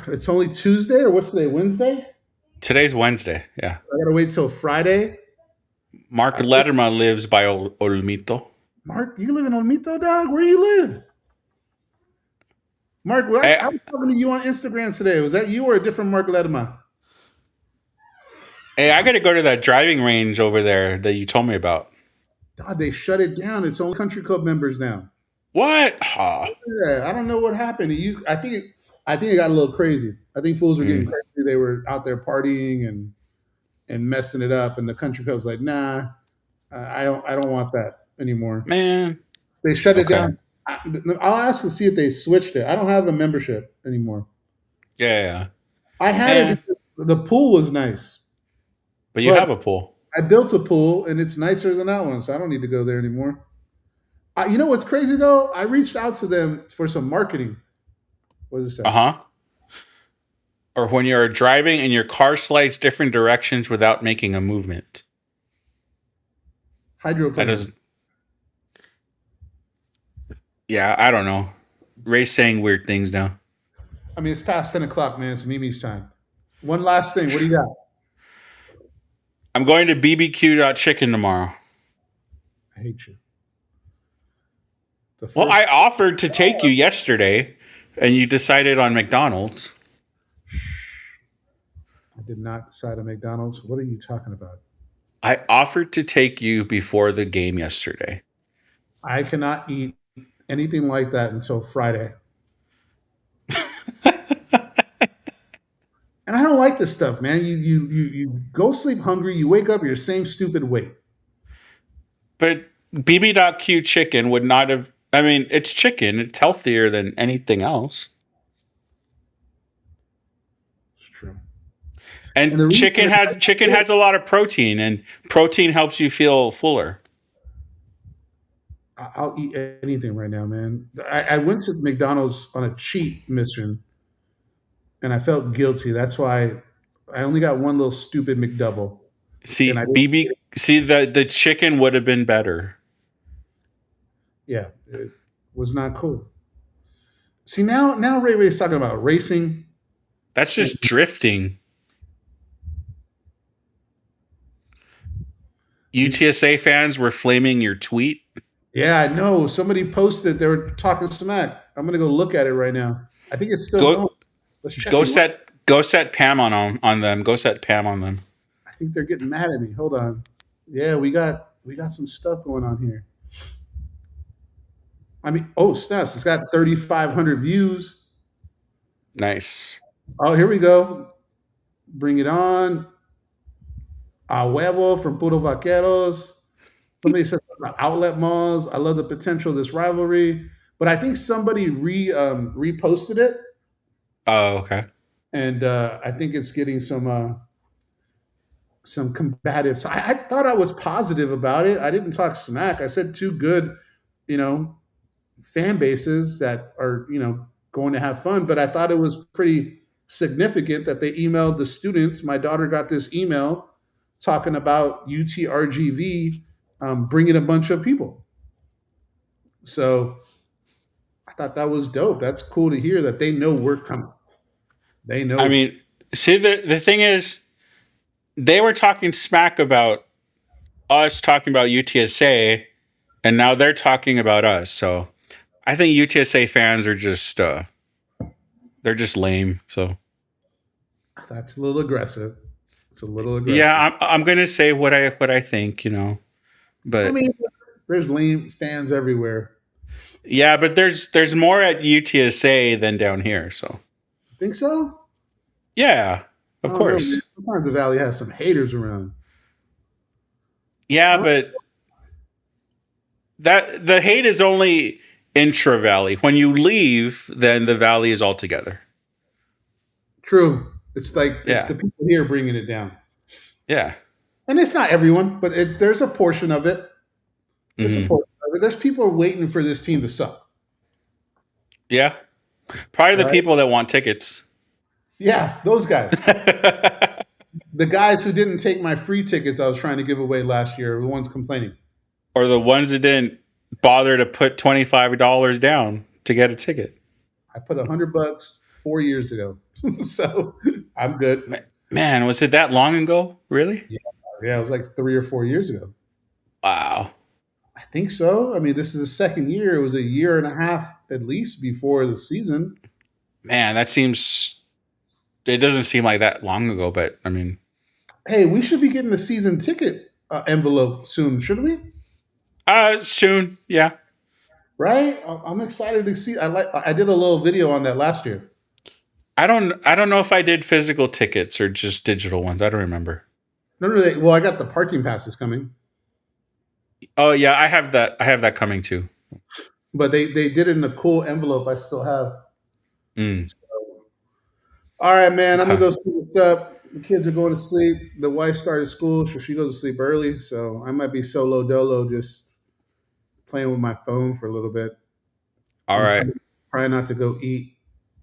it's only Tuesday, or what's today? Wednesday? Today's Wednesday. Yeah. I gotta wait till Friday. Mark Letterman lives by Olmito. Mark, you live in Olmito, dog? Where do you live? Mark, I was talking to you on Instagram today. Was that you or a different Mark Ledema? Hey, I got to go to that driving range over there that you told me about. God, they shut it down. It's only country club members now. What? Yeah, I don't know what happened. I think it got a little crazy. I think fools were getting crazy. They were out there partying and messing it up, and the country club's like, nah, I don't want that anymore. Man, they shut it down. I'll ask and see if they switched it. I don't have a membership anymore. Yeah. I had it because the pool was nice. But you have a pool. I built a pool, and it's nicer than that one, so I don't need to go there anymore. You know what's crazy, though? I reached out to them for some marketing. What does it say? Uh-huh. Or when you're driving and your car slides different directions without making a movement. Hydroplane. Yeah, I don't know. Ray's saying weird things now. I mean, it's past 10 o'clock, man. It's Mimi's time. One last thing. What do you got? I'm going to BBQ.chicken tomorrow. I hate you. Well, I offered to take you yesterday, and you decided on McDonald's. I did not decide on McDonald's. What are you talking about? I offered to take you before the game yesterday. I cannot eat anything like that until Friday. And I don't like this stuff, man. You go sleep hungry, you wake up, you're the same stupid weight. But BB.Q chicken would not have. I mean, it's chicken. It's healthier than anything else. It's true. And chicken has a lot of protein, and protein helps you feel fuller. I'll eat anything right now, man. I went to McDonald's on a cheat mission, and I felt guilty. That's why I only got one little stupid McDouble. See, the chicken would have been better. Yeah, it was not cool. See, now Ray Ray's talking about racing. That's just drifting. UTSA fans were flaming your tweet. Yeah, I know. Somebody posted they were talking smack. I'm gonna go look at it right now. I think it's still going. Let's check. Go set Pam on them. Go set Pam on them. I think they're getting mad at me. Hold on. Yeah, we got some stuff going on here. I mean, snaps! It's got 3,500 views. Nice. Oh, here we go. Bring it on. A huevo from Puro Vaqueros. Somebody said about outlet malls. I love the potential of this rivalry, but I think somebody reposted it. Oh, okay. And I think it's getting some combative. So I thought I was positive about it. I didn't talk smack. I said two good, fan bases that are, going to have fun. But I thought it was pretty significant that they emailed the students. My daughter got this email talking about UTRGV bringing a bunch of people. So I thought that was dope. That's cool to hear that they know we're coming. They know. I mean, see, the thing is, they were talking smack about us talking about UTSA, and now they're talking about us. So I think UTSA fans are just they're just lame. So that's a little aggressive. It's a little aggressive. Yeah, I'm gonna say what I think, but I mean, there's lame fans everywhere. Yeah, but there's more at UTSA than down here. So Think so? yeah, I of don't know, man. course. Sometimes the Valley has some haters around. Yeah, Huh? but that the hate is only intra valley. When you leave, then the valley is all together. True. It's like it's Yeah, the people here bringing it down, yeah, and it's not everyone, but there's a portion of it. There's a hmm portion of it. There's people waiting for this team to suck, yeah. Probably the right? people that want tickets. Yeah, those guys. The guys who didn't take my free tickets I was trying to give away last year are the ones complaining. Or the ones that didn't bother to put $25 down to get a ticket. I put $100 4 years ago, so I'm good. Man, was it that long ago? Really? Yeah, it was like 3 or 4 years ago. Wow. I think so. I mean, this is the second year. It was a year and a half at least before the season. Man, it doesn't seem like that long ago, but I mean, Hey, we should be getting the season ticket envelope soon, shouldn't we? soon. Yeah. Right? I'm excited to see. I did a little video on that last year. I don't know if I did physical tickets or just digital ones. I don't remember. No, well, I got the parking passes coming, Oh yeah, I have that. I have that coming too. but they did it in a cool envelope. I still have. Mm. All right, man. I'm gonna Okay. go see what's up. The kids are going to sleep. The wife started school, so she goes to sleep early. So I might be solo dolo, just playing with my phone for a little bit. All I'm right. trying not to go eat.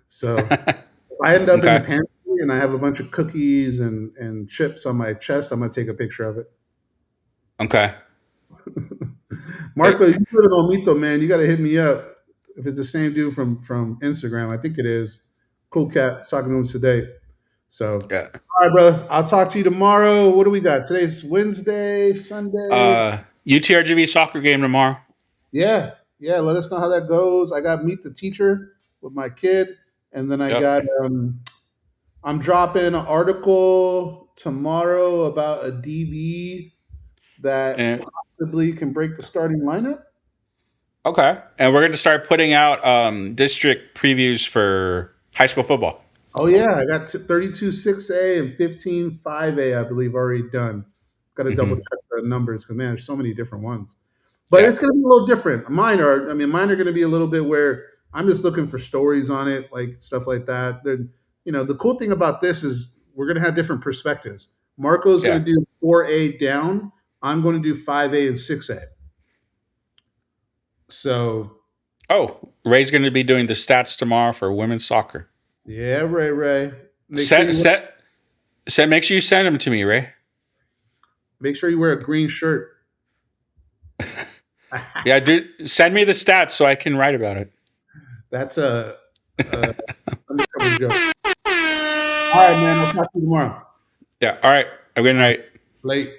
So if I end up in the Okay. pantry and I have a bunch of cookies and chips on my chest, I'm gonna take a picture of it. Okay. Marco, you put it on Mito, man. You got to hit me up if it's the same dude from Instagram. I think it is. Cool cat. I was talking to him today. So, Yeah. all right, brother. I'll talk to you tomorrow. What do we got? Today's Wednesday, Sunday. UTRGV soccer game tomorrow. Yeah, yeah. Let us know how that goes. I got meet the teacher with my kid, and then I Yep. got. I'm dropping an article tomorrow about a DB that And possibly can break the starting lineup. okay. And we're going to start putting out district previews for high school football. Oh yeah, I got 32 6A and 15 5A, I believe, already done. Got to double Hmm. check the numbers because man, there's so many different ones. But Yeah. it's going to be a little different. Mine are going to be a little bit where I'm just looking for stories on it, like stuff like that. The cool thing about this is we're going to have different perspectives. Marco's going Yeah. to do 4A down. I'm going to do 5A and 6A. So Oh, Ray's going to be doing the stats tomorrow for women's soccer. yeah, Ray, make sure Set, you set, set. Make sure you send them to me, Ray. wear a green shirt. Yeah, dude, send me the stats so I can write about it. That's a undercover joke. All right, man. I'll talk to you tomorrow. Yeah. All right. Have a good night. Late.